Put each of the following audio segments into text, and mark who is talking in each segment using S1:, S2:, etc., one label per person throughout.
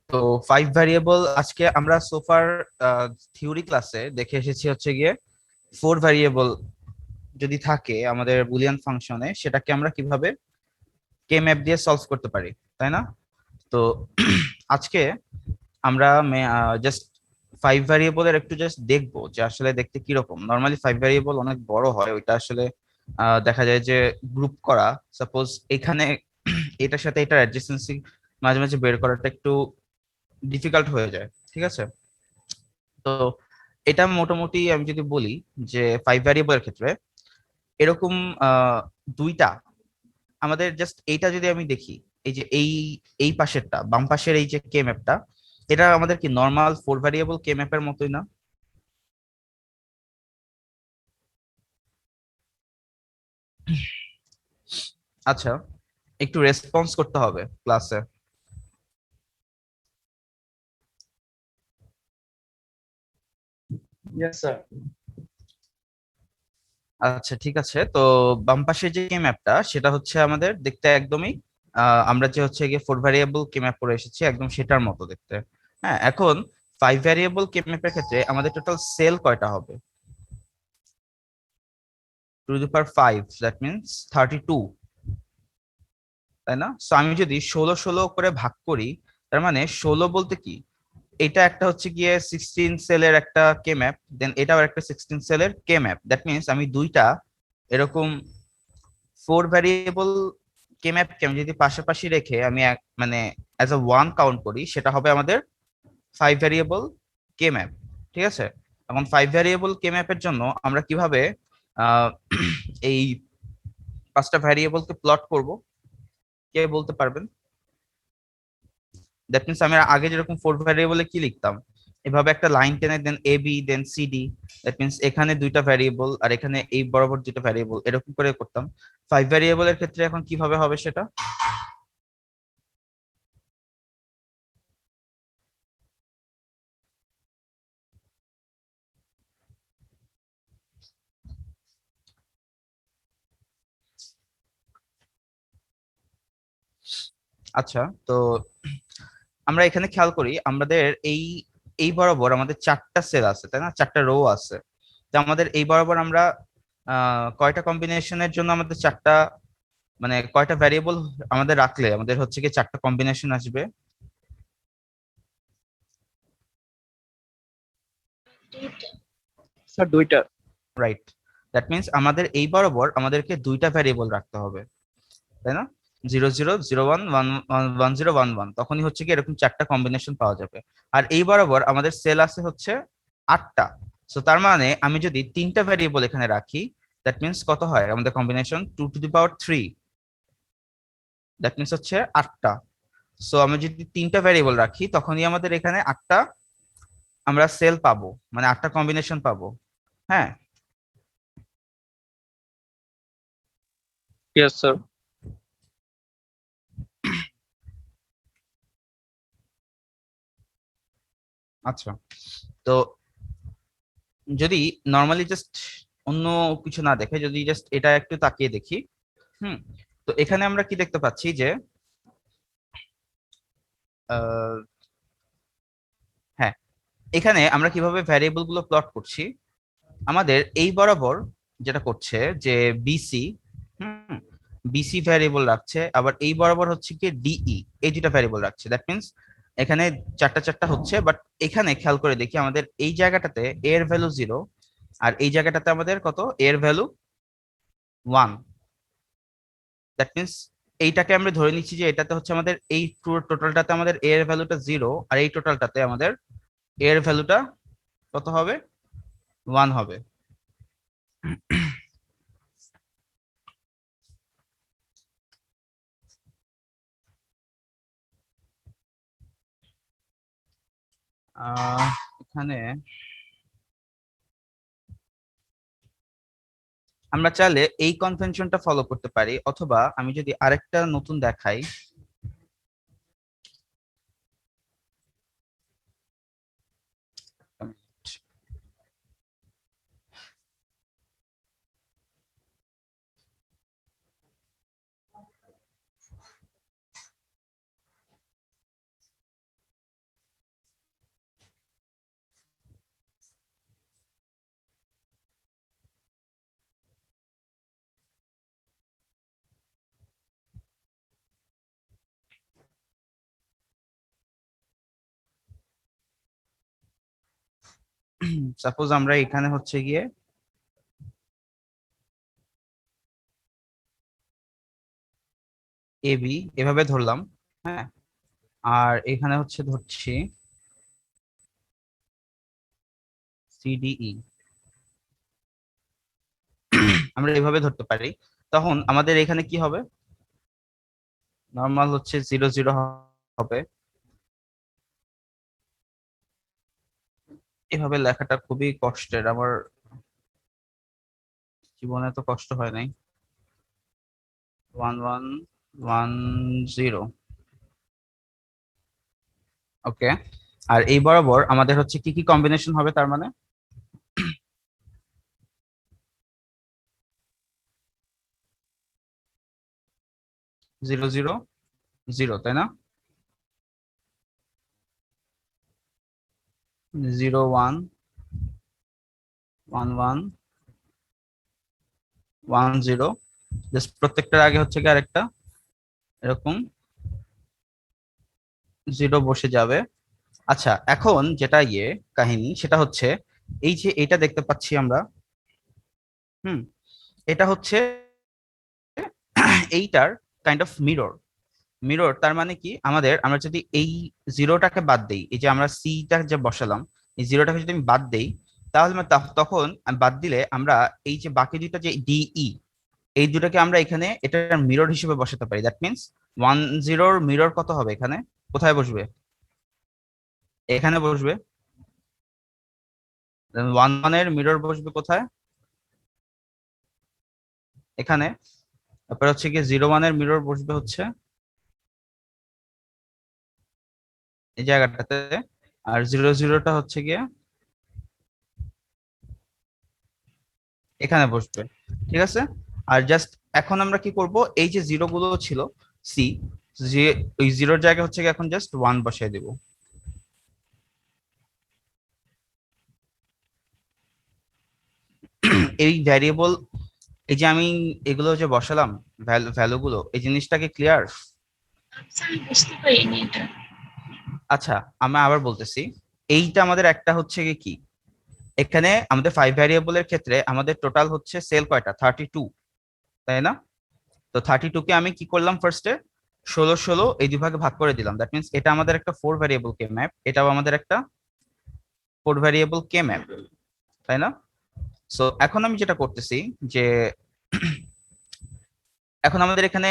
S1: তো five variable আজকে আমরা সোফার থিওরি ক্লাসে দেখে এসেছি হচ্ছে গিয়ে ফোর ভ্যারিয়েবল যদি থাকে আমাদের বুলিয়ান ফাংশনে সেটাকে আমরা কিভাবে কে ম্যাপ দিয়ে সলভ করতে পারি, তাই না? তো আজকে আমরা জাস্ট ফাইভ ভ্যারিয়েবলের একটু জাস্ট দেখবো যে আসলে দেখতে কিরকম। নর্মালি ফাইভ ভ্যারিয়েবল অনেক বড় হয়, ওইটা আসলে দেখা যায় যে গ্রুপ করা, সাপোজ এখানে এটার সাথে এটার অ্যাডজেসেন্সি মাঝে মাঝে বের করাটা একটু ডিফিকাল্ট হয়ে যায়, ঠিক আছে? তো এটা মোটামুটি আমি যদি বলি যে ফাইভ ভ্যারিয়েবলের ক্ষেত্রে এরকম আহ, দুইটা আমাদের জাস্ট এইটা যদি আমি দেখি, এই যে এই পাশেরটা বাম পাশের এই যে কে ম্যাপটা, এটা আমাদের কি নর্মাল ফোর ভ্যারিয়েবল কে ম্যাপের মতোই না? আচ্ছা, একটু রেসপন্স করতে হবে ক্লাসে।
S2: Yes, sir.
S1: আচ্ছা ঠিক আছে, তো বাম পাশের যে কে ম্যাপটা সেটা হচ্ছে আমাদের দেখতে একদমই আমরা যে হচ্ছে গিয়ে ফোর ভ্যারিয়েবল কে ম্যাপ করে এসেছি একদম সেটার মতো দেখতে। হ্যাঁ, এখন ফাইভ ভ্যারিয়েবল কে ম্যাপের ক্ষেত্রে আমাদের টোটাল সেল কয়টা হবে? Two the power five, that means 32, তাই না? সো আমি যদি 16 16 করে ভাগ করি, তার মানে 16 বলতে কি, এটা একটা হচ্ছে গিয়ে 16 সেলের একটা কে ম্যাপ, দেন এটাও একটা 16 সেলের কে ম্যাপ। দ্যাট মিনস আমি দুইটা এরকম ফোর ভ্যারিয়েবল কে ম্যাপকে আমি যদি পাশাপাশি রেখে আমি মানে অ্যাজ আ ওয়ান কাউন্ট করি, সেটা হবে আমাদের ফাইভ ভ্যারিয়েবল কে ম্যাপ। ঠিক আছে, এখন ফাইভ ভ্যারিয়েবল কে ম্যাপের জন্য আমরা কিভাবে আহ, এই পাঁচটা ভ্যারিয়েবলকে প্লট করব, কে বলতে পারবেন? দ্যাট মিনস আমি আগে যেরকম ফোর ভ্যারিয়েবলে কি লিখতাম, এভাবে একটা লাইন টেনে দেন A B then C D, that means এখানে দুইটা ভ্যারিয়েবল আর এখানে এই বরাবর দুইটা ভ্যারিয়েবল, এরকম করে করতাম। ফাইভ ভ্যারিয়েবলের ক্ষেত্রে এখন কিভাবে হবে সেটা? আচ্ছা, তো আমরা এখানে খেয়াল করি আমাদের এই এই বরাবর আমাদের চারটা সেল আছে, তাই না? চারটা রো আছে। তো আমাদের এই বরাবর আমরা কয়টা কম্বিনেশনের জন্য আমাদের চারটা, মানে কয়টা ভ্যারিয়েবল আমাদের রাখলে আমাদের হচ্ছে কি চারটা কম্বিনেশন আসবে?
S2: স্যার দুইটা।
S1: রাইট, দ্যাট মিনস আমাদের এই বরাবর আমাদেরকে দুইটা ভ্যারিয়েবল রাখতে হবে, তাই না? 00 01 11 10 11, তখনই হচ্ছে কি এরকম চারটা কম্বিনেশন পাওয়া যাবে। আর এই বরাবর আমাদের সেল আছে হচ্ছে আটটা। সো তার মানে আমি যদি তিনটা ভ্যারিয়েবল এখানে রাখি, দ্যাট মিনস কত হয় আমাদের combination? 2 to the power 3, that means হচ্ছে আটটা। সো আমি যদি তিনটা ভ্যারিয়েবল রাখি তখনই আমাদের এখানে আটটা আমরা সেল পাবো, মানে আটটা কম্বিনেশন পাবো। হ্যাঁ,
S2: Yes, sir.
S1: আচ্ছা, তো যদি নর্মালি জাস্ট অন্য কিছু না দেখে যদি জাস্ট এটা একটু তাকিয়ে দেখি, হুম, তো এখানে আমরা কি দেখতে পাচ্ছি যে আহ, হ্যাঁ, এখানে আমরা কিভাবে ভ্যারিয়েবল গুলো প্লট করছি, আমাদের এই বরাবর যেটা করছে যে বিসি, হুম, বিসি ভ্যারিয়েবল রাখছে, আবার এই বরাবর হচ্ছে কি ডিই, এই দুটা ভ্যারিয়েবল রাখছে। দ্যাট মিনস এখানে চারটা চারটা হচ্ছে, বাট এখানে খেয়াল করে দেখি আমাদের এই জায়গাটাতে এর ভ্যালু 0, আর এই জায়গাটাতে আমাদের কত, এর ভ্যালু 1। দ্যাট মিনস এইটাকে আমরা ধরে নিচ্ছি যে এটাতে হচ্ছে আমাদের এই পুরো টোটালটাতে আমাদের এর ভ্যালুটা 0, আর এই টোটালটাতে আমাদের এর ভ্যালুটা কত হবে? 1 হবে। এখানে আমরা চাইলে এই কনভেনশনটা ফলো করতে পারি, অথবা আমি যদি আরেকটা নতুন দেখাই, সাপোজ আমরা এখানে হচ্ছে গিয়ে এ বি এভাবে ধরলাম, হ্যাঁ, আর এখানে হচ্ছে ধরছি সিডিই, আমরা এভাবে ধরতে পারি। তখন আমাদের এখানে কি হবে, নর্মাল হচ্ছে 0 0 হবে। এভাবে লেখাটা খুবই কষ্টের, আমার জীবনে তো কষ্ট হয় নাই। 1 1 1 0, ওকে। আর এই বরাবর আমাদের হচ্ছে কি কি কম্বিনেশন হবে তার মানে? 0 0 0, তাই না? 0 1 1 1 1 0, জাস্ট প্রত্যেকটার আগে হচ্ছে কি আরেকটা এরকম 0 বসে যাবে। আচ্ছা, এখন যেটা কাহিনী সেটা হচ্ছে এই যে এটা দেখতে পাচ্ছি আমরা, হুম, এটা হচ্ছে এইটার কাইন্ড অফ মিরর। মিরর তার মানে কি, আমরা যদি এই জিরোটাকে বাদ দেই, এই যে আমরা সিটা যে বসালাম, এই জিরোটাকে যদি আমি বাদ দেই, তাহলে তখন আমি বাদ দিলে আমরা এই যে বাকি দুইটা যে ডিই, এই দুটাকে আমরা এখানে এটার মিরর হিসেবে বসাতে পারি। দ্যাট মিনস 1 0 মিরর কত হবে এখানে, কোথায় বসবে? এখানে বসবে। 1 1 এর মিরর বসবে কোথায়? এখানে। তারপর হচ্ছে কি 0 1 এর মিরর বসবে হচ্ছে এই জায়গাটাতে। আর 0 0টা হচ্ছে গিয়ে এখানে বসবে। ঠিক আছে। আর জাস্ট এখন আমরা কি করব, এই যে জিরো গুলো ছিল সি, যে ওই জিরোর জায়গায় হচ্ছে গিয়ে এখন জাস্ট 1 বসাই দেব। এই ভ্যারিয়েবল, এই যে আমি এগুলো যে বসালাম ভ্যালু গুলো, এই জিনিসটাকে ক্লিয়ার?
S2: আচ্ছা, আমি বুঝতে পারিনি এটা।
S1: আচ্ছা, আমি আবার বলতেছি, এইটা আমাদের একটা হচ্ছে কি, এখানে আমাদের 5 ভ্যারিয়েবলের ক্ষেত্রে আমাদের টোটাল হচ্ছে সেল কয়টা, 32, তাই না? তো 32 কে আমি কি করলাম ফার্স্টে, 16 16 এই দুই ভাগে ভাগ করে দিলাম। দ্যাট মিনস এটা আমাদের একটা 4 ভ্যারিয়েবল কে ম্যাপ, এটাও আমাদের একটা 4 ভ্যারিয়েবল কে ম্যাপ, তাই না? সো এখন আমি যেটা করতেছি যে এখন আমাদের এখানে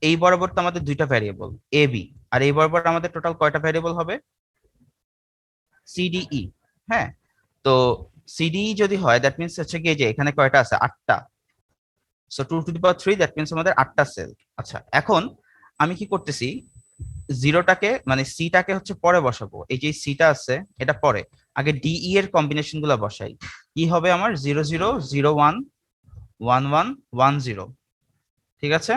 S1: এই বরাবর তো আমাদের দুইটা ভ্যারিয়েবল এ বি, আর এই বরাবর আমাদের টোটাল কয়টা ভ্যারিয়েবল হবে, সিডিই। হ্যাঁ, তো সিডিই যদি হয় দ্যাট মিনস হচ্ছে কি, এই যে এখানে কয়টা আছে, 8টা। So 2 to the power 3, that means আমাদের 8টা সেল। আচ্ছা, এখন আমি কি করতেছি, জিরোটাকে মানে সিটাকে হচ্ছে পরে বসাবো, এই যে সিটা আছে এটা পরে, আগে ডিই এর কম্বিনেশন গুলো বসাই। কি হবে আমার, 0 0 0 1 1 1 1 0। ঠিক আছে।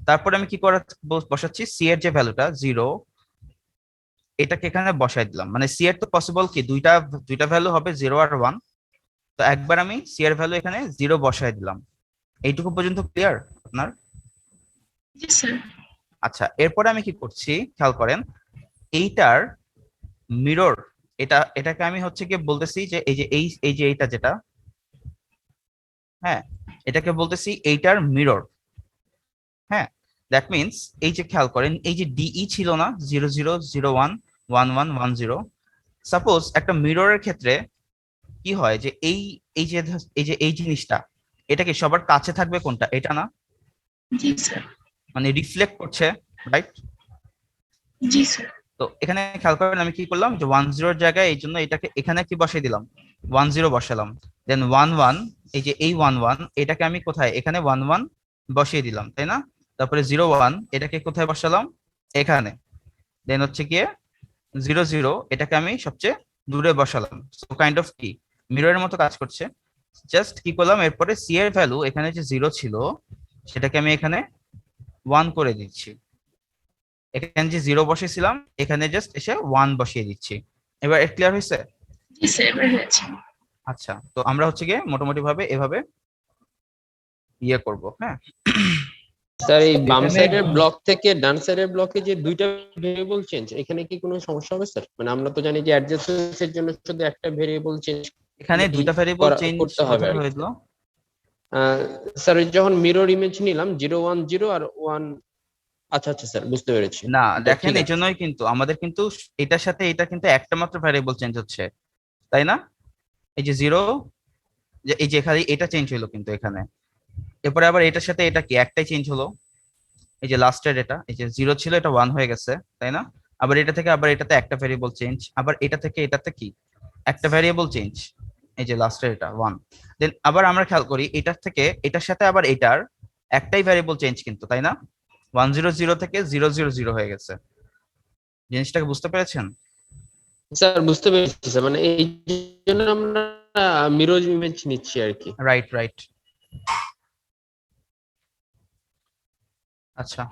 S1: তারপরে আমি কি করা বসাচ্ছি, সি এর যে ভ্যালুটা 0, এটাকে এখানে বসাই দিলাম। মানে সি এর তো পসিবল কি দুইটা দুইটা ভ্যালু হবে, 0 আর 1। তো একবার আমি সি এর ভ্যালু এখানে 0 বসাই দিলাম। এইটুকু পর্যন্ত ক্লিয়ার আপনার?
S2: জি স্যার।
S1: আচ্ছা, এরপরে আমি কি করছি খেয়াল করেন, এইটার মিরর, এটাকে আমি হচ্ছে কি বলতেছি যে এই যে এইটা যেটা, হ্যাঁ, এটাকে বলতেছি এইটার মিরর। হ্যাঁ, দ্যাট মিনস এই যে খেয়াল করেন, এই যে ডিই ছিল না, 0 0 0 1 1 1 1 0, সাপোজ একটা মিররের ক্ষেত্রে কি হয় যে এই জিনিসটা, এটা কি সবার কাছে থাকবে কোনটা, এটা না?
S2: জি স্যার।
S1: মানে রিফ্লেক্ট করছে, রাইট?
S2: জি স্যার।
S1: তো এখানে খেয়াল করেন আমি কি করলাম, যে 1 0 জায়গায় এই জন্য এটাকে এখানে কি বসাই দিলাম, 1 0 বসালাম। দেন 1 1, এই যে এই 1 1 এটাকে আমি কোথায়, এখানে 1 1 বসিয়ে দিলাম, তাই না? তারপরে 0 1 এটাকে কোথায় বসালাম, এখানে। দেন হচ্ছে গিয়ে 0 0 এটাকে আমি সবচেয়ে দূরে বসালাম। সো কাইন্ড অফ কি মিররের মতো কাজ করছে। জাস্ট কি করলাম, এরপরে সি এর ভ্যালু এখানে যে 0 ছিল সেটাকে আমি এখানে 1 করে দিচ্ছি। এখানে যে 0 বসিয়েছিলাম এখানে জাস্ট এসে 1 বসিয়ে দিচ্ছি। এবার ক্লিয়ার হয়েছে?
S2: জি স্যার, এবার হয়েছে।
S1: আচ্ছা, তো আমরা হচ্ছে গিয়ে মোটামুটি ভাবে এভাবে করব, হ্যাঁ।
S3: স্যার, এই বাম
S4: এখানে
S3: সাইডের ব্লক থেকে ডান সাইডের ব্লকে যে দুইটা ভেরিয়েবল চেঞ্জ, এখানে কি কোনো সমস্যা হবে স্যার? মানে আমরা তো জানি যে অ্যাডজাসেন্স এর জন্য শুধু একটা ভেরিয়েবল চেঞ্জ
S1: এখানে দুইটা ভ্যারিয়েবল চেঞ্জ
S3: করতে হবে
S1: কোথায়
S3: আর কি।
S1: হয়েছিল?
S3: স্যার যখন মিরর ইমেজ নিলাম 0 1 0 আর 1, আচ্ছা আচ্ছা স্যার বুঝতে পেরেছি।
S1: না দেখেন,
S3: ঠিক
S1: এই
S3: আছে।
S1: জন্যই কিন্তু আমাদের কিন্তু এটার সাথে এটা কিন্তু একটা মাত্র ভ্যারিয়েবল চেঞ্জ হচ্ছে, তাই না? এই যে জিরো, এই যে এখানে এটা চেঞ্জ হলো কিন্তু এখানে, এরপরে আবার এটার সাথে এটা কি একটাই চেঞ্জ হলো, এই যে লাস্টের এটা, এই যে জিরো ছিল এটা ওয়ান হয়ে গেছে, তাই না? আবার এটা থেকে আবার এটাতে একটা ভ্যারিয়েবল চেঞ্জ, আবার এটা থেকে এটাতে কি একটা ভ্যারিয়েবল চেঞ্জ, এই যে লাস্টের এটা ওয়ান। দেন আবার আমরা খেয়াল করি এটার থেকে এটার সাথে আবার এটার একটাই ভ্যারিয়েবল চেঞ্জ কিন্তু, তাই না? 1 0 0 থেকে 0 0 0 হয়ে গেছে। জিনিসটাকে বুঝতে পেরেছেন?
S3: স্যার বুঝতে পেরেছি স্যার, মানে এই জন্য আমরা মিরর ইমেজ নিচ্ছি আর কি।
S1: Right right. আচ্ছা,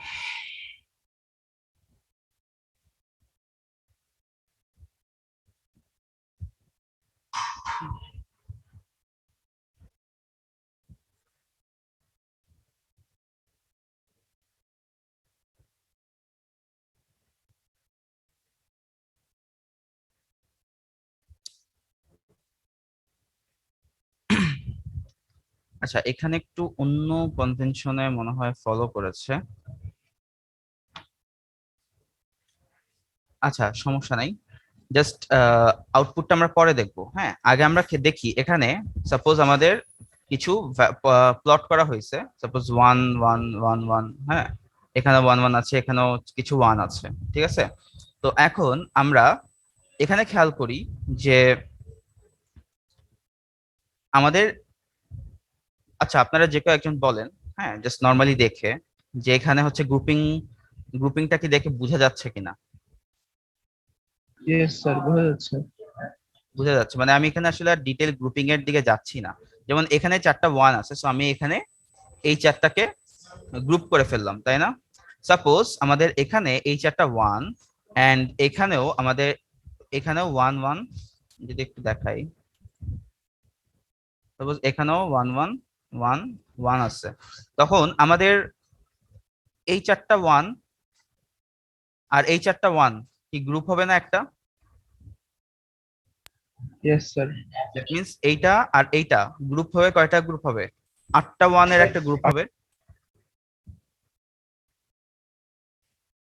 S1: আচ্ছা এখানে একটু অন্য কনভেনশনে মনে হয় ফলো করেছে। আচ্ছা সমস্যা নাই, জাস্ট আউটপুটটা আমরা পরে দেখবো। হ্যাঁ, আগে আমরা দেখি এখানে সাপোজ আমাদের কিছু প্লট করা হয়েছে, সাপোজ 1 1 1 1, হ্যাঁ এখানে 1 1 আছে, এখানেও কিছু 1 আছে, ঠিক আছে? তো এখন আমরা এখানে খেয়াল করি যে আমাদের, আচ্ছা আপনারা যে কেউ একজন বলেন, হ্যাঁ জাস্ট নর্মালি দেখে, যে এখানে হচ্ছে গ্রুপিংটা কি দেখে বোঝা যাচ্ছে কিনা?
S4: ইয়েস স্যার, বোঝা যাচ্ছে।
S1: বোঝা যাচ্ছে, মানে আমি এখানে আসলে ডিটেল গ্রুপিং এর দিকে যাচ্ছি না। যেমন এখানে চারটা ওয়ান আছে, সো আমি এখানে এই চারটাকে গ্রুপ করে ফেললাম, তাই না? সাপোজ আমাদের এখানে এই চারটা ওয়ান, এন্ড এখানেও আমাদের এখানেও 1 1, যদি একটু দেখাই, সাপোজ এখানেও 1 1 1 1 আছে, তখন আমাদের এই চারটা ওয়ান আর এই চারটা ওয়ান কি গ্রুপ হবে না একটা?
S4: Yes sir.
S1: দ্যাট মিন্স এইটা আর এইটা গ্রুপ হবে, কয়টা গ্রুপ হবে? 8টা ওয়ানের একটা গ্রুপ হবে।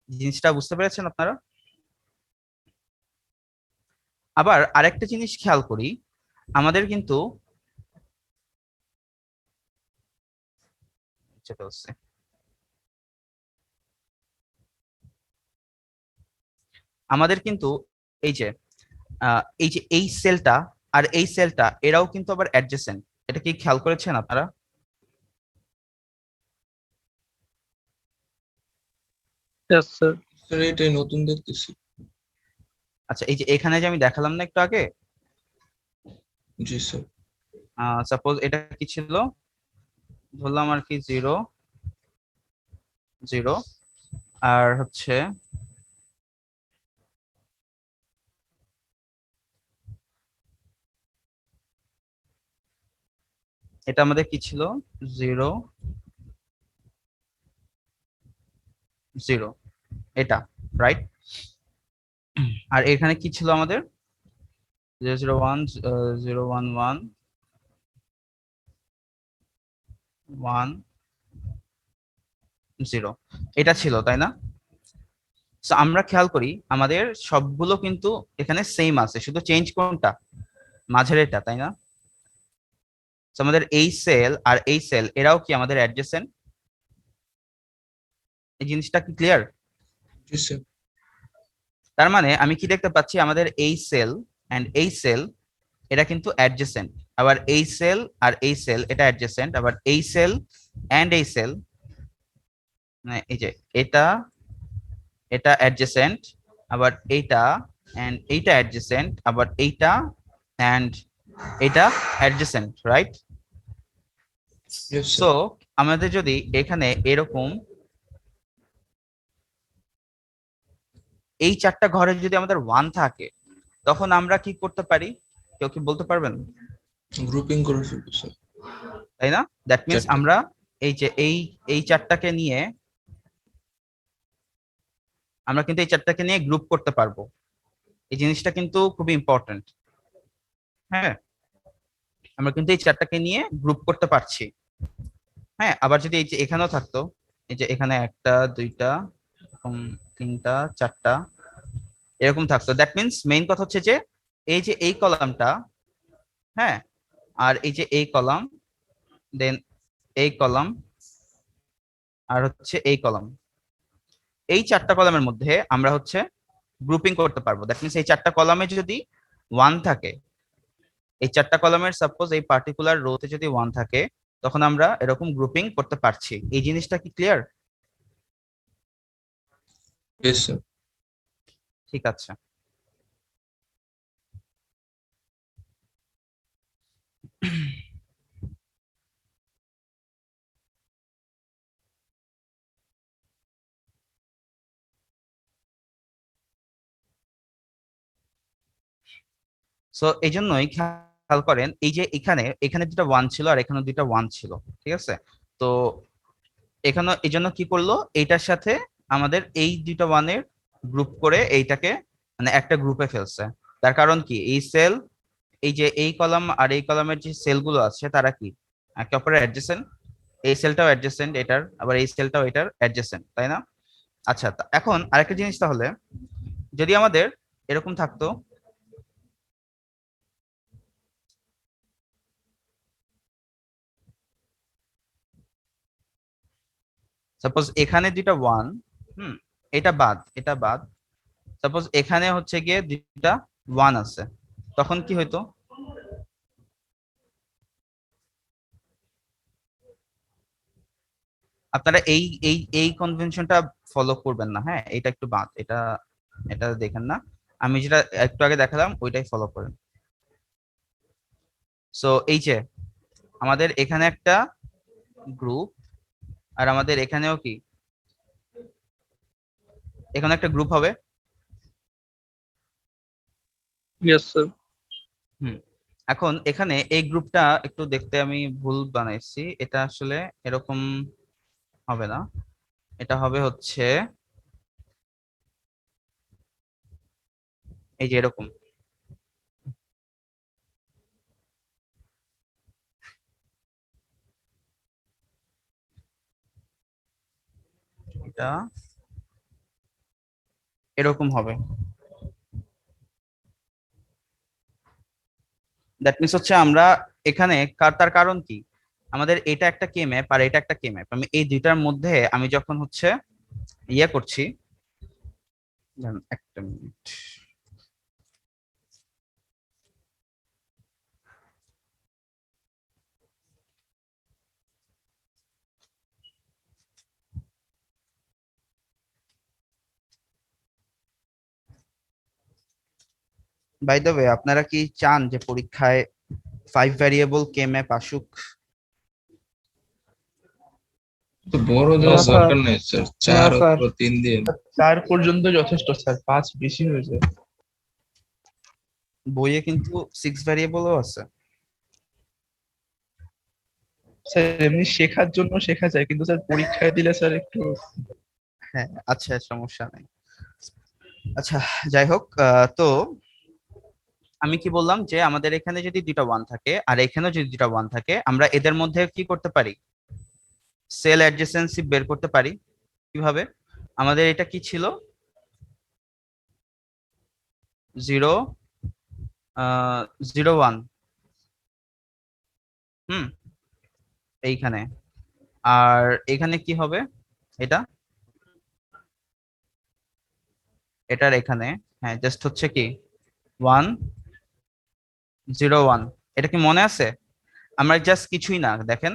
S1: জিনিসটা বুঝতে পেরেছেন আপনারা? আবার আরেকটা জিনিস খেয়াল করি, আমাদের কিন্তু আমাদের কিন্তু এই যে এই সেলটা আর এই সেলটা এরাও কিন্তু আবার অ্যাডজেসেন্ট, এটা কি খেয়াল করেছেন আপনারা?
S4: Yes sir.
S5: স্যার এটাই নতুন দেখতেছি।
S1: আচ্ছা এই যে এখানে যে আমি দেখালাম না একটু আগে,
S5: জি স্যার।
S1: সাপোজ এটা কি ছিল, ধরলাম আর কি 0 0, আর হচ্ছে এটা আমাদের কি ছিল, 0 0, এটা রাইট। আর এখানে কি ছিল আমাদের, 0 0 1 0 1 1 1 0, এটা ছিল, তাই না? So, আমরা খেয়াল করি আমাদের সবগুলো কিন্তু এখানে সেম আছে, শুধু চেঞ্জ কোনটা, মাঝের এটা, তাই না? So, আমাদের এই সেল আর এই সেল এরাও কি আমাদের অ্যাডজেসেন্ট? এই জিনিসটা কি ক্লিয়ার?
S5: জি স্যার।
S1: তার মানে আমি কি দেখতে পাচ্ছি, আমাদের এই সেল এন্ড এই সেল এটা কিন্তু অ্যাডজেসেন্ট, আবার এই সেল আর এই সেল এটা অ্যাডজেসেন্ট, আবার এই সেল এন্ড এই সেল, মানে এই যে এটা এটা অ্যাডজেসেন্ট, আবার এইটা এন্ড এইটা অ্যাডজেসেন্ট, আবার এইটা এন্ড এটা adjacent, right?
S5: Yes
S1: so
S5: sir.
S1: আমাদের যদি এখানে এরকম এই চারটা ঘরে যদি আমাদের ওয়ান থাকে, তখন আমরা কি করতে পারি, কেউ কি বলতে পারবেন?
S5: গ্রুপিং করে ফেলবো স্যার।
S1: তাই না? দ্যাট মিন্স
S5: চারটা।
S1: আমরা এই যে এই চারটাকে নিয়ে আমরা কিন্তু এই চারটাকে নিয়ে গ্রুপ করতে পারবো। এই জিনিসটা কিন্তু খুবই ইম্পর্টেন্ট। হ্যাঁ, আমরা কিন্তু এই চারটাকে নিয়ে গ্রুপ করতে পারছি। হ্যাঁ, আবার যদি এই যে এখানেও থাকতো, এই যে এখানে একটা দুইটা এরকম তিনটা চারটা এরকম থাকতো, দ্যাট মিনস মেইন কথা হচ্ছে যে এই কলামটা, হ্যাঁ, আর এই যে এই কলাম, দেন এই কলাম, আর হচ্ছে এই কলাম, এই চারটা কলামের মধ্যে আমরা হচ্ছে গ্রুপিং করতে পারবো। দ্যাট মিনস এই চারটা কলামে যদি 1 থাকে, এই চারটা কলামের সাপোজ এই পার্টিকুলার রোতে যদি 1 থাকে, তখন আমরা এরকম গ্রুপিং করতে পারছি। এই জিনিসটা কি ক্লিয়ার?
S5: Yes, sir.
S1: ঠিক আছে। সো এই জন্যই খেয়াল করেন, এই যে এখানে এখানে দুটা 1 ছিল আর এখানে দুটা 1 ছিল, ঠিক আছে? তো এখানে এই জন্য কি করলো, এইটার সাথে আমাদের এই দুইটা 1 এর গ্রুপ করে এইটাকে মানে একটা গ্রুপে ফেলছে। তার কারণ কি, এই সেল, এই যে এই কলাম আর এই কলামের যে সেলগুলো আছে তারা কি একে অপরের অ্যাডজেসেন্ট। এই সেলটাও অ্যাডজেসেন্ট এটার, আবার এই সেলটাও এটার অ্যাডজেসেন্ট, তাই না? আচ্ছা, এখন আরেকটা জিনিস, তাহলে যদি আমাদের এরকম থাকতো, সাপোজ এখানে দুইটা 1, এটা বাদ, এটা বাদ, সাপোজ এখানে হচ্ছে গিয়ে দুইটা 1 আছে, তখন কি হইতো? আপনারা এই এই এই কনভেনশনটা ফলো করবেন না, হ্যাঁ, এটা একটু বাদ, এটা এটা দেখেন না, আমি যেটা একটু আগে দেখালাম ওইটাই ফলো করেন। সো এই যে আমাদের এখানে একটা গ্রুপ, আর আমাদের এখানেও কি এখানে একটা গ্রুপ হবে।
S4: Yes, sir.
S1: এখন এখানে এই গ্রুপটা একটু দেখতে আমি ভুল বানাইছি, এটা আসলে এরকম হবে না, এটা হবে হচ্ছে এই যে এরকম। এটা এরকম হবে। দ্যাট মিনস হচ্ছে আমরা এখানে তার কারণ কি, আমাদের এটা একটা কে ম্যাপ আর এটা একটা কে ম্যাপ, আমি এই দুইটার মধ্যে আমি যখন হচ্ছে ইয়ে করছি, একটা মিনিট, বাই দ্য ওয়ে আপনারা কি চান যে পরীক্ষায় 5 ভ্যারিয়েবল কে ম্যাপ আসুক?
S5: তো বড় দেওয়ার
S4: না,
S5: দরকার নেই স্যার, 4
S4: স্যার।
S5: অথবা 3 দিন।
S4: 4 পর্যন্ত যথেষ্ট স্যার, 5 বেশি হয়ে যায়।
S1: বইয়ে কিন্তু 6 ভ্যারিয়েবলও আছে।
S4: স্যার এমনি শেখার জন্য শেখা যায়, কিন্তু স্যার পরীক্ষায় দিলে স্যার একটু।
S1: হ্যাঁ, আচ্ছা, সমস্যা নাই। আচ্ছা, যাই হোক, তো আমি কি বললাম যে আমাদের এখানে যদি দুটা 1 থাকে আর এখানেও যদি দুটা 1 থাকে, আমরা এদের মধ্যে কি করতে পারি, সেল অ্যাডজেসেন্সি বের করতে পারি। কিভাবে? আমাদের এটা কি ছিল, 0 0 1, এইখানে, আর এখানে কি হবে, এটা এটার এখানে, হ্যাঁ, জাস্ট হচ্ছে কি 1 0 1। এটা কি মনে আছে? আমরা জাস্ট কিছুই না, দেখেন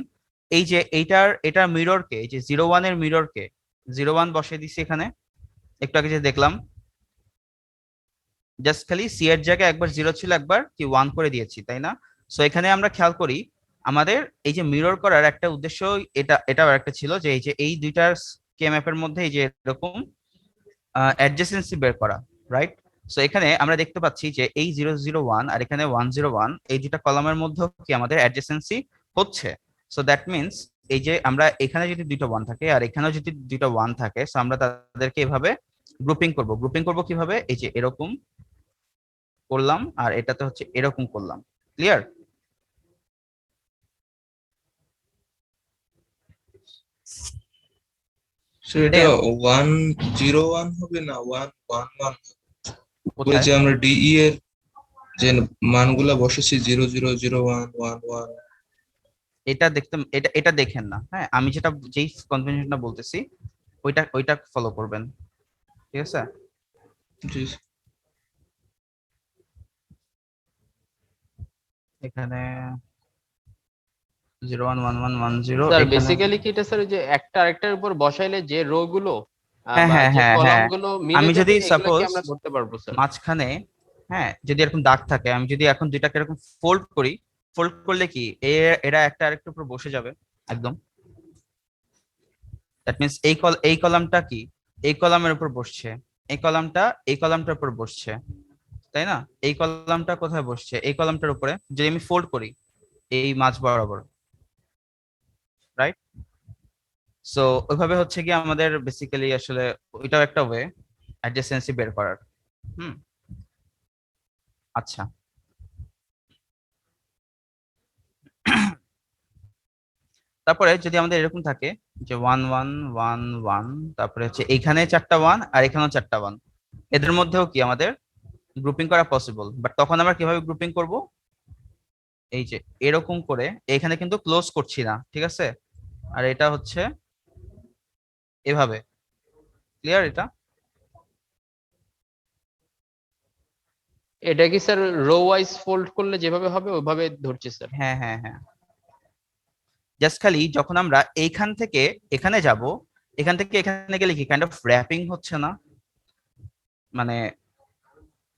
S1: এই যে এটার মিরর কে, এই যে 0 1 এর মিরর কে 0 1 বসিয়ে দিছি এখানে, একটু আগে যে দেখলাম, জাস্ট খালি সি এর জায়গায় একবার 0 ছিল, একবার কি 1 করে দিয়েছি, তাই না? সো এখানে আমরা খেয়াল করি, আমাদের এই যে মিরর করার একটা উদ্দেশ্য, এটাও একটা ছিল যে এই যে এই দুইটার কে ম্যাপের মধ্যে এই যে এরকম অ্যাডজেসেন্সি বের করা, রাইট? সো এখানে আমরা দেখতে পাচ্ছি যে এই 0 0 1 আর এখানে 1 0 1, এই দুটা কলামের মধ্যে কি আমাদের অ্যাডজেসেন্সি হচ্ছে। সো দ্যাট মিনস এই যে আমরা এখানে যদি দুইটা 1 থাকে আর এখানেও যদি দুইটা 1 থাকে, সো আমরা তাদেরকে এভাবে গ্রুপিং করব কিভাবে, এই যে এরকম করলাম আর এটাতে হচ্ছে এরকম করলাম। ক্লিয়ার?
S5: স্যার এটা 101 হবে না 111 উপরে
S1: কোথায়
S5: যে আমরা ডিই এর যে মানগুলা বসেছি 000111
S1: এটা দেখতে, এটা দেখেন না, হ্যাঁ আমি যেটা যেই কনভেনশনটা বলতেছি ওইটা ফলো করবেন, ঠিক আছে?
S5: জি
S1: এখানে 011110
S3: স্যার
S1: এখানে।
S3: বেসিক্যালি কি এটা স্যার যে একটা আরেকটার উপর বসাইলে যে রো গুলো
S1: হ্যাঁ
S3: বা
S1: হ্যাঁ
S3: যে
S1: হ্যাঁ
S3: কলাম
S1: হ্যাঁ,
S3: গুলো মিলে
S1: আমি
S3: যাবে
S1: যদি
S3: এগুলো কি
S1: সাপোজ
S3: আমরা ধরতে পারবো স্যার?
S1: মাঝখানে, হ্যাঁ যদি এরকম দাগ থাকে, আমি যদি এখন দুইটাকে এরকম ফোল্ড করি, ফোল্ড করলে কি এরা একটা আরেকটার উপর বসে যাবে একদম। দ্যাট মিন্স এই কলামটা কি এই কলামের উপর বসছে, এই কলামটা এই কলামটার উপর বসছে, তাই না? এই কলামটা কোথায় বসছে? এই কলামটার উপরে যদি আমি ফোল্ড করি এই মাঝ বরাবর, রাইট? সো ওইভাবে হচ্ছে কি আমাদের বেসিক্যালি আসলে ওইটাও একটা ওয়ে অ্যাডজেসেন্সি বের করার। হুম, আচ্ছা। তারপরে যদি আমাদের এরকম থাকে যে 1111, তারপরে হচ্ছে এইখানে 4টা 1 আর এখানেও 4টা 1, এদের মধ্যেও কি আমাদের গ্রুপিং করা পসিবল, বাট তখন আমরা কিভাবে গ্রুপিং করব? এই যে এরকম করে, এখানে কিন্তু ক্লোজ করছি না, ঠিক আছে? আর এটা হচ্ছে এভাবে, ক্লিয়ার এটা?
S3: এটা কি স্যার রো ওয়াইজ ফোল্ড করলে যেভাবে হবে ওইভাবে ধরছি স্যার।
S1: হ্যাঁ হ্যাঁ হ্যাঁ, জাস্ট খালি যখন আমরা এইখান থেকে এখানে যাব, এখান থেকে এখানে গেলে কি কাইন্ড অফ র্যাপিং হচ্ছে না? মানে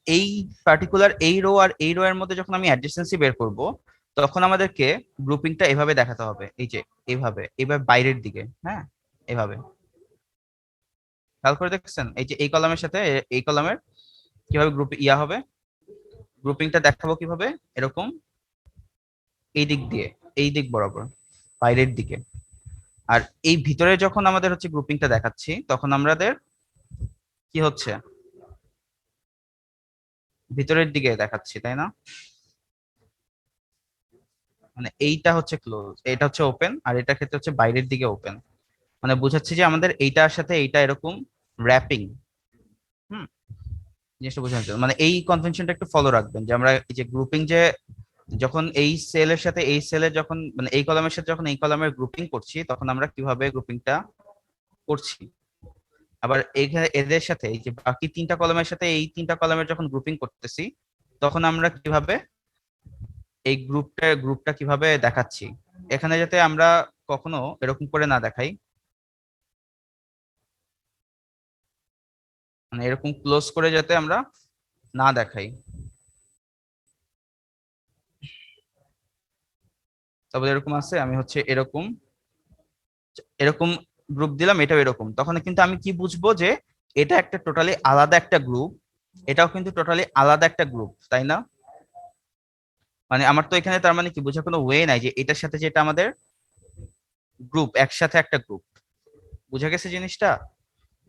S1: এই পার্টিকুলার এই রো আর এই রো এর মধ্যে যখন আমি অ্যাডজেসেন্সি বের করব, তখন আমাদেরকে গ্রুপিংটা এভাবে দেখাতে হবে, এই যে এইভাবে, এভাবে বাইরের দিকে, হ্যাঁ এভাবে। খেয়াল করে দেখছেন এই যে এই কলামের সাথে এই কলামের কিভাবে গ্রুপ ইয়া হবে? গ্রুপিংটা দেখাবো কিভাবে? এরকম এই দিক দিয়ে, এই দিক বরাবর, বাইরের দিকে। আর এই ভিতরে যখন আমাদের হচ্ছে গ্রুপিংটা দেখাচ্ছি, তখন আমাদের কি হচ্ছে? ভিতরের দিকে দেখাচ্ছি, তাই না? মানে এইটা হচ্ছে ক্লোজ, এটা হচ্ছে ওপেন, আর এটা ক্ষেত্রে হচ্ছে বাইরের দিকে ওপেন। মানে বোঝাচ্ছি যে আমাদের এইটার সাথে এইটা এরকম র্যাপিং। হুম, জিনিসটা বোঝানো যাচ্ছে। মানে এই কনভেনশনটা একটু ফলো রাখবেন যে আমরা এই যে গ্রুপিং, যে যখন এই সেলের সাথে এই সেলের যখন মানে এই কলামের সাথে যখন এই কলামের গ্রুপিং করছি, তখন আমরা কিভাবে গ্রুপিংটা করছি। আবার এখানে এদের সাথে এই যে বাকি 3টা কলামের সাথে এই 3টা কলামের যখন গ্রুপিং করতেছি, তখন আমরা কিভাবে এই গ্রুপটা কিভাবে দেখাচ্ছি। এখানে যাতে আমরা কখনো এরকম করে না দেখাই, মানে এরকম ক্লোজ করে যাতে আমরা না দেখাই। তারপর এরকম আছে, আমি হচ্ছে এরকম এরকম গ্রুপ দিলাম, এটাও এরকম, তখন কিন্তু আমি কি বুঝবো যে এটা একটা টোটালি আলাদা একটা গ্রুপ, এটাও কিন্তু টোটালি আলাদা একটা গ্রুপ, তাই না? মানে আমার তো এখানে তার মানে কি বোঝার কোনো ওয়ে নাই যে এটার সাথে যেটা আমাদের গ্রুপ একসাথে একটা গ্রুপ। বুঝা গেছে জিনিসটা?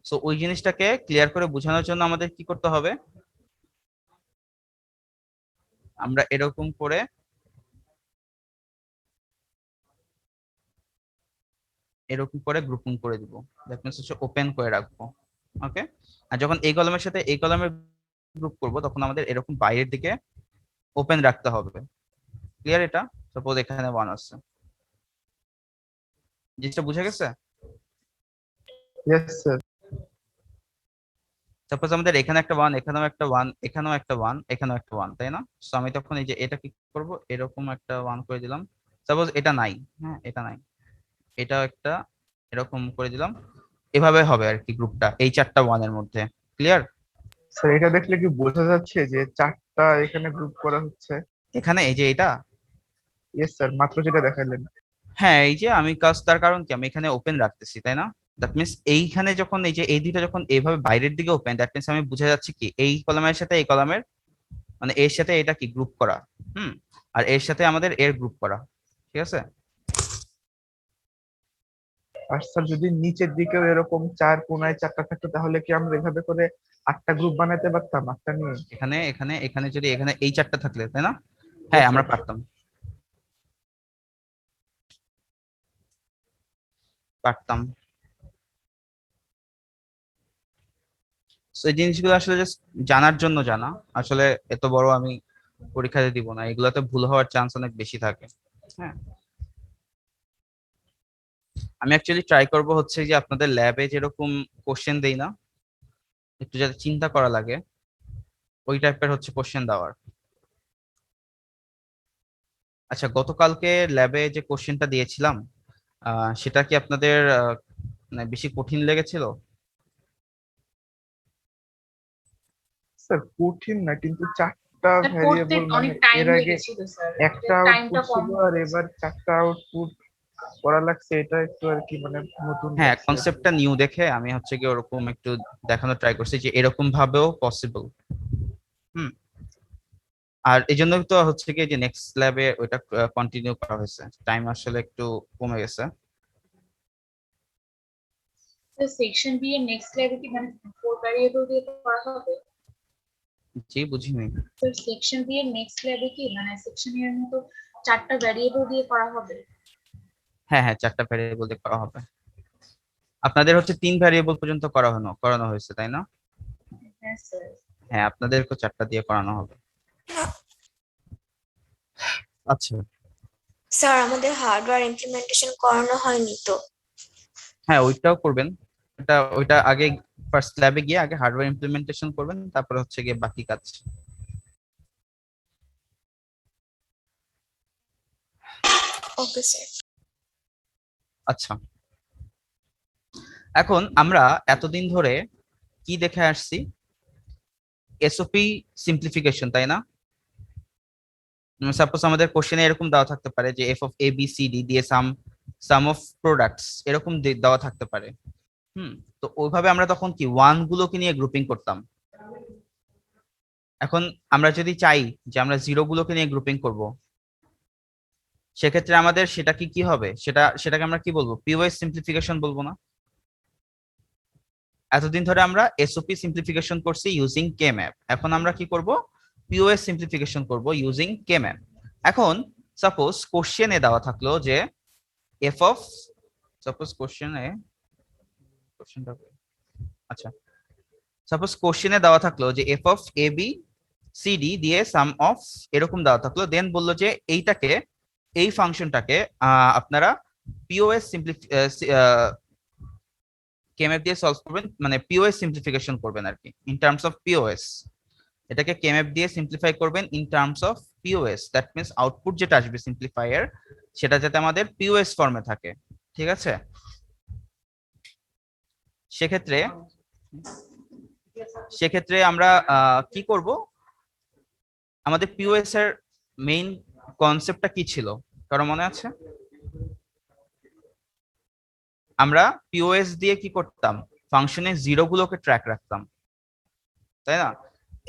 S1: সো ওই জিনিসটাকে ক্লিয়ার করে বোঝানোর জন্য আমাদের কি করতে হবে? আমরা এরকম করে গ্রুপিং করে দিব, দ্যাট মিন্স হচ্ছে ওপেন করে রাখবো। ওকে, আর যখন এই কলামের সাথে এই কলামের গ্রুপ করব, তখন আমাদের এরকম বাইরের দিকে ওপেন রাখতে হবে। ক্লিয়ার এটা? সাপোজ এখানে 1 আছে, জিনিসটা বুঝা গেছে?
S4: Yes sir.
S1: সাপোজ আমাদের এখানে একটা 1, এখানেও একটা 1, এখানেও একটা 1, এখানেও একটা 1, তাই না? সো আমি তখন এই যে এটা কি করব, এরকম একটা 1 করে দিলাম। সাপোজ এটা নাই, হ্যাঁ এটা নাই, এটা একটা এরকম করে দিলাম। এভাবে হবে আর কি গ্রুপটা এই 4টা 1 এর মধ্যে। ক্লিয়ার?
S4: স্যার এটা দেখলে কি বোঝা যাচ্ছে যে 4টা এখানে গ্রুপ করা হচ্ছে?
S1: এখানে এই যে এটা,
S4: ইয়েস স্যার, মাত্র যেটা দেখালেন।
S1: হ্যাঁ এই যে আমি কাজ, তার কারণ কি আমি এখানে ওপেন রাখতেছি, তাই না? দ্যাট মিন্স এইখানে যখন এই যে এই দুইটা যখন এইভাবে বাইরের দিকে ওপেন, দ্যাট মিন্স আমি বুঝা যাচ্ছে কি এই কলামের সাথে এই কলামের, মানে এর সাথে এটা কি গ্রুপ করা। হুম, আর এর সাথে আমাদের এর গ্রুপ করা, ঠিক আছে?
S4: আর স্যার যদি নিচের দিকেও এরকম 4 কোনায় 4টা থাকতো, তাহলে কি আমরা এভাবে করে 8টা গ্রুপ বানাতে পারতাম 8টা নিয়ে?
S1: এখানে এখানে এখানে যদি এখানে এই 4টা থাকলে, তাই না? হ্যাঁ
S4: Yes,
S1: আমরা
S4: sir.
S1: পারতাম, পারতাম। তো এই জিনিসগুলো আসলে জাস্ট জানার জন্য জানা, আসলে এত বড় আমি পরীক্ষাতে দিব না, এগুলোতে ভুল হওয়ার চান্স অনেক বেশি থাকে। হ্যাঁ, আমি অ্যাকচুয়ালি ট্রাই করব হচ্ছে যে আপনাদের ল্যাবে যেরকম কোশ্চেন দেই না, একটু যাতে চিন্তা করা লাগে ওই টাইপের হচ্ছে কোশ্চেন দেওয়ার। আচ্ছা, গতকালকে ল্যাবে যে কোশ্চেনটা দিয়েছিলাম সেটা কি আপনাদের মানে বেশি কঠিন লেগেছিল?
S4: স্যার কঠিন না, কিন্তু চারটা
S6: স্যার করতে
S4: ভ্যারিয়েবল মানে
S6: অনেক টাইম
S4: এর আগে
S6: লেগেছিল স্যার,
S4: একটা
S6: টাইমটা
S4: আউটপুট
S6: কম
S4: ছিল আর
S6: হয়েছে।
S4: এবার চারটা আউটপুট করা লাগছে, এটা একটু আর কি মানে নতুন
S1: হ্যাঁ,
S4: লাগছে।
S1: কনসেপ্টটা নিউ দেখে আমি হচ্ছে কি ওরকম একটু দেখানোর ট্রাই করছি যে এরকম ভাবেও পসিবল। হুম। আর এই জন্য তো হচ্ছে কি যে নেক্সট ল্যাবে ওইটা কন্টিনিউ করা হয়েছে, টাইম আসলে একটু কমে গেছে।
S6: সেকশন বি এর নেক্সট লেভেল কি মানে 4 ভ্যারিয়েবল দিয়ে করা হবে?
S1: জি, বুঝিনি।
S6: স্যার সেকশন বি এর নেক্সট লেভেল কি মানে সেকশন এর মতো 4টা ভ্যারিয়েবল দিয়ে করা হবে?
S1: হ্যাঁ হ্যাঁ, 4টা ভ্যারিয়েবল দিয়ে করা হবে। আপনাদের হচ্ছে 3 ভ্যারিয়েবল পর্যন্ত করানো হয়েছে তাই না?
S6: হ্যাঁ স্যার।
S1: হ্যাঁ, আপনাদেরকে 4টা দিয়ে করানো হবে। আচ্ছা,
S7: স্যার আমাদের হার্ডওয়্যার ইমপ্লিমেন্টেশন করানো হয়নি তো?
S1: হ্যাঁ ওইটাও করবেন। ওইটা আগে ফার্স্ট ল্যাবে গিয়ে আগে হার্ডওয়্যার ইমপ্লিমেন্টেশন করবেন, তারপরে হচ্ছে গিয়ে বাকি কাজ।
S7: Okay sir.
S1: আচ্ছা, এখন আমরা এতদিন ধরে কি দেখে আসছি? এসওপি সিম্পলিফিকেশন, তাই না? সাপোজ আমাদের কোশ্চেনে এরকম দেওয়া থাকতে পারে যে F of A B C D দিয়ে সাম অফ প্রোডাক্টস এরকম দেওয়া থাকতে পারে। তো ওইভাবে আমরা তখন কি ওয়ান গুলোকে নিয়ে গ্রুপিং করতাম। এখন আমরা যদি চাই যে আমরা জিরো গুলোকে নিয়ে গ্রুপিং করব, সেক্ষেত্রে আমাদের সেটা কি হবে, সেটাকে আমরা কি বলবো? পিওএস সিম্পলিফিকেশন বলবো না? এতদিন ধরে আমরা এসওপি সিম্পলিফিকেশন করছি ইউজিং কে ম্যাপ, এখন আমরা কি করব? পিওএস সিম্পলিফিকেশন করব ইউজিং কে ম্যাপ। এখন সাপোজ কোশ্চেনে দেওয়া থাকলো যে এফ অফ, সাপোজ কোশ্চেনে, আচ্ছা সাপোজ কোশ্চেনে দেওয়া থাকলো যে F of A B C D দিয়ে সাম অফ এরকম দেওয়া থাকলো, দেন বললো যে এই ফাংশনটাকে আপনারা পিওএস কেএমএফ দিয়ে সলভ করবেন, মানে পিওএস সিম্পলিফিকেশন করবেন আর কি ইন টার্মস অফ পিওএস। এটাকে কেএমএফ দিয়ে সিম্পলিফাই করবেন in terms of POS, that means output যেটা আসবে সিম্পলিফায়ার সেটা যাতে আমাদের পিওএস ফর্মে থাকে। ঠিক আছে? সেক্ষেত্রে সেক্ষেত্রে আমরা কি করব? আমাদের পিওএস এর মেইন কনসেপ্টটা কি ছিল কারো মনে আছে? আমরা পিওএস দিয়ে কি করতাম? ফাংশনে জিরো গুলোকে ট্র্যাক রাখতাম, তাই না?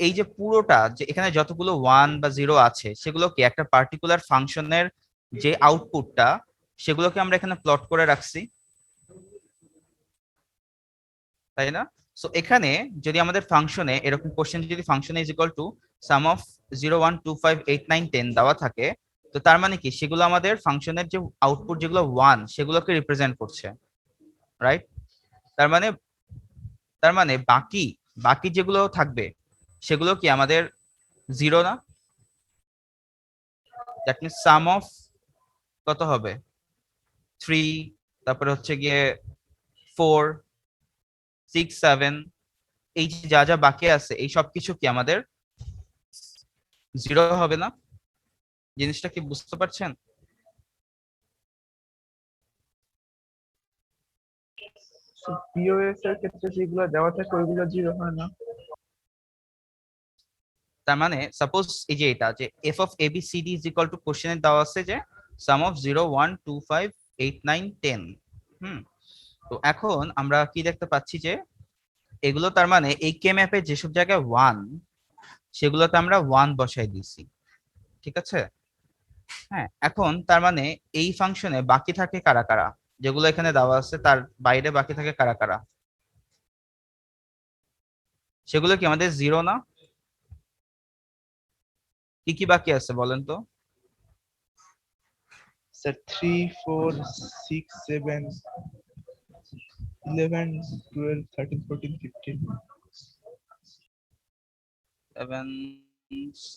S1: এই যে পুরোটা যে এখানে যতগুলো ওয়ান বা জিরো আছে সেগুলোকে একটা পার্টিকুলার ফাংশনের যে আউটপুটটা সেগুলোকে আমরা এখানে প্লট করে রাখছি, তাই না? সো এখানে যদি আমাদের ফাংশনে এরকম কোশ্চেন যদি ফাংশনে is equal to some of 0 1 2 5 8 9 10 দেওয়া থাকে, তো তার মানে কি সেগুলো আমাদের ফাংশনের যে আউটপুট যেগুলো ওয়ান সেগুলোকে রিপ্রেজেন্ট করছে, রাইট? তার মানে বাকি বাকি যেগুলো থাকবে সেগুলো কি আমাদের জিরো না? দ্যাট মিনস সাম অফ কত হবে? 3, তারপরে হচ্ছে গিয়ে 4 6 7, এই যে যা যা বাকি আছে এই সব কিছু কি আমাদের জিরো হবে না? জিনিসটা কি বুঝতে পারছেন?
S4: পিওএস এর ক্ষেত্রে যেগুলো দেওয়া থাকে ওইগুলো জিরো হয় না?
S1: তার মানে সাপোজ এই যে এটা যে F of A B C D is equal to কোশ্চেনে দেওয়া আছে যে সাম অফ 0 1 2 5 8 9 10। তো এখন আমরা কি দেখতে পাচ্ছি যে এগুলো তার মানে এই কে ম্যাপে যেসব জায়গায় ওয়ান সেগুলোতে আমরা ওয়ান বসাই দিয়েছি, ঠিক আছে? হ্যাঁ, এখন তার মানে এই ফাংশনে বাকি থাকে কারা কারা? যেগুলো এখানে দেওয়া আছে তার বাইরে বাকি থাকে কারা কারা? সেগুলো কি আমাদের জিরো না? কি কি বাকি আছে বলেন তো?
S4: স্যার 3 4 6 7 11 12 13 14 15
S1: 7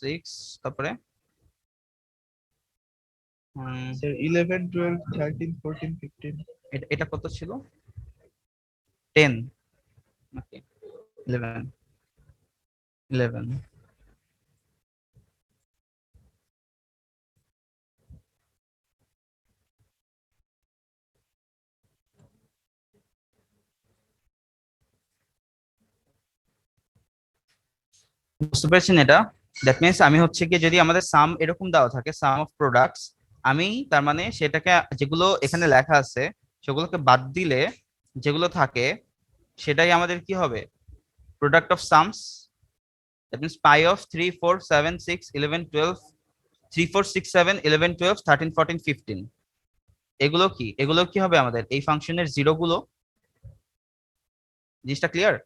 S1: 6 তারপরে
S4: স্যার 11 12 13 14 15
S1: এটা কত ছিল 10 নাকি 11 11 বুঝতে পেরেছেন এটা? দ্যাট মিনস আমি হচ্ছে কি যদি আমাদের সাম এরকম দেওয়া থাকে সাম অফ প্রোডাক্টস, আমি তার মানে সেটাকে যেগুলো এখানে লেখা আছে সেগুলোকে বাদ দিলে যেগুলো থাকে সেটাই আমাদের কি হবে product of sums. That means pi of 3 4 7 6 11 12 3 4 6 7 11 12 13 14 15 এগুলো কি হবে আমাদের এই ফাংশনের জিরো গুলো। জিনিসটা ক্লিয়ার?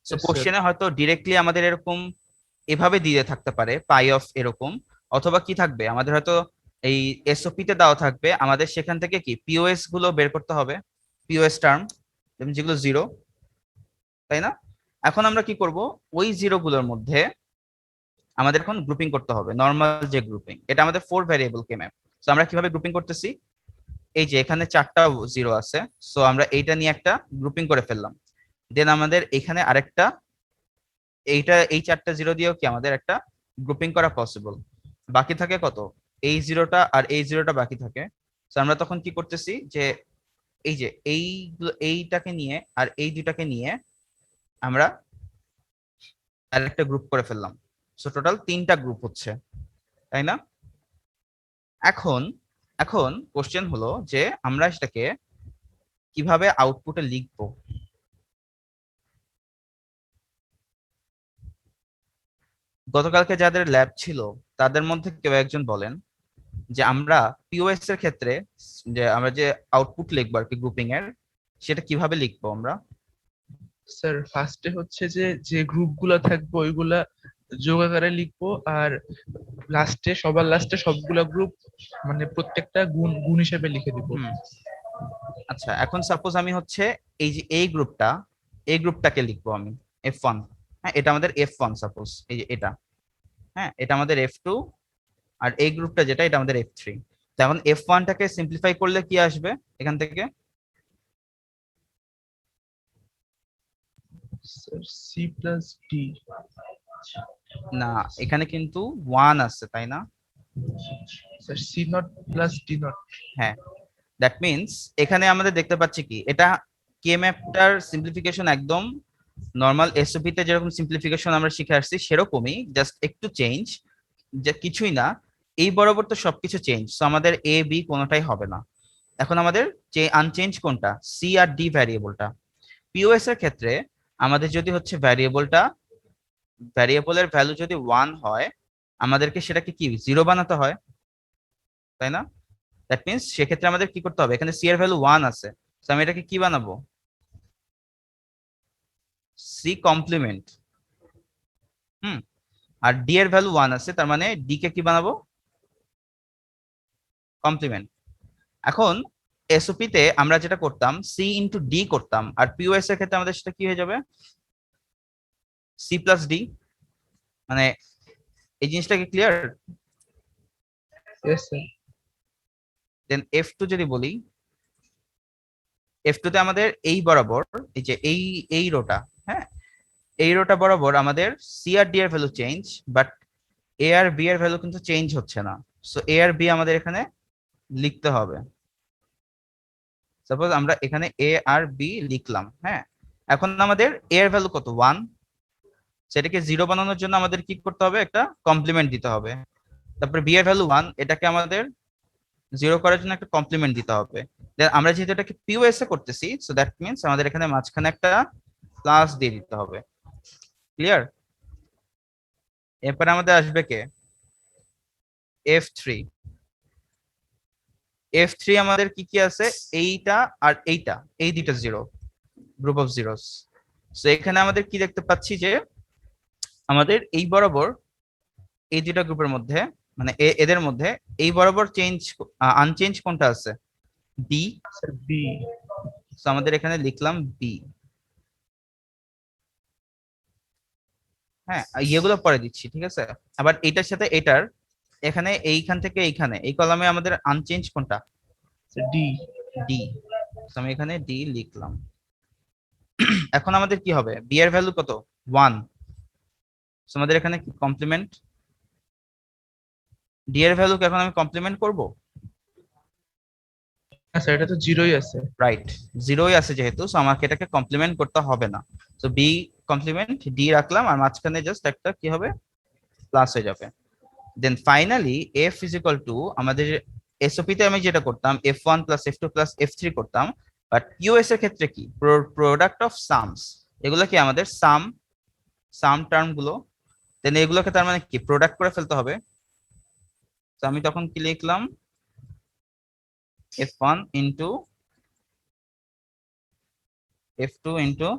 S1: সো কোশ্চেনে হয়তো ডিরেক্টলি আমাদের এরকম এভাবে দিয়ে থাকতে পারে পাই অফ এরকম, অথবা কি থাকবে আমাদের হয়তো এই এসওপি তে দেওয়া থাকবে, আমাদের সেখান থেকে কি পিওএস গুলো বের করতে হবে, পিওএস টার্ম যেগুলো জিরো, তাই না? এখন আমরা কি করব ওই জিরো গুলোর মধ্যে আমাদের এখন গ্রুপিং করতে হবে, নরমাল যে গ্রুপিং, এটা আমাদের 4 ভ্যারিয়েবল কে ম্যাপ। সো আমরা কিভাবে গ্রুপিং করতেছি, এই যে এখানে 4টা জিরো আছে, সো আমরা এইটা নিয়ে একটা গ্রুপিং করে ফেললাম। দেন আমাদের এখানে আরেকটা এই 4টা জিরো দিয়েও কি আমাদের একটা গ্রুপিং করা পসিবল। বাকি থাকে কত, এই জিরোটা আর এই জিরোটা বাকি থাকে। তো আমরা তখন কি করতেছি যে এই যে এইটাকে নিয়ে আর এই দুটাকে নিয়ে আমরা আরেকটা গ্রুপ করে ফেললাম। সো টোটাল 3টা গ্রুপ হচ্ছে, তাই না? এখন এখন কোশ্চেন হলো যে আমরা সেটাকে কিভাবে আউটপুটে লিখবো। গতকালকে যাদের ল্যাব ছিল তাদের মধ্যে কেউ একজন বলেন যে আমরা পিওএস এর ক্ষেত্রে যে আমরা যে আউটপুট লিখবো আর কি গ্রুপিং এর, সেটা কিভাবে লিখবো আমরা?
S4: স্যার ফার্স্টে হচ্ছে যে যে গ্রুপগুলো থাকবে ওইগুলা যোগ আকারে লিখবো, আর সবার লাস্টে সবগুলা গ্রুপ মানে প্রত্যেকটা গুণ গুণ হিসেবে লিখে দিব।
S1: আচ্ছা, এখন সাপোজ আমি হচ্ছে এই যে এই গ্রুপটাকে লিখবো আমি F1। হ্যাঁ, এটা আমাদের F1 সাপোজ, এই যে এটা, হ্যাঁ এটা আমাদের F2, আর এই গ্রুপটা যেটা এটা আমাদের F3। এখন F1টাকে সিম্পলিফাই করলে কি আসবে এখান থেকে?
S4: Sir C plus D.
S1: না, এখানে কিন্তু 1 আছে, তাই না?
S4: Sir C not plus D not.
S1: হ্যাঁ, দ্যাট মিনস এখানে আমাদের দেখতে পাচ্ছি কি এটা কে ম্যাপটার সিম্পলিফিকেশন একদম নরমাল এসওপি তে যেরকম সিম্পলিফিকেশন আমরা শিখে আসছি সেরকমই, জাস্ট একটু চেঞ্জ, যে কিছুই না। এই বরাবর তো সবকিছু চেঞ্জ, সো আমাদের এ বি কোনোটাই হবে না। এখন আমাদের আনচেঞ্জ কোনটা, সি আর ডি ভ্যারিয়েবলটা। পিওএস এর ক্ষেত্রে আমাদের যদি হচ্ছে ভ্যারিয়েবলের ভ্যালু যদি 1 হয় আমাদেরকে সেটাকে কি 0 বানাতে হয়, তাই না? দ্যাট মিনস সেক্ষেত্রে আমাদের কি করতে হবে, এখানে সি এর ভ্যালু 1 আছে, তো আমি এটাকে কি বানাবো, সি কমপ্লিমেন্ট। আর ডি এর ভ্যালু 1 আছে, তার মানে ডি কে কি বানাবো, কমপ্লিমেন্ট। এখন এসওপি তে আমরা যেটা করতাম সি ইন্টু ডি করতাম, আর পিওএস এর ক্ষেত্রে আমাদের সেটা কি হয়ে যাবে, সি প্লাস ডি। মানে এই জিনিসটা কি ক্লিয়ার?
S4: Yes sir.
S1: দেন F2 যদি বলি, F2 তে আমাদের এই বরাবর এই যে এই রোটা, হ্যাঁ এই রোটা বরাবর আমাদের সি আর ডি এর ভ্যালু চেঞ্জ, বাট এ আর বি এর ভ্যালু কিন্তু চেঞ্জ হচ্ছে না। সো এ আর বি আমাদের এখানে লিখতে হবে। সাপোজ আমরা এখানে এ আর বি লিখলাম, হ্যাঁ এখন আমাদের এ এর ভ্যালু কত 1, সেটাকে 0 বানানোর জন্য আমাদের কি করতে হবে, একটা কমপ্লিমেন্ট দিতে হবে। তারপরে বি এর ভ্যালু 1, এটাকে আমাদের 0 করার জন্য একটা কমপ্লিমেন্ট দিতে হবে। দেন আমরা যেহেতু এটাকে পিওএস এ করতেছি, সো দ্যাট মিন্স আমাদের এখানে মাঝখানে একটা প্লাস দিয়ে দিতে হবে। ক্লিয়ার? এরপরে আমাদের আসবে কে, F3। F3 আমাদের কি কি আছে, এইটা আর এইটা, এই দুইটা zero, group of zeros. So এখানে আমাদের কি দেখতে পাচ্ছি যে আমাদের এই বরাবর এই দুইটা গ্রুপের মধ্যে মানে এদের মধ্যে এই বরাবর আনচেঞ্জ কোনটা আছে, বি।
S4: Sir B.
S1: সো আমাদের এখানে লিখলাম বি। হ্যাঁ, ইয়েগুলো পরে দিচ্ছি, ঠিক আছে। আবার এটার সাথে এটার এখানে এইখান থেকে এইখানে এই কলামে আমাদের আনচেঞ্জ কোনটা?
S4: ডি।
S1: ডি। আমি এখানে ডি লিখলাম। এখন আমাদের কি হবে? বি এর ভ্যালু কত? 1। আমাদের এখানে কি কমপ্লিমেন্ট? ডি এর ভ্যালু কি এখন আমি কমপ্লিমেন্ট করব?
S4: স্যার এটা তো জিরোই আছে।
S1: রাইট, জিরোই আছে যেহেতু, সো আমাকে এটাকে কমপ্লিমেন্ট করতে হবে না। সো বি কমপ্লিমেন্ট ডি রাখলাম, আর মাঝখানে জাস্ট একটা কি হবে? প্লাস হয়ে যাবে। Then finally F is equal to আমাদের এসওপি তে আমি যেটা করতাম f1 plus f2 plus f3 করতাম, বাট পিওএস এর ক্ষেত্রে কি প্রোডাক্ট অফ সামস, এগুলো কি আমাদের সাম টার্ম গুলো, দেন এগুলোকে তার মানে কি প্রোডাক্ট করে ফেলতে হবে। তো আমি তখন কি লিখলাম? f1 into f2 into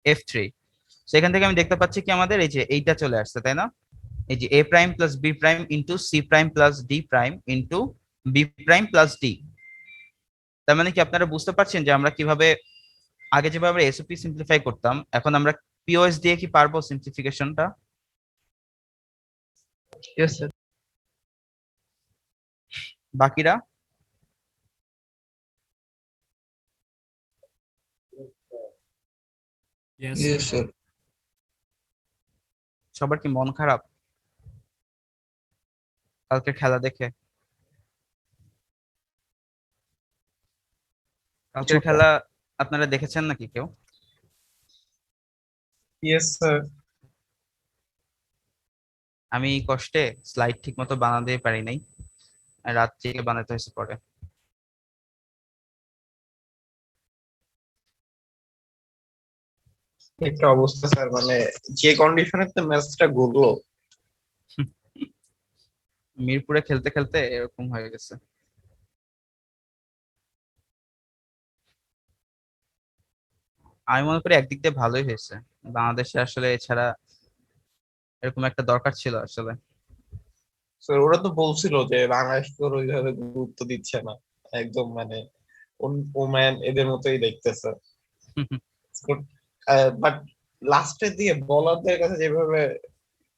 S1: f3। সেখান থেকে আমি দেখতে পাচ্ছি কি আমাদের এই যে এইটা চলে আসছে, তাই না? এই যে a prime plus b prime into c prime plus d prime into b prime plus d। তার মানে কি আপনারা বুঝতে পারছেন যে আমরা কিভাবে আগে যেভাবে এসওপি সিম্পলিফাই করতাম, এখন আমরা পিওএস দিয়ে কি পারবো সিম্পলিফিকেশনটা?
S4: Yes sir.
S1: বাকিরা?
S5: Yes, sir.
S1: সবার কি মন খারাপ কালকে খেলা দেখে? কালকের খেলা আপনারা দেখেছেন নাকি কেউ?
S8: Yes, sir.
S1: আমি এই কষ্টে স্লাইড ঠিক মতো বানাতে পারি নাই, আর রাত জেগে বানাতে হয়েছে পরে।
S8: একটা অবস্থা স্যার, মানে যে কন্ডিশনে তো ম্যাচটা ঘুরলো।
S1: মিরপুরে খেলতে খেলতে এরকম হয়ে গেছে। আমি মনে করি একদিক দিয়ে ভালোই হয়েছে, বাংলাদেশে আসলে এছাড়া এরকম একটা দরকার ছিল আসলে।
S8: স্যার ওরা তো বলছিল যে বাংলাদেশ তো ওইভাবে গুরুত্ব দিচ্ছে না, একদম মানে ওম্যান এদের মতোই দেখতেছে। বাট লাস্টের দিয়ে বলারদের কাছে যেভাবে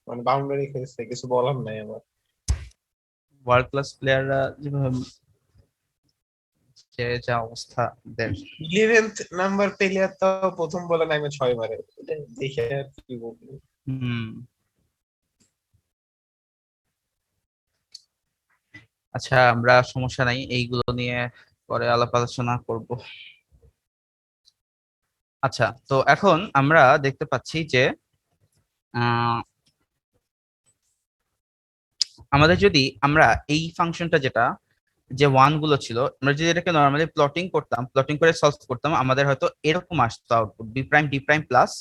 S8: মানে বাউন্ডারি খেলছে, কিছু বলার নাই আমার।
S1: ওয়ার্ল্ড ক্লাস প্লেয়াররা যেভাবে যে যা অবস্থা ওদের।
S8: 11th নাম্বার প্লেয়ার তো প্রথম বলে নামে 6 মারে, এটা দেখে আর কি বলবো।
S1: হুম, আচ্ছা আমরা সমস্যা নাই, এইগুলো নিয়ে পরে আলাপ আলোচনা করব। আচ্ছা, তো এখন আমরা দেখতে পাচ্ছি যে আহ, আমাদের যদি আমরা এই ফাংশনটা যেটা যে ওয়ান গুলো ছিল, আমরা যদি এটাকে নর্মালি প্লটিং করতাম, প্লটিং করে সলভ করতাম, আমাদের হয়তো এরকম আসতো output B prime D prime plus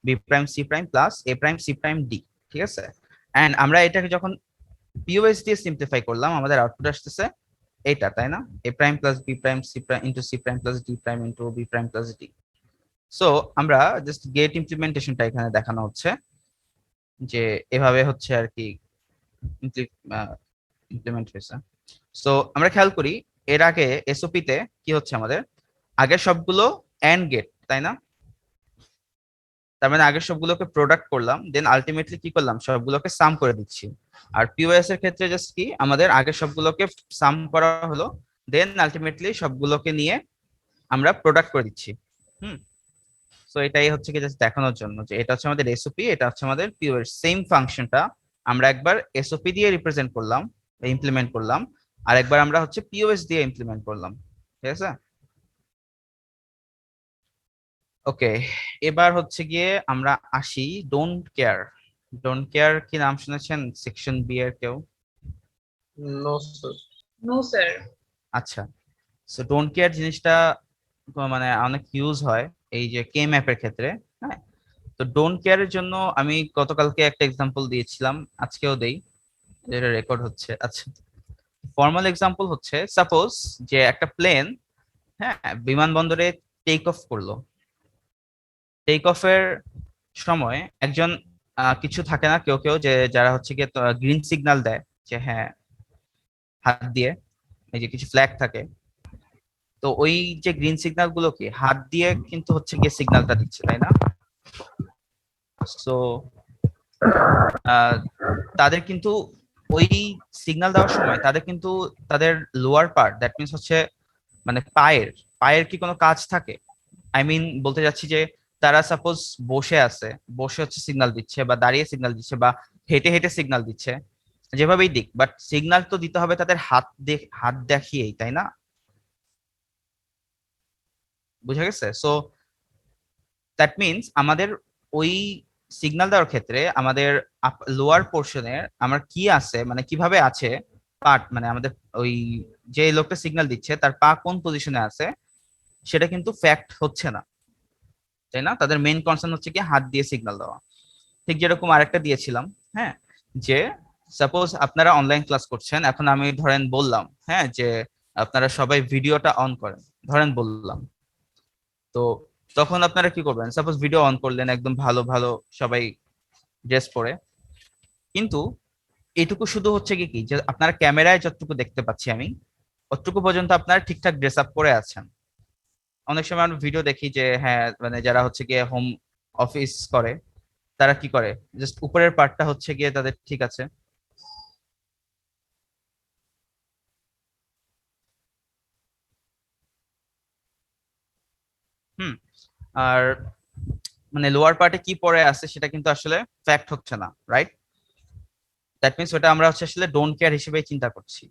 S1: B prime C prime plus A prime C prime D, ঠিক আছে। এন্ড আমরা এটাকে যখন পিওএস দিয়ে সিম্পলিফাই করলাম, আমাদের আউটপুট আসতেছে এটা, তাই না? A prime plus B prime C prime into C prime plus D prime into B prime plus D. So আমরা জাস্ট গেট ইমপ্লিমেন্টেশনটা এখানে দেখানো হচ্ছে যে এভাবে হচ্ছে আর কি ইমপ্লিমেন্ট হয়েছে। সো আমরা খেয়াল করি এর আগে এসওপি তে কি হচ্ছে, আমাদের আগের সবগুলো এন্ড গেট, তাই না? তার মানে আগের সবগুলোকে প্রোডাক্ট করলাম, দেন আলটিমেটলি কি করলাম, সবগুলোকে সাম করে দিচ্ছি। আর পিওএস এর ক্ষেত্রে জাস্ট কি আমাদের আগের সবগুলোকে সাম করা হলো, দেন আলটিমেটলি সবগুলোকে নিয়ে আমরা প্রোডাক্ট করে দিচ্ছি। হুম, সো এটাই হচ্ছে কি জাস্ট দেখানোর জন্য যে এটা হচ্ছে আমাদের এসওপি, এটা হচ্ছে আমাদের পিওএস। সেম ফাংশনটা আমরা একবার এসওপি দিয়ে রিপ্রেজেন্ট করলাম, ইমপ্লিমেন্ট করলাম, আর একবার আমরা হচ্ছে পিওএস দিয়ে ইমপ্লিমেন্ট করলাম, ঠিক আছে। ওকে, এবার হচ্ছে গিয়ে আমরা আসি ডোন্ট কেয়ার। ডোন্ট কেয়ার কি নাম শুনেছেন সেকশন বি এর কেউ?
S8: No sir.
S2: No sir.
S1: আচ্ছা, সো ডোন্ট কেয়ার জিনিসটা মানে অনেক ইউজ হয় এই যে কে ম্যাপের ক্ষেত্রে। হ্যাঁ, তো ডোন্ট কেয়ারের জন্য আমি গতকালকে একটা এক্সাম্পল দিয়েছিলাম, আজকেও দেই, যেটা রেকর্ড হচ্ছে। আচ্ছা, ফর্মাল এক্সাম্পল হচ্ছে সাপোজ যে একটা প্লেন, হ্যাঁ, বিমানবন্দরে টেক অফ করলো। টেক অফের সময় একজন কিছু থাকে না, কেউ কেউ যে যারা হচ্ছে গিয়ে গ্রিন সিগন্যাল দেয় যে হ্যাঁ হাত দিয়ে, এই যে কিছু ফ্ল্যাগ থাকে, তো ওই যে গ্রিন সিগন্যাল গুলোকে হাত দিয়ে কিন্তু হচ্ছে গিয়ে সিগন্যালটা দিচ্ছে, তাই না? সো তাদের কিন্তু ওই সিগন্যাল দেওয়ার সময় তাদের কিন্তু তাদের লোয়ার পার্ট, দ্যাট মিনস হচ্ছে মানে পায়ের পায়ের কি কোনো কাজ থাকে? আই মিন বলতে যাচ্ছি যে তারা সাপোজ বসে আছে, বসে হচ্ছে সিগন্যাল দিচ্ছে, বা দাঁড়িয়ে সিগন্যাল দিচ্ছে, বা হেঁটে হেঁটে সিগন্যাল দিচ্ছে, যেভাবেই দিক, বাট সিগন্যাল তো দিতে হবে তাদের হাত দেখিয়েই, তাই না? বুঝা গেছে? সো দ্যাট মিনস আমাদের ওই সিগন্যাল দেওয়ার ক্ষেত্রে আমাদের লোয়ার পোর্শনের আমার কি আছে, মানে কিভাবে আছে পার্ট, মানে আমাদের ওই যে লোকটা সিগন্যাল দিচ্ছে তার পা কোন পজিশনে আছে সেটা কিন্তু ফ্যাক্ট হচ্ছে না, তাই না? তাদের মেইন কনসার্ন হচ্ছে কি হাত দিয়ে সিগন্যাল দেওয়া। ঠিক যেরকম আরেকটা দিয়েছিলাম, হ্যাঁ, যে সাপোজ আপনারা অনলাইন ক্লাস করছেন, এখন আমি ধরেন বললাম, হ্যাঁ, যে আপনারা সবাই ভিডিওটা অন করেন, ধরেন বললাম, তো তখন আপনারা কি করবেন? সাপোজ ভিডিও অন করলেন একদম ভালো ভালো সবাই ড্রেস পরে, কিন্তু এইটুকু শুধু হচ্ছে কি যে আপনারা ক্যামেরায় যতটুকু দেখতে পাচ্ছি আমি, অতটুকু পর্যন্ত আপনারা ঠিকঠাক ড্রেস আপ করে আছেন। অনেক সময় আমরা ভিডিও দেখি যে হ্যাঁ, মানে যারা হচ্ছে গিয়ে হোম অফিস করে তারা কি করে, জাস্ট উপরের পার্টটা হচ্ছে গিয়ে তাদের ঠিক আছে। হুম। আর মানে লোয়ার পার্টে কি পরে আছে সেটা কিন্তু আসলে ফ্যাক্ট হচ্ছে না, রাইট? দ্যাট মিনস ওটা আমরা হচ্ছে আসলে ডোন্ট কেয়ার হিসেবে চিন্তা করছি।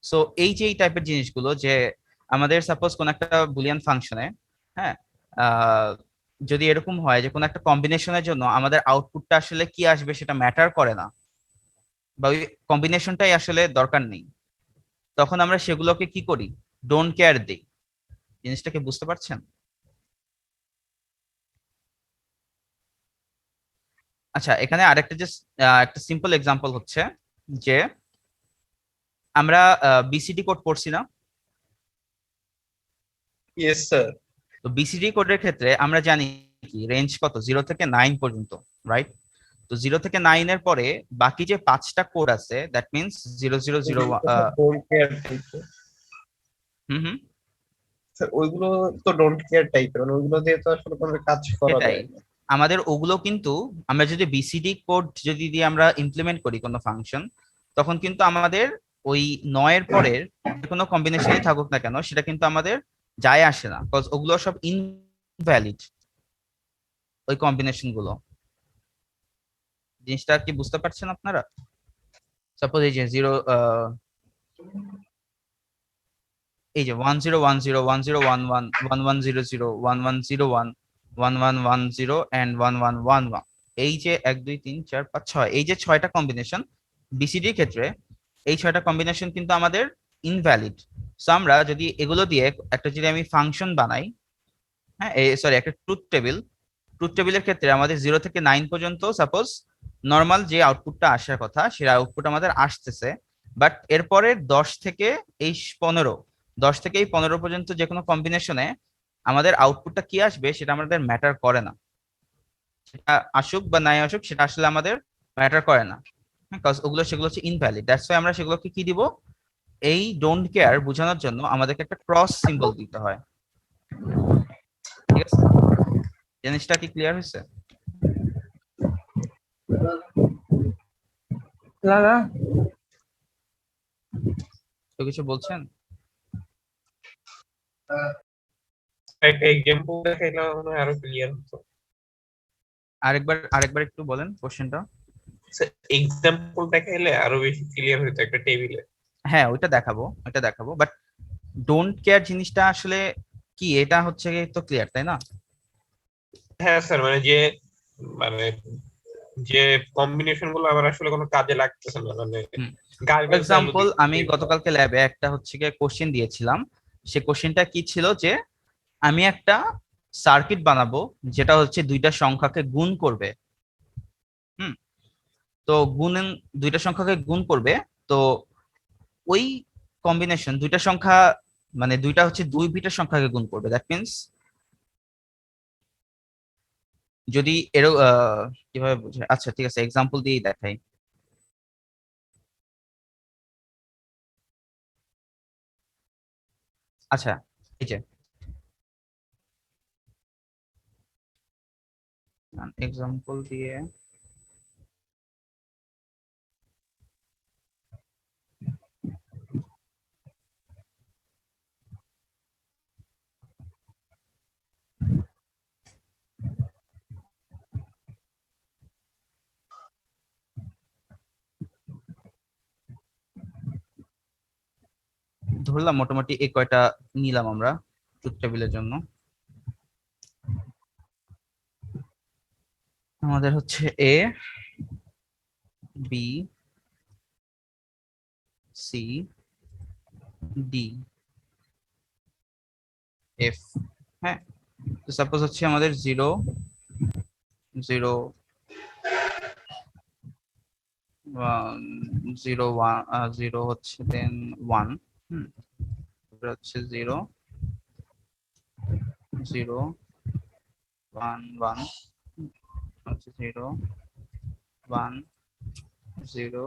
S1: সো এই যে এই টাইপের জিনিসগুলো, যে আমাদের সাপোজ কোন একটা বুলিয়ান ফাংশনে, হ্যাঁ, আহ, যদি এরকম হয় যে কোন একটা কম্বিনেশনের জন্য আমাদের আউটপুটটা আসলে কি আসবে সেটা ম্যাটার করে না, বা ওই কম্বিনেশনটাই আসলে দরকার নেই, তখন আমরা সেগুলোকে কি করি? ডোন্ট কেয়ার দিই। জিনিসটাকে বুঝতে পারছেন? আচ্ছা, এখানে আরেকটা যে একটা সিম্পল এক্সাম্পল হচ্ছে যে আমরা বিসিডি কোড পড়ছি না?
S8: Yes sir.
S1: তো বিসিডি কোডের ক্ষেত্রে আমরা জানি কি রেঞ্জ কত, 0 থেকে 9 পর্যন্ত, রাইট? তো 0 থেকে 9 এর পরে বাকি যে 5টা কোড আছে, দ্যাট মিনস 0001।
S8: ডোন্ট কেয়ার টাইপের।
S1: হুম হুম,
S8: স্যার ওইগুলো তো ডোন্ট কেয়ার টাইপের, মানে ওইগুলো দিয়ে তো আসলে কোনো কাজ করা
S1: সেটাই।
S8: যায় না।
S1: আমাদের ওগুলো কিন্তু আমরা যদি বিসিডি কোড যদি দিয়ে আমরা ইমপ্লিমেন্ট করি কোনো ফাংশন, তখন কিন্তু আমাদের ওই 9-এর পরের যে কোনো কম্বিনেশনই থাকুক না কেন সেটা কিন্তু আমাদের যায় আসে না, বিকজ ওগুলো সব ইনভ্যালিড, ওই কম্বিনেশন গুলো। জিনিসটা কি বুঝতে পারছেন আপনারা? সাপোজ এই যে এই যে 1010 1011 1100 1101 এন্ড 1111, এই যে 1 2 3 4 5 6, এই যে 6টা কম্বিনেশন বিসিডির ক্ষেত্রে, এই 6টা কম্বিনেশন কিন্তু আমাদের ইনভ্যালিড। সো আমরা যদি এগুলো দিয়ে একটা যদি আমি ফাংশন বানাই, হ্যাঁ, সরি, একটা ট্রুথ টেবিলের ক্ষেত্রে আমাদের 0 থেকে 9 পর্যন্ত সাপোজ নর্মাল যে আউটপুটটা আসার কথা সেই আউটপুট আমাদের আসতেছে, বাট এরপরে 10 থেকে এই 15, 10 থেকে এই 15 পর্যন্ত যে কোনো কম্বিনেশনে আমাদের আউটপুটটা কি আসবে সেটা আমাদের ম্যাটার করে না, সেটা আসুক বা নাই আসুক সেটা আসলে আমাদের ম্যাটার করে না, বিকজ ওগুলো সেগুলো হচ্ছে ইনভ্যালিড। দ্যাটস ওয়াই আমরা সেগুলোকে কি দিব, এই ডোন্ট কেয়ার বোঝানোর জন্য আমাদেরকে একটা ক্রস সিম্বল দিতে হয়। ঠিক আছে? জিনিসটা কি ক্লিয়ার হয়েছে? তো কিছু বলছেন?
S8: একটা এক্সাম্পল দেখাইলে মনে হয় আরো ক্লিয়ার হতো।
S1: আরেকবার একটু বলেন কোশ্চেনটা।
S8: এক্সাম্পল দেখাইলে আরো বেশি ক্লিয়ার হতো একটা টেবিলে।
S1: হ্যাঁ, ওইটা দেখাবো, বাট ডোন্ট কেয়ার জিনিসটা আসলে কি, এটা হচ্ছে তো ক্লিয়ার, তাই না?
S8: হ্যাঁ স্যার, মানে যে কম্বিনেশন গুলো আমার আসলে কোনো কাজে লাগতেছে না, মানে
S1: ফর
S8: গার্বেজ ভ্যালু
S1: এক্সাম্পল আমি গতকালকে ল্যাবে একটা হচ্ছে গিয়ে কোশ্চেন দিয়েছিলাম, সে কোশ্চেনটা কি ছিল যে আমি একটা সার্কিট বানাবো যেটা হচ্ছে দুইটা সংখ্যাকে গুণ করবে। হুম। তো দুইটা সংখ্যাকে গুণ করবে, তো ওই কম্বিনেশন দুইটা সংখ্যা, মানে দুইটা হচ্ছে 2 বিটের সংখ্যাকে গুণ করবে, দ্যাট মিনস যদি কিভাবে বোঝায়, আচ্ছা ঠিক আছে এক্সাম্পল দিয়েই দেখাই। আচ্ছা, এই যে এক্সাম্পল দিয়ে ধরলাম মোটামুটি এই কয়টা নিলাম আমরা ট্রুথ টেবিলের জন্য। আমাদের হচ্ছে এ, বি, সি, ডি, এফ। হ্যাঁ, তো সাপোজ হচ্ছে আমাদের 0 0 0 1 0 হচ্ছে দেন 1, হচ্ছে 0 0 1 1, হচ্ছে 0 1 0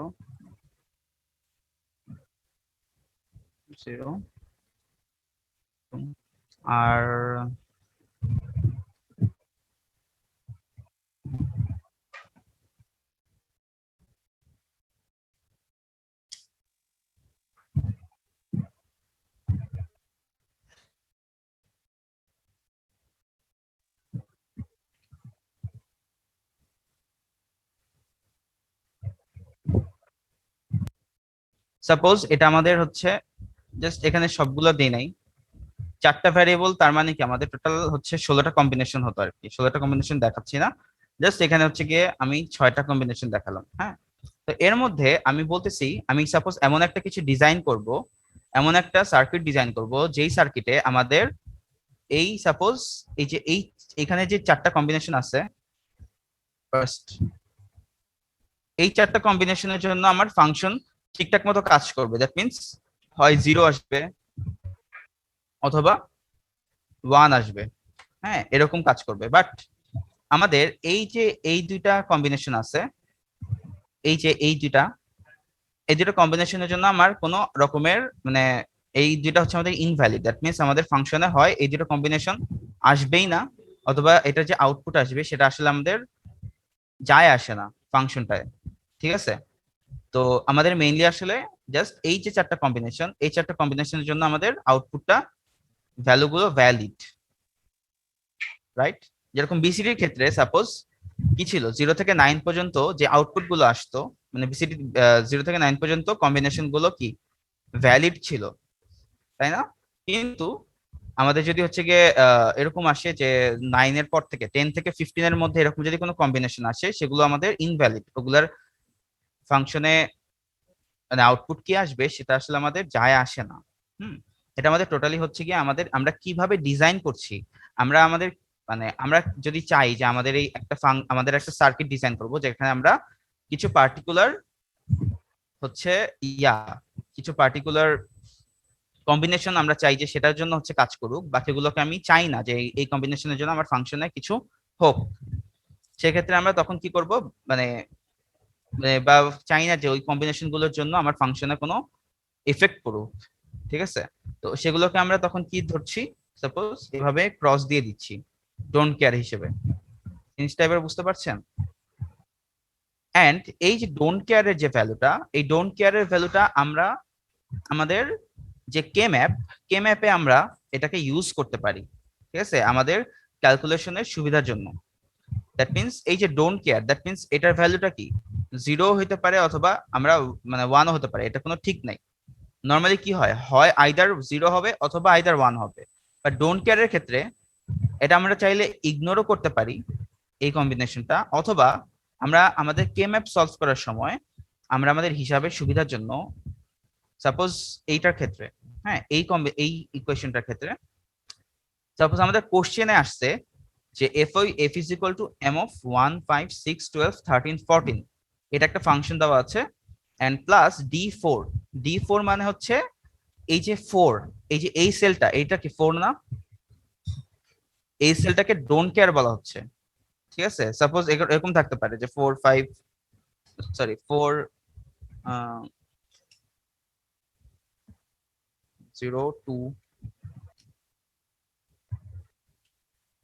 S1: 0, আর সাপোজ এটা আমাদের হচ্ছে জাস্ট এখানে সবগুলো দেই নাই, 4টা ভ্যারিয়েবল, তার মানে কি আমাদের টোটাল হচ্ছে 16টা কম্বিনেশন হতো আর কি। 16টা কম্বিনেশন দেখাচ্ছি না, জাস্ট এখানে হচ্ছে গিয়ে আমি 6টা কম্বিনেশন দেখালাম। হ্যাঁ, তো এর মধ্যে আমি বলতেছি আমি সাপোজ এমন একটা কিছু ডিজাইন করব, এমন একটা সার্কিট ডিজাইন করব যেই সার্কিটে আমাদের এই সাপোজ এই যে এখানে যে 4টা কম্বিনেশন আছে, ফার্স্ট এই 4টা কম্বিনেশনের জন্য আমার ফাংশন ঠিকঠাক মতো কাজ করবে। দ্যাট মিন্স হয় 0 আসবে অথবা 1 আসবে। হ্যাঁ, এরকম কাজ করবে। বাট আমাদের এই যে এই দুইটা কম্বিনেশন আছে, এই যে এই দুইটা কম্বিনেশনের জন্য আমার কোনো রকমের মানে এই দুইটা হচ্ছে আমাদের ইনভ্যালিড। দ্যাট মিন্স আমাদের ফাংশনে হয় এই দুটো কম্বিনেশন আসবেই না, অথবা এটা যে আউটপুট আসবে সেটা আসলে আমাদের যায় আসে না ফাংশনটায়। ঠিক আছে, তো আমাদের মেইনলি আসলে জাস্ট এই যে 4টা কম্বিনেশন, এই 4টা কম্বিনেশনের জন্য আমাদের আউটপুটটা ভ্যালুগুলো ভ্যালিড, রাইট? যেরকম বিসিডির ক্ষেত্রে সাপোজ কি ছিল, 0 থেকে 9 পর্যন্ত যে আউটপুট গুলো আসতো, মানে বিসিডি 0 থেকে 9 পর্যন্ত কম্বিনেশন গুলো কি ভ্যালিড ছিল, তাই না? কিন্তু আমাদের যদি হচ্ছে গিয়ে এরকম আসে যে 9 এর পর থেকে 10 থেকে 15 এর মধ্যে এরকম যদি কোনো কম্বিনেশন আসে, সেগুলো আমাদের ইনভ্যালিড। ওগুলার ফাংশনে মানে আউটপুট কি আসবে সেটা আসলে আমাদের যায় আসে না। এটা আমাদের টোটালি হচ্ছে গিয়ে আমরা কিভাবে ডিজাইন করছি। আমরা আমাদের মানে আমরা যদি চাই যে আমাদের এই আমাদের একটা সার্কিট ডিজাইন করব যেখানে আমরা কিছু পার্টিকুলার হচ্ছে কিছু পার্টিকুলার কম্বিনেশন আমরা চাই যে সেটার জন্য হচ্ছে কাজ করুক, বাকিগুলোকে আমি চাই না যে এই কম্বিনেশনের জন্য আমার ফাংশনে কিছু হোক। সেক্ষেত্রে আমরা তখন কি করব, মানে বা চাই না যে ওই কম্বিনেশন গুলোর জন্য আমার ফাংশনে কোনো এফেক্ট পড়ুক। ঠিক আছে, তো সেগুলোকে আমরা তখন কি ধরছি, সাপোজ এভাবে ক্রস দিয়ে দিচ্ছি ডোন্ট কেয়ার হিসেবে। জিনিসটা এবার বুঝতে পারছেন? এন্ড এই যে ডোন্ট কেয়ারের যে ভ্যালুটা, এই ডোন্ট কেয়ারের ভ্যালুটা আমরা আমাদের যে কে ম্যাপে আমরা এটাকে ইউজ করতে পারি। ঠিক আছে, আমাদের ক্যালকুলেশনের সুবিধার জন্য। দ্যাট মিন্স এই যে ডোন্ট কেয়ার, দ্যাট মিন্স এটার ভ্যালুটা কি 0 হতে পারে অথবা আমরা মানে 1ও হতে পারে, এটা কোনো ঠিক নাই। নর্মালি কি হয়, হয় আইদার 0 হবে অথবা আইদার 1 হবে। বাট ডোন্ট কেয়ারের ক্ষেত্রে এটা আমরা চাইলে ইগনোরও করতে পারি এই কম্বিনেশনটা, অথবা আমরা আমাদের কে ম্যাপ সলভ করার সময় আমরা আমাদের হিসাবের সুবিধার জন্য সাপোজ এইটার ক্ষেত্রে, হ্যাঁ এই ইকুয়েশনটার ক্ষেত্রে সাপোজ আমাদের কোশ্চেনে আসছে যে f is equal to m of 1 5 6 12 13 14, এটা একটা ফাংশন দেওয়া আছে, এন্ড প্লাস d4 মানে হচ্ছে এই যে 4, এই যে এই সেলটা, এইটা কি 4 না? এই সেলটাকে ডোন্ট কেয়ার বলা হচ্ছে। ঠিক আছে, সাপোজ এরকম থাকতে পারে যে 4 5 সরি 4 0 2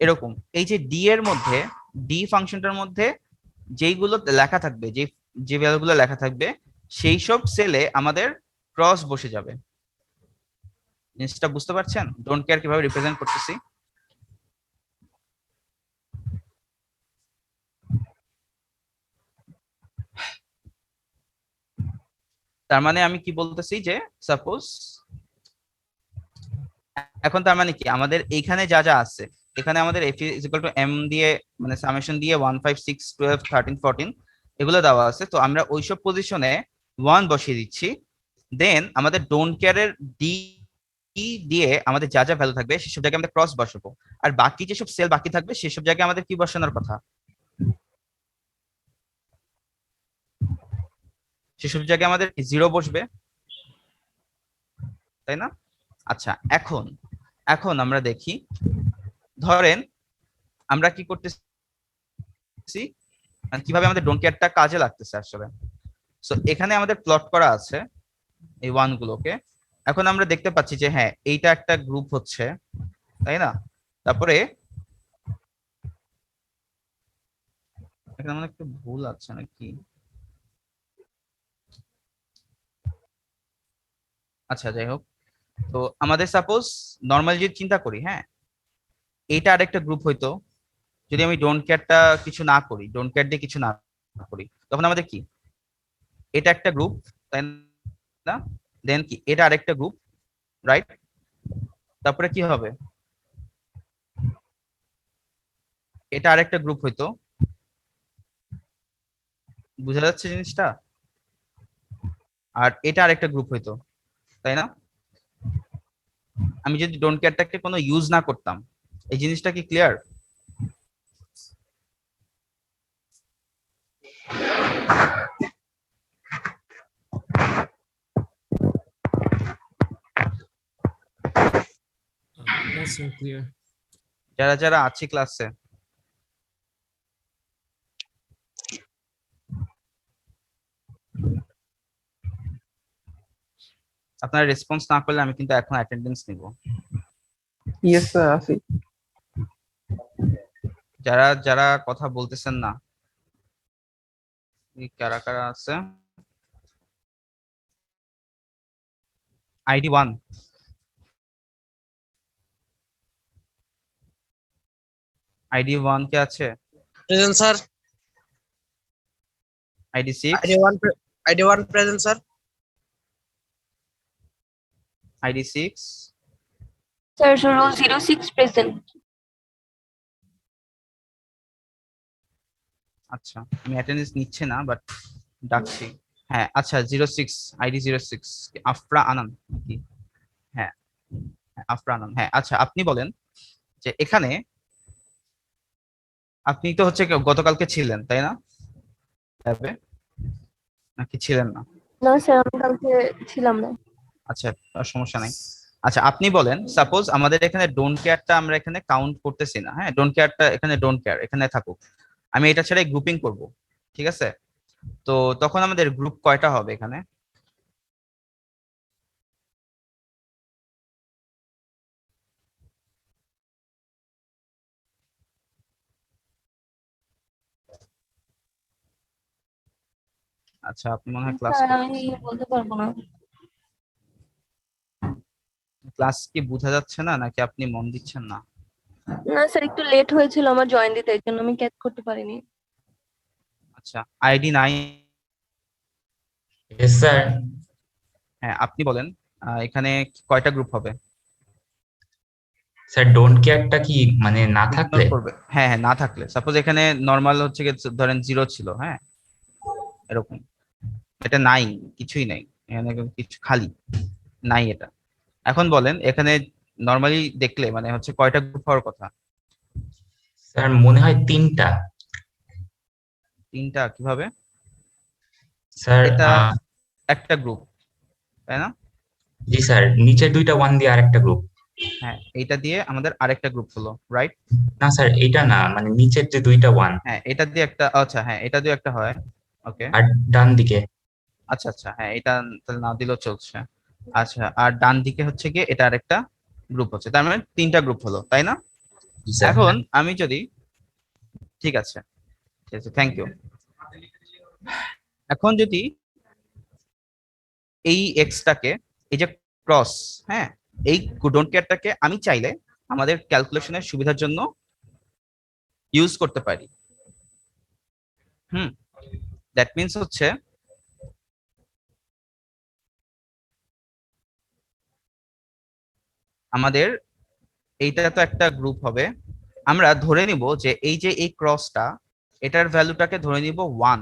S1: এরকম। এই যে ডি এর মধ্যে ডি ফাংশনটার মধ্যে যেইগুলো লেখা থাকবে, যে ভ্যালুগুলো লেখা থাকবে সেই সব সেলে আমাদের ক্রস বসে যাবে। জিনিসটা বুঝতে পারছেন? ডোন্ট কেয়ার কিভাবে রিপ্রেজেন্ট করতেছি? তার মানে আমি কি বলতেছি যে সাপোজ এখন তার মানে কি আমাদের এইখানে যা যা আছে, এখানে আমাদের f is equal to m দিয়ে মানে সামেশন দিয়ে 1 5 6 12 13 14 এগুলো দেওয়া আছে। তো আমরা ওইসব পজিশনে 1 বসিয়ে দিচ্ছি। দেন আমাদের ডোন্ট কেয়ারের ডি দিয়ে আমাদের যা যা ভ্যালু থাকবে সেসব জায়গায় আমরা ক্রস বসাবো, আর বাকি যেসব সেল বাকি থাকবে সেসব জায়গায় আমাদের কি বসানোর কথা? সেসব জায়গায় আমাদের 0 বসবে, তাই না? আচ্ছা, এখন এখন আমরা দেখি, ধরেন আমরা কি করতেছি, কিভাবে আমাদের ডোন্ট কেয়ারটা কাজে লাগতেছে আসলে। সো এখানে আমাদের প্লট করা আছে এই ওয়ান গুলোকে। এখন আমরা দেখতে পাচ্ছি যে হ্যাঁ এইটা একটা গ্রুপ হচ্ছে, তাই না? তারপরে এখানে আমার একটু ভুল আছে নাকি? আচ্ছা যাই হোক, তো আমাদের সাপোজ নর্মাল যদি চিন্তা করি, হ্যাঁ এইটা আরেকটা গ্রুপ হইতো যদি আমি ডোন্ট কেয়ারটা কিছু না করি, ডোন্ট কেয়ার দিয়ে কিছু না করি, তখন আমাদের কি এটা একটা গ্রুপ, তাই না? দেন কি এটা আরেকটা গ্রুপ, রাইট? তারপরে কি হবে, এটা আরেকটা গ্রুপ হইতো, বুঝা যাচ্ছে জিনিসটা? আর এটা আরেকটা গ্রুপ হইতো, তাই না? আমি যদি ডোন্ট কেয়ারটাকে কোনো ইউজ না করতাম, এই জিনিসটা কি ক্লিয়ার?
S3: Yes, sir, clear.
S1: যারা যারা আছি ক্লাসে, আপনারা রেসপন্স না করলে আমি কিন্তু এখন অ্যাটেন্ডেন্স নিব।
S4: ইয়েস স্যার আছি।
S1: যারা যারা কথা বলতেছেন না, কারা কারা আছে? আইডি 1, আইডি 1 কে আছে?
S9: Present sir.
S1: ID 6,
S9: ID 1 present sir.
S1: ID 6,
S7: Sir, so roll 06 present.
S1: আচ্ছা আমি অ্যাটেন্ডেন্স নিচ্ছে না বাট ডাকছি। হ্যাঁ আচ্ছা 06, আইডি 06 আফরা আনান নাকি? হ্যাঁ আফরা আনান। হ্যাঁ আচ্ছা আপনি বলেন যে এখানে আপনি তো হচ্ছে গতকালকে ছিলেন, তাই না? ল্যাবে নাকি ছিলেন না?
S7: না স্যার, আমি কালকে ছিলাম না।
S1: আচ্ছা সমস্যা নাই। আচ্ছা আপনি বলেন, সাপোজ আমাদের এখানে ডোন্ট কেয়ারটা আমরা এখানে কাউন্ট করতেছি না, হ্যাঁ ডোন্ট কেয়ারটা এখানে ডোন্ট কেয়ার এখানে থাকুক, আমি এটা ছাড়াই গ্রুপিং করব, ঠিক আছে? তো তখন আমাদের গ্রুপ কয়টা হবে এখানে? আচ্ছা আপনি মনে হয় ক্লাস
S7: স্যার আমি বলতে পারবো না।
S1: ক্লাস কি বোঝা যাচ্ছে না নাকি আপনি মন দিচ্ছেন না?
S7: না স্যার, একটু লেট হয়েছিল আমার জয়েন দিতে, এর জন্য আমি ক্যাচ করতে পারিনি।
S1: আচ্ছা আইডি 9,
S10: Yes, sir.
S1: হ্যাঁ আপনি বলেন এখানে কয়টা গ্রুপ হবে?
S10: স্যার ডোন্ট কেয়ারটা কি মানে না থাকলে?
S1: করবে হ্যাঁ হ্যাঁ না থাকলে, সাপোজ এখানে নরমাল হচ্ছে গিয়ে ধরেন 0 ছিল, হ্যাঁ এরকম, এটা নাই, কিছুই নাই এখানে, কিছু খালি নাই এটা। এখন বলেন এখানে নরমালি দেখলে মানে হচ্ছে কয়টা গ্রুপ হওয়ার কথা?
S10: স্যার মনে হয় 3টা।
S1: 3টা কিভাবে?
S10: স্যার
S1: এটা একটা গ্রুপ, তাই না?
S10: জি স্যার, নিচের 2টা 1 দিয়ে আরেকটা গ্রুপ।
S1: হ্যাঁ এইটা দিয়ে আমাদের আরেকটা গ্রুপ হলো, রাইট?
S10: না স্যার এটা না, মানে নিচের যে 2টা 1
S1: হ্যাঁ এটা দিয়ে একটা, আচ্ছা হ্যাঁ এটা দিয়ে একটা হয়, ওকে।
S10: আর ডান দিকে।
S1: আচ্ছা আচ্ছা হ্যাঁ এটা তাহলে না দিলেও চলছে। আচ্ছা আর ডান দিকে হচ্ছে গিয়ে এটা আরেকটা গ্রুপ হচ্ছে, তার মানে 3টা গ্রুপ হলো, তাই না?
S10: জি স্যার।
S1: এখন আমি যদি ঠিক আছে, ঠিক আছে, থ্যাংক ইউ। এখন যদি এই এক্সটাকে, এই যে ক্রস, হ্যাঁ, এই ডোন্ট কেয়ারটাকে আমি চাইলে আমাদের ক্যালকুলেশনের সুবিধার জন্য ইউজ করতে পারি। দ্যাট মিন্স হচ্ছে আমাদের এইটা তো একটা গ্রুপ হবে, আমরা ধরে নিব যে এই যে এই ক্রসটা, এটার ভ্যালুটাকে ধরে নিব 1।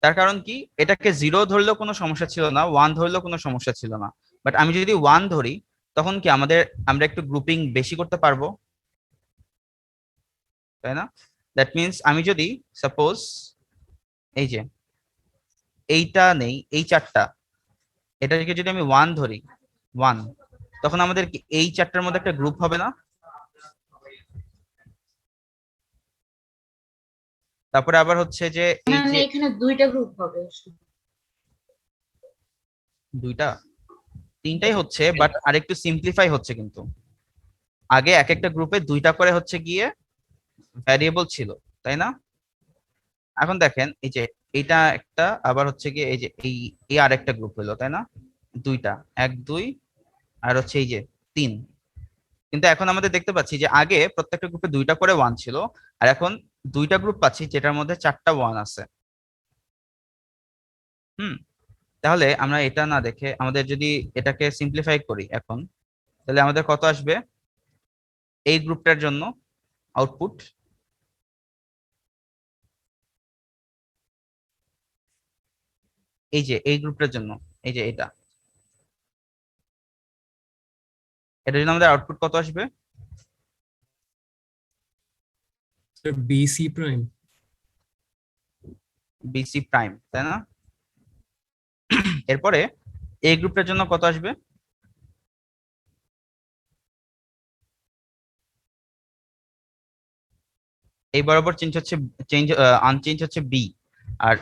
S1: তার কারণ কি, এটাকে 0 ধরলেও কোনো সমস্যা ছিল না, 1 ধরলেও কোনো সমস্যা ছিল না, বাট আমি যদি 1 ধরি তখন কি আমরা একটু গ্রুপিং বেশি করতে পারবো, তাই না? দ্যাট মিন্স আমি যদি সাপোজ এই যে এইটা নেই, এই চারটা, এটাকে যদি আমি 1 ধরি 1, তখন আমাদের কি এই চারটার মধ্যে একটা গ্রুপ হবে না? তারপরে আবার হচ্ছে যে এই
S6: মানে
S1: যে
S6: এখানে দুইটা গ্রুপ হবে।
S1: দুইটা, তিনটাই হচ্ছে, বাট আরেকটু সিম্পলিফাই হচ্ছে, কিন্তু আগে এক একটা গ্রুপে দুইটা করে হচ্ছে গিয়ে ভ্যারিয়েবল ছিল, তাই না? এখন দেখেন এই যে এইটা একটা, আবার হচ্ছে গিয়ে এই যে এই আরেকটা গ্রুপ হলো, তাই না? দুইটা, 1 2 আর হচ্ছে এই যে 3। কিন্তু এখন আমাদের দেখতে পাচ্ছি যে আগে প্রত্যেকটা গ্রুপে দুইটা করে 1 ছিল, আর এখন দুইটা গ্রুপ পাচ্ছি যেটার মধ্যে 4টা 1 আছে। তাহলে আমরা এটা না দেখে আমাদের যদি এটাকে সিম্পলিফাই করি এখন, তাহলে আমাদের কত আসবে এই গ্রুপটার জন্য আউটপুট? এই যে এই গ্রুপটার জন্য, এই যে এটার জন্য আমাদের আউটপুট কত আসবে?
S11: BC prime.
S1: বিসি প্রাইম, তাই না? এরপরে এই গ্রুপটার জন্য কত আসবে? এই বরাবর আনচেঞ্জ হচ্ছে বি, আর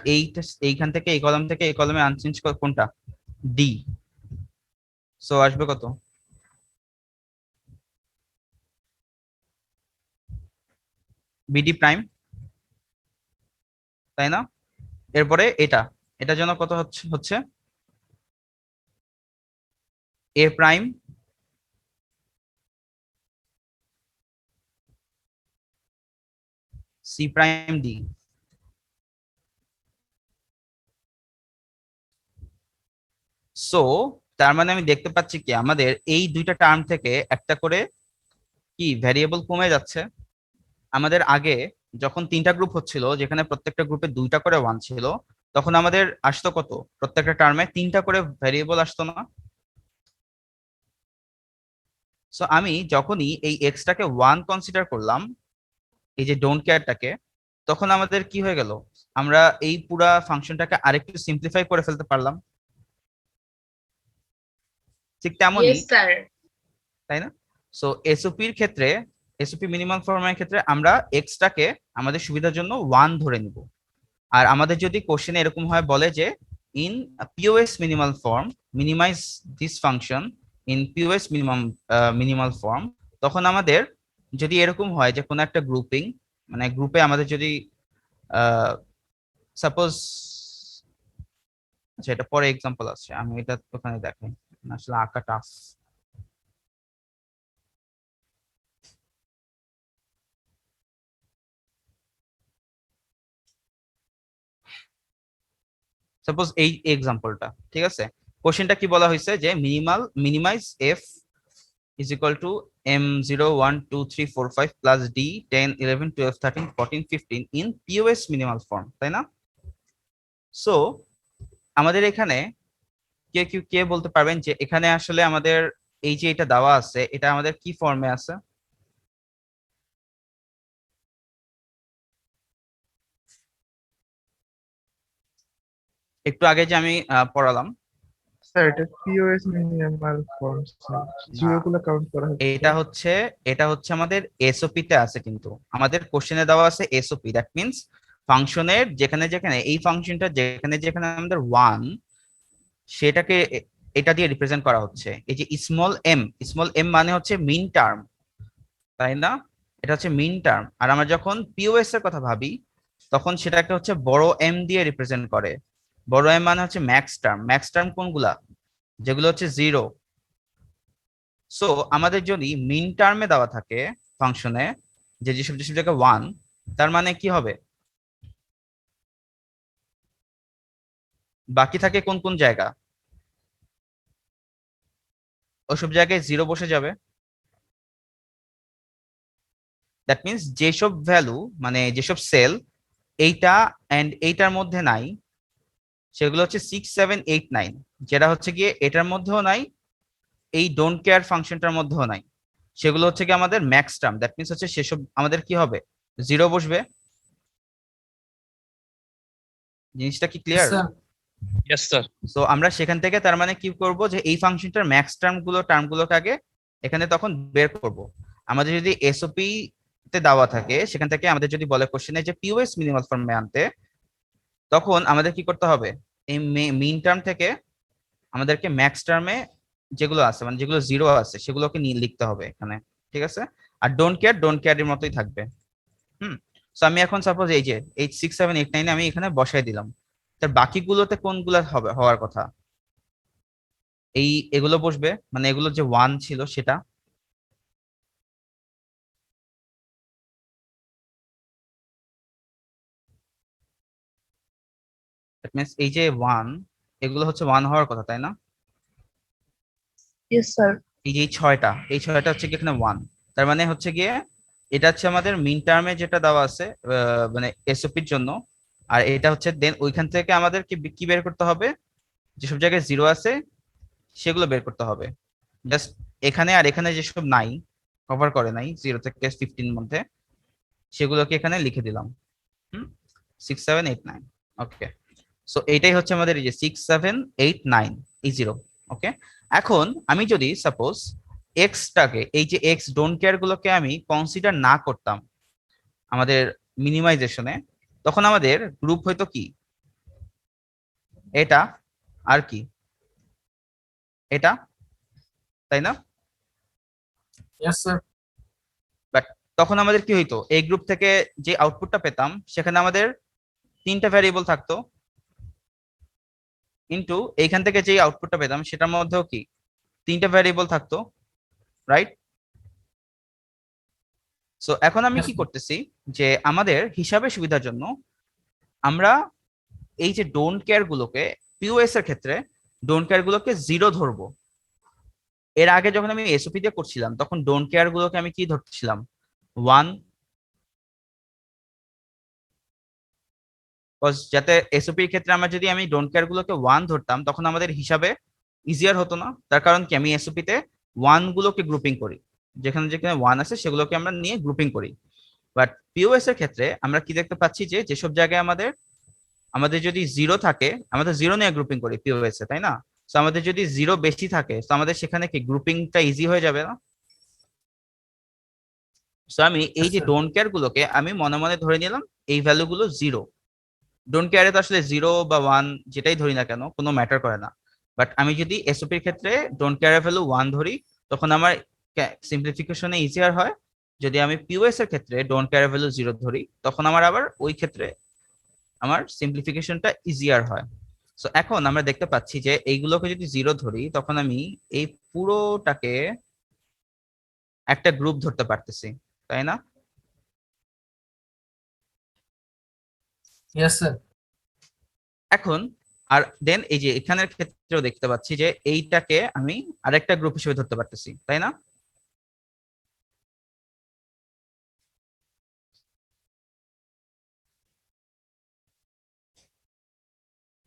S1: এইখান থেকে এই কলাম থেকে এই কলামে আনচেঞ্জ কোনটা? ডি। সো আসবে কত? বিডি প্রাইম, তাই না? এরপরে এটার জন্য কত হচ্ছে A prime, C prime, D. So তার মানে আমি দেখতে পাচ্ছি কি আমাদের এই দুইটা টার্ম থেকে একটা করে কি ভ্যারিয়েবল কমে যাচ্ছে। আমাদের আগে যখন 3টা গ্রুপ হচ্ছিল, যেখানে প্রত্যেকটা গ্রুপে 2টা করে 1 ছিল, তখন আমাদের আসতো কত? প্রত্যেকটা টার্মে 3টা করে ভ্যারিয়েবল আসতো না? সো আমি যখনই এই এক্সটাকে 1 কনসিডার করলাম, এই যে ডোন্ট কেয়ারটাকে, তখন আমাদের কি হয়ে গেল? আমরা এই পুরা ফাংশনটাকে আরেকটু সিম্পলিফাই করে ফেলতে পারলাম, ঠিক তেমনই,
S6: ইয়েস স্যার।
S1: তাই না? সো এসওপির ক্ষেত্রে, এসওপি মিনিমাম ফর্মের ক্ষেত্রে আমরা এক্সটাকে আমাদের সুবিধার জন্য 1 ধরে নিব। আর আমাদের যদি কোশ্চেনে এরকম হয়, বলে যে in POS minimal form minimize this function in POS minimal form, তখন আমাদের যদি এরকম হয় যে কোনো একটা গ্রুপিং, মানে গ্রুপে আমাদের যদি সাপোজ, আচ্ছা এটা পরে এক্সাম্পল আছে, আমি এটা ওখানে দেখাই, আসলে আঁকা টাফ। সাপোজ এই এক্সাম্পলটা, ঠিক আছে? কোশ্চেনটা কি বলা হয়েছে যে minimize F is equal to m0 1 2 3 4 5 plus d 10 11 12 13 14 15 in POS minimal form, তাই না? সো আমাদের এখানে কে বলতে পারবেন যে এখানে আসলে আমাদের এই যে এটা দেওয়া আছে, এটা আমাদের কি ফর্মে আছে? একটু আগে যে আমি পড়ালাম,
S4: স্যার এটা POS minimal form, sir zero গুলো কাউন্ট করা হচ্ছে।
S1: এটা হচ্ছে আমাদের এসওপি তে আছে, কিন্তু আমাদের কোশ্চেনে দেওয়া আছে এসওপি। দ্যাট মিন্স ফাংশনের যেখানে যেখানে এই ফাংশনটা যেখানে যেখানে আমাদের 1, সেটাকে এটা দিয়ে রিপ্রেজেন্ট করা হচ্ছে। এই যে স্মল এম মানে হচ্ছে মিন টার্ম, তাই না? এটা হচ্ছে মিন টার্ম। আর আমরা যখন পিওএস এর কথা ভাবি তখন সেটাকে হচ্ছে বড় এম দিয়ে রিপ্রেজেন্ট করে। বড় এম মানে হচ্ছে ম্যাক্স টার্ম। ম্যাক্স টার্ম কোনগুলা? যেগুলো হচ্ছে 0। সো আমাদের যদি মিন টার্মে দেওয়া থাকে ফাংশনে যে যেসব যেসব জায়গায় 1, তার মানে কি হবে? বাকি থাকে কোন কোন জায়গা? ওইসব জায়গায় 0 বসে যাবে। দ্যাট মিনস যেসব ভ্যালু মানে যেসব সেল এইটা এন্ড এইটার মধ্যে নাই সেগুলো হচ্ছে 6, 7, 8, 9, যেটা হচ্ছে গিয়ে এটার মধ্যেও নাই, এই ডোন্ট কেয়ার ফাংশনটার মধ্যেও নাই, সেগুলো হচ্ছে কি আমাদের ম্যাক্স টার্ম। দ্যাট মিনস হচ্ছে সেসব আমাদের কি হবে? 0 বসবে। জিনিসটা কি ক্লিয়ার?
S12: Yes, sir.
S1: সো আমরা সেখান থেকে তার মানে কি করব যে এই ফাংশনটার ম্যাক্স টার্মগুলোকে আগে এখানে তখন বের করব। আমাদের যদি এসওপি তে দেওয়া থাকে সেখান থেকে আমাদের যদি বলে কোশ্চেনে যে পিওএস মিনিমাল ফর্মে আনতে, তখন আমাদের কি করতে হবে? এই মিন টার্ম থেকে আমাদেরকে ম্যাক্স টার্মে যেগুলো আছে মানে যেগুলো 0 আছে সেগুলোকে নিয়ে লিখতে হবে এখানে, ঠিক আছে? আর ডোন্ট কেয়ার এর মতোই থাকবে। সো আমি এখন সাপোজ এই যে 8, 6, 7, 8, 9 আমি এখানে বসাই দিলাম। তার বাকিগুলোতে কোনগুলো হবে হওয়ার কথা? এগুলো বসবে, মানে এগুলো যে 1 ছিল সেটা। দ্যাট মিন্স এই যে 1 এগুলো হচ্ছে 1 হওয়ার কথা, তাই না?
S7: Yes sir.
S1: এই যে এই ছয়টা হচ্ছে কি এখানে 1। তার মানে হচ্ছে গিয়ে এটা হচ্ছে আমাদের মিন টার্মে যেটা দেওয়া আছে মানে এসওপির জন্য। আর এটা হচ্ছে দেন ওইখান থেকে আমাদের কি বের করতে হবে? যেসব জায়গায় 0 আছে সেগুলো বের করতে হবে। জাস্ট এখানে আর এখানে যেসব নাই, কভার করে নাই 0 থেকে 15 মধ্যে, সেগুলোকে এখানে লিখে দিলাম। 6, 7, 8, 9। ওকে, সো এইটাই হচ্ছে আমাদের এই যে 6, 7, 8, 9 এই 0। ওকে, এখন আমি যদি সাপোজ এক্সটাকে এই যে এক্স ডোন্ট কেয়ার গুলোকে আমি কনসিডার না করতাম আমাদের মিনিমাইজেশনে, তখন আমাদের গ্রুপ হয়তো কি এটা আর কি এটা, তাই না?
S11: Yes, sir.
S1: বাট তখন আমাদের কি হইতো? এই গ্রুপ থেকে যে আউটপুটটা পেতাম সেখানে আমাদের 3টা ভ্যারিয়েবল থাকতো, কিন্তু এইখান থেকে যে আউটপুটটা পেতাম সেটার মধ্যেও কি 3টা ভ্যারিয়েবল থাকতো, রাইট? সো এখন আমি কি করতেছি যে আমাদের হিসাবে সুবিধার জন্য আমরা এই যে ডোন্ট কেয়ার গুলোকে পিওএস এর ক্ষেত্রে ডোন্ট কেয়ার গুলোকে 0 ধরবো। এর আগে যখন আমি এসওপি দিয়ে করছিলাম তখন ডোন্ট কেয়ার গুলোকে আমি কি ধরছিলাম? 1। যাতে এসওপি এর ক্ষেত্রে আমরা যদি আমি ডোন্ট কেয়ার গুলোকে 1 ধরতাম তখন আমাদের হিসাবে ইজিয়ার হতো না। তার কারণ কি আমি এসওপি তে 1 গুলোকে গ্রুপিং করি, যেখানে যেখানে 1 আছে সেগুলোকে আমরা নিয়ে গ্রুপিং করি। বাট পিওএস এর ক্ষেত্রে আমরা কি দেখতে পাচ্ছি যে যেসব জায়গায় আমাদের যদি 0 থাকে আমাদের 0 নিয়ে গ্রুপিং করি পিওএস এ, তাই না? তো আমাদের যদি 0 বেশি থাকে তো আমাদের সেখানে কি গ্রুপিংটা ইজি হয়ে যাবে না? সো আমি এই যে ডোন্ট কেয়ার গুলোকে আমি মনে মনে ধরে নিলাম এই ভ্যালু গুলো 0। ডোন্ট কেয়ারে তো আসলে 0 বা 1 যেটাই ধরি না কেন কোনো ম্যাটার করে না। বাট আমি যদি এসওপির ক্ষেত্রে ডোন্ট কেয়ারের ভ্যালু 1 ধরি তখন আমার সিম্পলিফিকেশনে ইজিয়ার হয়। যদি আমি পিওএস এর ক্ষেত্রে ডোন্ট কেয়ারের ভ্যালু 0 ধরি তখন আমার আবার ওই ক্ষেত্রে আমার সিম্পলিফিকেশনটা ইজিয়ার হয়। সো এখন আমরা দেখতে পাচ্ছি যে এইগুলোকে যদি 0 ধরি তখন আমি এই পুরোটাকে একটা গ্রুপ ধরতে পারতেছি, তাই না?
S11: Yes, sir.
S1: এখন আর দেন এই যে এখানের ক্ষেত্রেও দেখতে পাচ্ছি যে এইটাকে আমি আরেকটা গ্রুপ হিসেবে ধরতে পারতেছি, তাই না?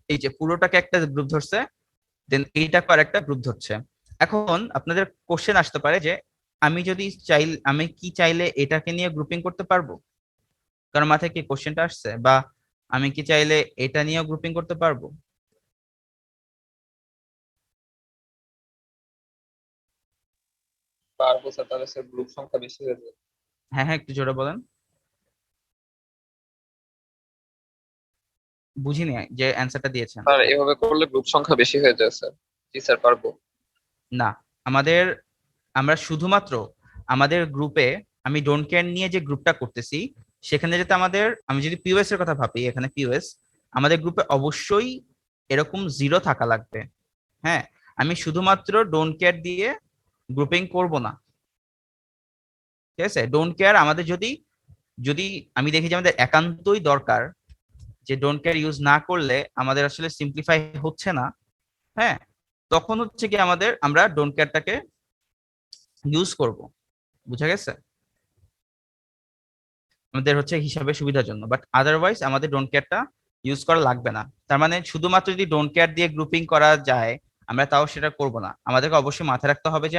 S1: এই যে পুরোটাকে একটা গ্রুপ ধরছে, দেন এইটাকে আরেকটা গ্রুপ ধরছে। এখন আপনাদের কোশ্চেন আসতে পারে যে আমি কি চাইলে এটাকে নিয়ে গ্রুপিং করতে পারবো? কারণ মাথায় কি কোশ্চেনটা আসছে? বা আমি কি চাইলে এটা নিয়েও গ্রুপিং করতে পারবো?
S12: পারবো স্যার, তাহলে স্যার গ্রুপ সংখ্যা বেশি হয়ে যাবে।
S1: হ্যাঁ হ্যাঁ, একটু জোরে বলেন। বুঝিনি যে অ্যান্সারটা দিয়েছেন।
S12: স্যার এভাবে করলে গ্রুপ সংখ্যা বেশি হয়ে যায় স্যার। জি স্যার, পারবো।
S1: না, আমরা শুধুমাত্র আমাদের গ্রুপে আমি ডোন্ট কেয়ার নিয়ে যে গ্রুপটা করতেছি সেখানে যাতে আমাদের, আমি যদি পিওএস এর কথা ভাবি, এখানে পিওএস আমাদের গ্রুপে অবশ্যই এরকম 0 থাকা লাগবে। হ্যাঁ, আমি শুধুমাত্র ডোন্ট কেয়ার দিয়ে গ্রুপিং করব না, ঠিক আছে? ডোন্ট কেয়ার আমাদের যদি যদি আমি দেখি যে আমাদের একান্তই দরকার, যে ডোন্ট কেয়ার ইউজ না করলে আমাদের আসলে সিম্পলিফাই হচ্ছে না, হ্যাঁ, তখন হচ্ছে কি আমরা ডোন্ট কেয়ারটাকে ইউজ করব। বুঝা গেছে? আমাদের হচ্ছে হিসাবে সুবিধার জন্য, বাট আদারওয়াইজ আমাদের ডোন্ট কেয়ারটা ইউজ করা লাগবে না। তার মানে শুধুমাত্র যদি ডোন্ট কেয়ার দিয়ে গ্রুপিং করা যায় আমরা তাও সেটা করব না। আমাদেরকে অবশ্যই মাথায় রাখতে হবে যে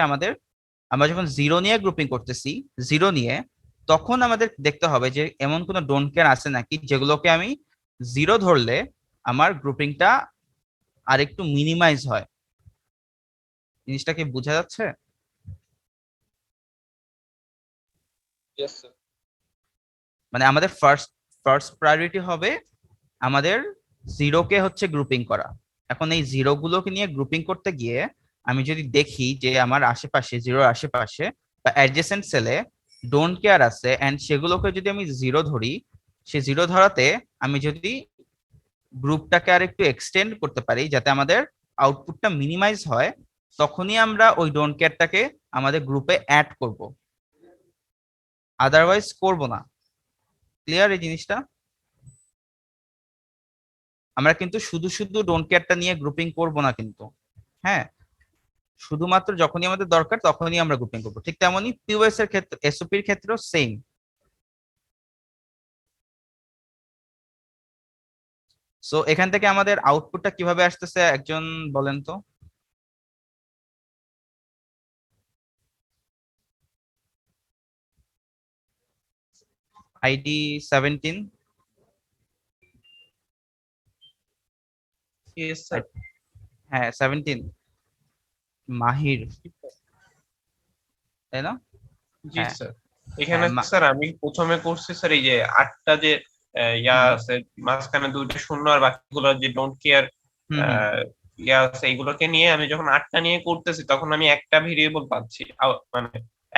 S1: আমরা যখন 0 নিয়ে গ্রুপিং করতেছি, 0 নিয়ে, তখন আমাদের দেখতে হবে যে এমন কোনো ডোন্ট কেয়ার আছে নাকি যেগুলোকে আমি 0 ধরলে আমার গ্রুপিংটা আরেকটু মিনিমাইজ হয়। জিনিসটা কি বোঝা যাচ্ছে?
S12: Yes sir.
S1: মানে আমাদের ফার্স্ট প্রায়োরিটি হবে আমাদের 0 কে হচ্ছে গ্রুপিং করা। এখন এই 0 গুলোকে নিয়ে গ্রুপিং করতে গিয়ে আমি যদি দেখি যে আমার আশেপাশে 0 আশেপাশে বা অ্যাডজেসেন্ট সেলে ডোন্ট কেয়ার আছে এন্ড সেগুলোকে যদি আমি 0 ধরি, সে 0 ধরাতে আমি যদি গ্রুপটাকে আর একটু এক্সটেন্ড করতে পারি যাতে আমাদের আউটপুটটা মিনিমাইজ হয়, তখনই আমরা ওই ডোন্ট কেয়ারটাকে আমাদের গ্রুপে অ্যাড করব, আদারওয়াইজ করব না। ক্লিয়ার এই জিনিসটা? আমরা কিন্তু শুধু শুধু ডোন্ট কেয়ারটা নিয়ে গ্রুপিং করব না কিন্তু, হ্যাঁ, শুধুমাত্র যখনই আমাদের দরকার তখনই আমরা গ্রুপিং করব। ঠিক তেমনই পিওএস এর ক্ষেত্রে, এসওপি এর ক্ষেত্রেও সেম। সো এখান থেকে আমাদের আউটপুটটা কিভাবে আসতেছে একজন বলেন তো? আইডি 17।
S8: Yes sir.
S1: হ্যাঁ 17 মাহির, তাই না?
S8: জি
S1: হ্যাঁ।
S8: স্যার। এখানে
S1: হ্যাঁ,
S8: স্যার আমি প্রথমে করছি স্যার এই যে 8টা যে ইয়া আছে, মাঝখানে 2টা শূন্য আর বাকিগুলো যে ডোন্ট কেয়ার ইয়া আছে, এইগুলোকে নিয়ে আমি যখন 8টা নিয়ে করতেছি তখন আমি একটা ভেরিয়েবল পাচ্ছি, মানে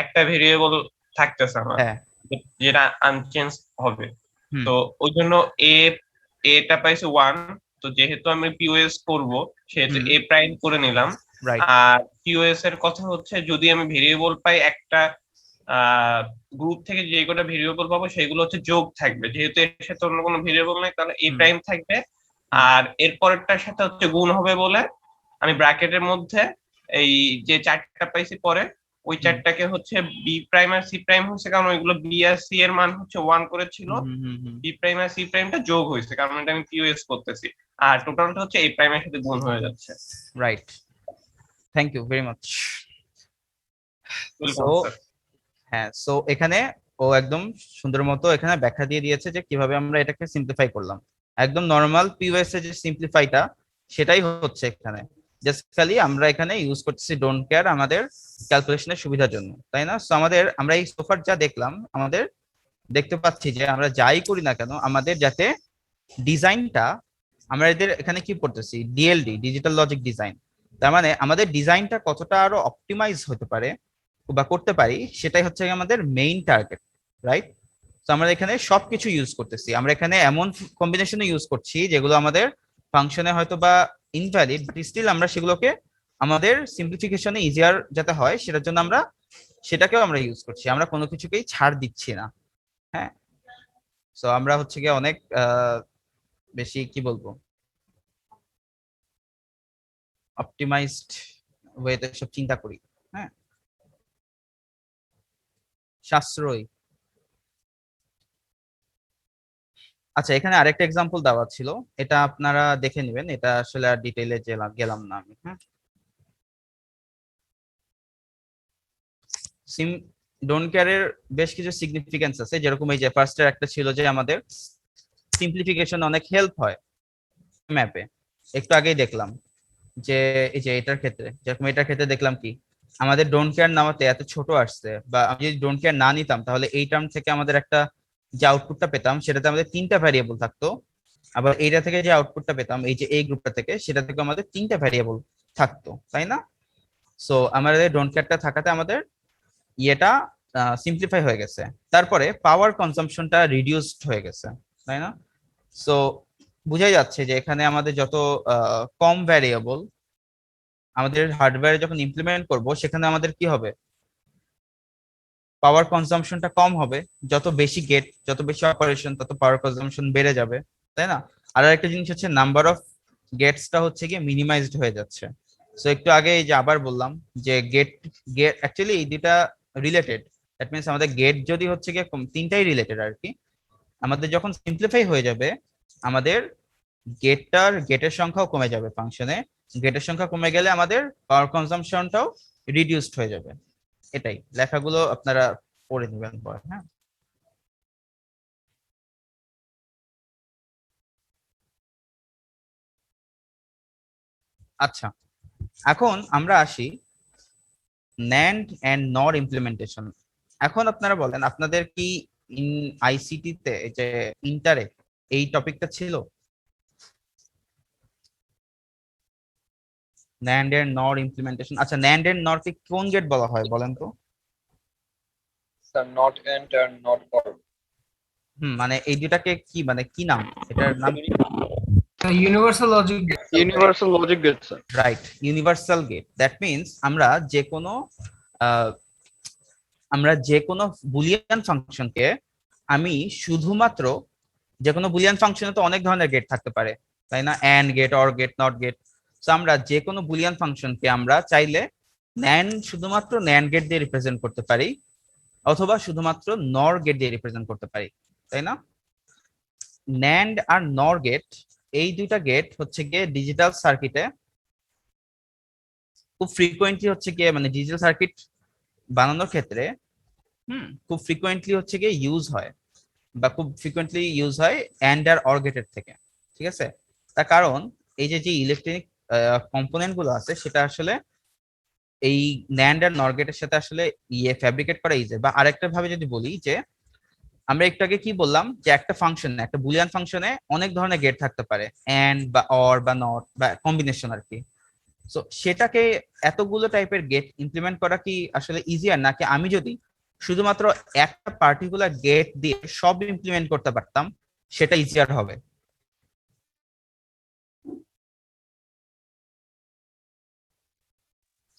S8: একটা ভেরিয়েবল থাকতেছে আমার,
S1: হ্যাঁ,
S8: যেটা আনচেঞ্জ হবে।
S1: হুম,
S8: তো ওই জন্য এটা পাইছে 1। তো যেহেতু আমি পিওএস করব সেহেতু এ প্রাইম করে নিলাম।
S1: রাইট।
S8: আর পিওএস এর কথা হচ্ছে যদি আমি ভেরিয়েবল পাই একটা গ্রুপ থেকে যে কটা ভেরিয়েবল পাবো সেগুলো হচ্ছে যোগ থাকবে, যেহেতু এর সাথে অন্য কোনো ভেরিয়েবল নেই তাহলে এ প্রাইম থাকবে। আর এর পরেরটার সাথে হচ্ছে গুণ হবে বলে আমি ব্র্যাকেটের মধ্যে এই যে 4টা পাইছি পরে ওই 4টাকে হচ্ছে বি প্রাইম আর সি প্রাইম হচ্ছে, কারণ ওইগুলো বি আর সি এর মান হচ্ছে 1 করেছিল, বি প্রাইম আর সি প্রাইমটা যোগ হয়েছে কারণ এটা আমি পিওএস করতেছি, আর টোটালটা হচ্ছে এ প্রাইমের সাথে গুণ হয়ে যাচ্ছে।
S1: Right, thank you very much.
S8: Welcome sir.
S1: হ্যাঁ, সো এখানে ও একদম সুন্দর মতো এখানে ব্যাখ্যা দিয়ে দিয়েছে যে কিভাবে আমরা এটাকে সিম্পলিফাই করলাম। একদম নরমাল পিওএস এর যে সিম্পলিফাইটা সেটাই হচ্ছে এখানে, জাস্ট খালি আমরা এখানে ইউজ করতেছি ডোন্ট কেয়ার আমাদের ক্যালকুলেশনের সুবিধার জন্য, তাই না? সো আমরা এই সোফার যা দেখলাম, আমাদের দেখতে পাচ্ছি যে আমরা যাই করি না কেন আমাদের যাতে ডিজাইনটা, আমরা এদের এখানে কি পড়তেছি ডিএলডি, ডিজিটাল লজিক ডিজাইন, তার মানে আমাদের ডিজাইনটা কতটা আরো অপটিমাইজ হতে পারে বা করতে পারি সেটাই হচ্ছে আমাদের মেইন টার্গেট, রাইট? তো আমরা এখানে সবকিছু ইউজ করতেছি, আমরা এখানে এমন কম্বিনেশনে ইউজ করছি যেগুলো আমাদের ফাংশনে হয়তো বা ইনভ্যালিড, বাট স্টিল আমরা সেগুলোকে আমাদের সিম্পলিফিকেশনে ইজিয়ার যাতে হয় সেটার জন্য আমরা সেটাকেও আমরা ইউজ করছি, আমরা কোনো কিছুকেই ছাড় দিচ্ছি না। হ্যাঁ, সো আমরা হচ্ছে গিয়ে অনেক বেশি কি বলবো অপটিমাইজড ওয়েতে সব চিন্তা করি। হ্যাঁ, সাশ্রয়ী। আচ্ছা, এখানে আরেকটা এক্সাম্পল দেওয়া ছিল, এটা আপনারা দেখে নেবেন, এটা আসলে আর ডিটেইলে গেলাম না আমি। হ্যাঁ, ডোন্ট কেয়ারের বেশ কিছু সিগনিফিকেন্স আছে, যেরকম এই যে ফার্স্টের একটা ছিল যে আমাদের সিম্পলিফিকেশন অনেক হেল্প হয় ম্যাপে, একটু আগেই দেখলাম যে এই যে এটার ক্ষেত্রে, যেরকম এটার ক্ষেত্রে দেখলাম কি আমাদের ডোন্ট কেয়ার নামাতে এত ছোট আসছে, বা আমি যদি ডোন্ট কেয়ার না নিতাম তাহলে এই টার্ম থেকে আমাদের একটা যে আউটপুটটা পেতাম সেটাতে আমাদের 3টা ভ্যারিয়েবল থাকতো, আবার এইটা থেকে যে আউটপুটটা পেতাম এই যে এই গ্রুপটা থেকে সেটা থেকে আমাদের 3টা ভ্যারিয়েবল থাকতো, তাই না? সো আমাদের ডোন্ট কেয়ারটা থাকাতে আমাদের ইয়েটা সিম্পলিফাই হয়ে গেছে। তারপরে পাওয়ার কনজাম্পশনটা রিডিউসড হয়ে গেছে, তাই না? সো বোঝাই যাচ্ছে যে এখানে আমাদের যত কম ভ্যারিয়েবল আমাদের হার্ডওয়্যারে যখন ইমপ্লিমেন্ট করব, সেখানে আমাদের কি হবে, পাওয়ার কনজাম্পশনটা কম হবে। যত বেশি গেট, যত বেশি অপারেশন, তত পাওয়ার কনজাম্পশন বেড়ে যাবে, তাই না? আর একটা জিনিস হচ্ছে নাম্বার অফ গেটসটা হচ্ছে গিয়ে মিনিমাইজড হয়ে যাচ্ছে। সো একটু আগে এই যে আবার বললাম যে গেট গেট অ্যাকচুয়ালি এই দুটা রিলেটেড। দ্যাট মিনস আমাদের গেট যদি হচ্ছে গিয়ে তিনটাই রিলেটেড আর কি। আমাদের যখন সিম্পলিফাই হয়ে যাবে, আমাদের গেটের সংখ্যাও কমে যাবে ফাংশনে। গেটের সংখ্যা কমে গেলে আমাদের পাওয়ার কনজাম্পশনটাও রিডিউসড হয়ে যাবে। এটাই লেখাগুলো আপনারা পড়ে নেবেন পরে। হ্যাঁ, আচ্ছা, এখন আমরা আসি NAND এন্ড NOR ইমপ্লিমেন্টেশন। এখন আপনারা বলেন, আপনাদের কি আইসিটি তে এই যে ইন্টারে এই টপিকটা ছিল? NAND and NOR implementation. আচ্ছা, NAND এন্ড NOR কে কোন গেট বলা হয় বলেন তো?
S12: Sir, not and not or.
S1: মানে এই দুটাকে কি, মানে কি নাম, এটার নাম?
S11: Universal logic gate.
S12: Universal logic gate, sir.
S1: Right, universal gate. That means আমরা যে কোনো বুলিয়ান ফাংশনকে আমি শুধুমাত্র, যে কোনো বুলিয়ান ফাংশনে তো অনেক ধরনের গেট থাকতে পারে, তাই না? And gate, or gate, not gate. তো আমরা যে কোনো বুলিয়ান ফাংশনকে আমরা চাইলে শুধুমাত্র ন্যান্ড গেট দিয়ে রিপ্রেজেন্ট করতে পারি, অথবা শুধুমাত্র নর গেট দিয়ে রিপ্রেজেন্ট করতে পারি, তাই না? ন্যান্ড আর নর গেট, এই দুইটা গেট হচ্ছে গিয়ে ডিজিটাল সার্কিটে খুব ফ্রিকোয়েন্টলি হচ্ছে গিয়ে, মানে ডিজিটাল সার্কিট বানানোর ক্ষেত্রে খুব ফ্রিকোয়েন্টলি হচ্ছে গিয়ে ইউজ হয়, বা খুব ফ্রিকোয়েন্টলি ইউজ হয় অ্যান্ড আর অর গেটের থেকে। ঠিক আছে? তার কারণ এই যে ইলেকট্রনিক কম্পোনেন্ট গুলো আছে, সেটা আসলে এই ন্যান্ড আর নর গেটের সাথে আসলে ফ্যাব্রিকেট করা ইজি। বা আরেকটা ভাবে যদি বলি যে, আমরা একটু আগে কি বললাম যে একটা ফাংশনে, একটা বুলিয়ান ফাংশনে অনেক ধরনের গেট থাকতে পারে, এন্ড বা অর বা নট বা কম্বিনেশন আর কি। সো সেটাকে এতগুলো টাইপের গেট ইমপ্লিমেন্ট করা কি আসলে ইজিয়ার, নাকি আমি যদি শুধুমাত্র একটা পার্টিকুলার গেট দিয়ে সব ইমপ্লিমেন্ট করতে পারতাম, সেটা ইজিয়ার হবে?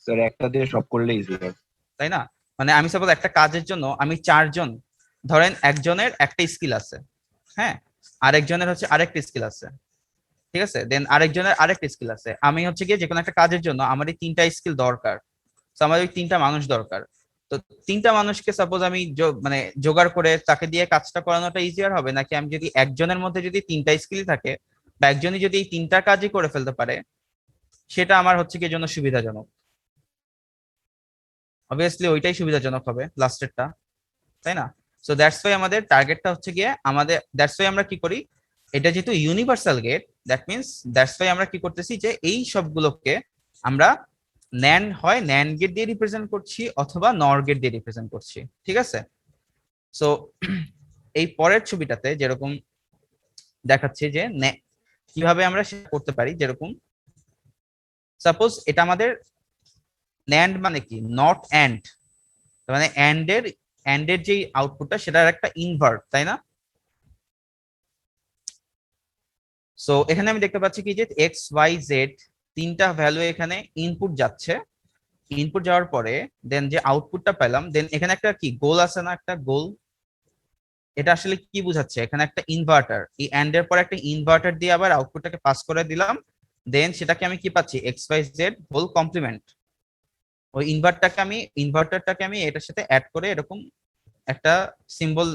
S12: স্যার, একটা দিয়ে সব করলে ইজি হবে,
S1: তাই না? মানে আমি সাপোজ একটা কাজের জন্য আমি চারজন, ধরেন একজনের একটা স্কিল আছে, হ্যাঁ, আরেকজনের হচ্ছে আরেকটা স্কিল আছে, ঠিক আছে, দেন আরেকজনের আরেকটা স্কিল আছে। আমি হচ্ছে গিয়ে যে কোনো একটা কাজের জন্য আমার এই তিনটা স্কিল দরকার, তো আমার ওই তিনটা মানুষ দরকার। তো তিনটা মানুষকে সাপোজ আমি মানে জোগাড় করে তাকে দিয়ে কাজটা করানোটা ইজিয়ার হবে, নাকি আমি যদি একজনের মধ্যে যদি তিনটা স্কিল থাকে, বা একজনই যদি এই তিনটা কাজই করে ফেলতে পারে, সেটা আমার হচ্ছে কি জন্য সুবিধাজনক? অবভিয়াসলি ওইটাই সুবিধাজনক হবে, লাস্টেরটা, তাই না? সো দ্যাটস ওয়াই আমাদের টার্গেটটা হচ্ছে গিয়ে দ্যাটস ওয়াই আমরা কি করি, এটা যেহেতু universal gate, that means that's why আমরা কি করতেছি যে এই সবগুলোকে আমরা ন্যান্ড গেট দিয়ে রিপ্রেজেন্ট করছি, অথবা নর গেট দিয়ে রিপ্রেজেন্ট করছি। ঠিক আছে? সো এই পরের ছবিটাতে যেরকম দেখাচ্ছে যে কিভাবে আমরা সেটা করতে পারি, যেরকম সাপোজ এটা আমাদের ন্যান্ড মানে কি, নট অ্যান্ড, মানে অ্যান্ড এর যে আউটপুটটা সেটার একটা ইনভার্ট, তাই না? সো এখানে আমি দেখতে পাচ্ছি কি যে এক্স ওয়াই জেড তিনটা ভ্যালু এখানে ইনপুট যাচ্ছে। ইনপুট যাওয়ার পরে দেন যে আউটপুটটা পেলাম, দেন এখানে একটা কি গোল আছে না, একটা গোল। এটা আসলে কি বোঝাচ্ছে, এখানে একটা ইনভার্টার, এই এন্ড এর পর একটা ইনভার্টার দিয়ে আবার আউটপুটটাকে পাস করে দিলাম, দেন সেটাকে আমি কি পাচ্ছি, X Y Z whole complement. ওই ইনভার্টারটাকে আমি এটার সাথে অ্যাড করে এরকম একটা সিম্বল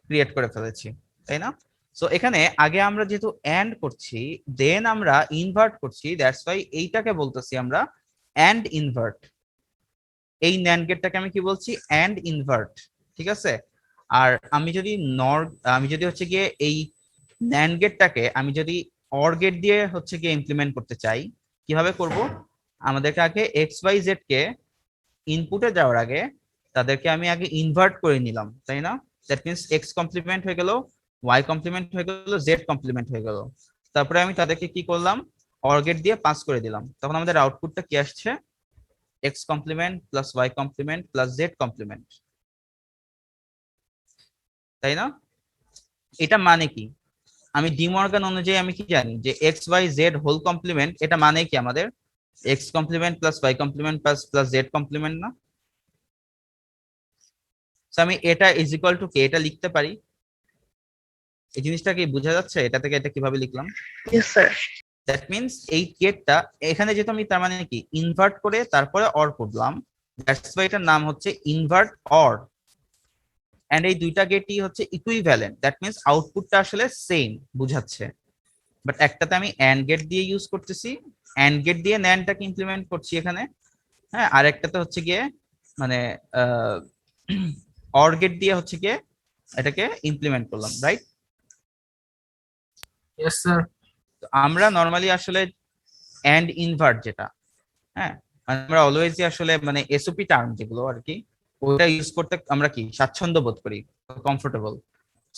S1: ক্রিয়েট করে ফেলেছি, তাই না? সো এখানে আগে আমরা যেহেতু এন্ড করছি, দেন আমরা ইনভার্ট করছি, দ্যাটস ওয়াই এইটাকে বলতেছি আমরা এন্ড ইনভার্ট। এই ন্যান্ড গেটটাকে আমি কি বলছি, এন্ড ইনভার্ট। ঠিক আছে? আর আমি যদি হচ্ছে গিয়ে এই ন্যান্ড গেটটাকে আমি যদি অর গেট দিয়ে হচ্ছে গিয়ে ইমপ্লিমেন্ট করতে চাই, কিভাবে করব? আমাদেরকে আগে এক্স ওয়াই জেড কে ইনপুটে যাওয়ার আগে তাদেরকে আমি আগে ইনভার্ট করে নিলাম, তাই না? দ্যাট মিনস এক্স কমপ্লিমেন্ট হয়ে গেল, ওয়াই কমপ্লিমেন্ট হয়ে গেল, জেড কমপ্লিমেন্ট হয়ে গেল। তারপরে আমি তাদেরকে কি করলাম, অর গেট দিয়ে পাস করে দিলাম। তখন আমাদের আউটপুটটা কি আসছে, X complement plus Y complement plus Z complement. তাই না? এটা মানে কি? আমি ডি মর্গান অনুযায়ী আমি কি জানি যে X Y Z whole complement, এটা মানে কি আমাদের X complement plus Y complement plus Z complement না? তো আমি এটা ইজ ইকুয়াল টু কে এটা লিখতে পারি। এই জিনিসটা কি বোঝা যাচ্ছে? এটা থেকে এটা কিভাবে লিখলাম?
S7: Yes sir.
S1: দ্যাট মিনস এই গেটটা এখানে যেহেতু আমি তার মানে কি ইনভার্ট করে তারপরে অর করলাম, দ্যাটস ওয়াই এটার নাম হচ্ছে ইনভার্ট অর। এন্ড এই দুইটা গেটই হচ্ছে ইকুইভ্যালেন্ট, দ্যাট মিনস আউটপুটটা আসলে সেম বুঝাচ্ছে। বাট একটাতে আমি অ্যান্ড গেট দিয়ে ইউজ করতেছি, অ্যান্ড গেট দিয়ে ন্যান্ডটাকে ইমপ্লিমেন্ট করছি এখানে, হ্যাঁ। আর একটাতে হচ্ছে গিয়ে মানে অর গেট দিয়ে হচ্ছে গিয়ে এটাকে ইমপ্লিমেন্ট করলাম, রাইট?
S11: Yes, sir.
S1: আমরা নরমালি আসলে অ্যান্ড ইনভার্ট যেটা, হ্যাঁ, আমরা অলওয়েজই আসলে মানে এসওপি টার্ম যেগুলো আর কি ওটা ইউজ করতে আমরা কি স্বাচ্ছন্দ্য বোধ করি, কমফোর্টেবল।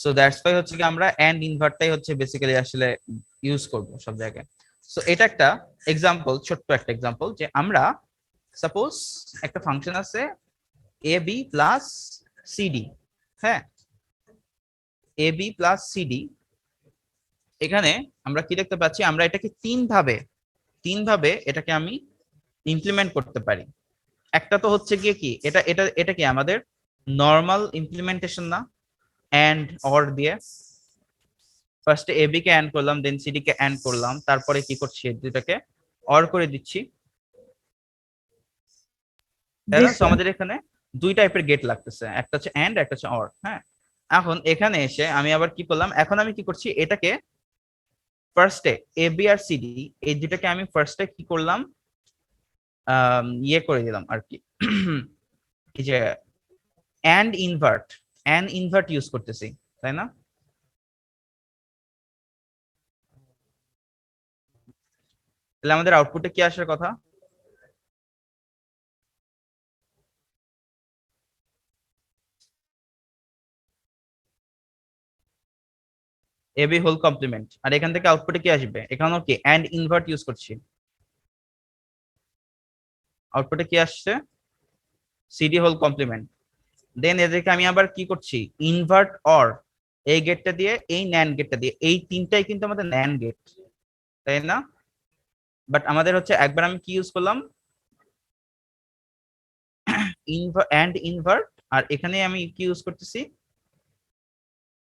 S1: সো দ্যাটস ওয়াই হচ্ছে কি আমরা অ্যান্ড ইনভার্টটাই হচ্ছে বেসিক্যালি আসলে ইউজ করব সব জায়গায়। সো এটা একটা এক্সাম্পল, ছোট্ট একটা এক্সাম্পল যে আমরা সাপোজ একটা ফাংশন আছে এ বি প্লাস সিডি, হ্যাঁ, এ বি প্লাস সিডি। এখানে আমরা কি দেখতে পাচ্ছি, আমরা এটাকে তিন ভাবে এটাকে আমি ইমপ্লিমেন্ট করতে পারি। একটা তো হচ্ছে গিয়ে কি এটা এটা এটা কি আমাদের নর্মাল ইমপ্লিমেন্টেশন না, এন্ড অর দিয়ে ফার্স্টে এ বি কে এন্ড করলাম, দেন সিডি কে এন্ড করলাম, তারপরে কি করছি দুটাকে অর করে দিচ্ছি, তাই না? তো আমাদের এখানে দুই টাইপের গেট লাগতেছে, একটা হচ্ছে এন্ড, একটা হচ্ছে অর, হ্যাঁ। এখন এখানে এসে আমি আবার কি করলাম, এখন আমি কি করছি এটাকে ফার্স্টে এ বি আর সিডি এই দুটাকে আমি ফার্স্টে কি করলাম ইয়ে করে দিলাম আর কি এই যে অ্যান্ড ইনভার্ট ইউজ করতেছি, তাই না? তাহলে আমাদের আউটপুটে কি আসার কথা? AB whole complement. আর এখান থেকে আউটপুটে কি আসবে? এখানেও কি অ্যান্ড ইনভার্ট ইউজ করছি, আউটপুটে কি আসছে? CD whole complement. দেন এদেরকে আমি আবার কি করছি ইনভার্ট অর, এই গেটটা দিয়ে এই ন্যান্ড গেটটা দিয়ে, এই তিনটাই কিন্তু আমাদের ন্যান্ড গেট, তাই না? বাট আমাদের হচ্ছে একবার আমি কি ইউজ করলাম অ্যান্ড ইনভার্ট, আর এখানে আমি কি ইউজ করতেছি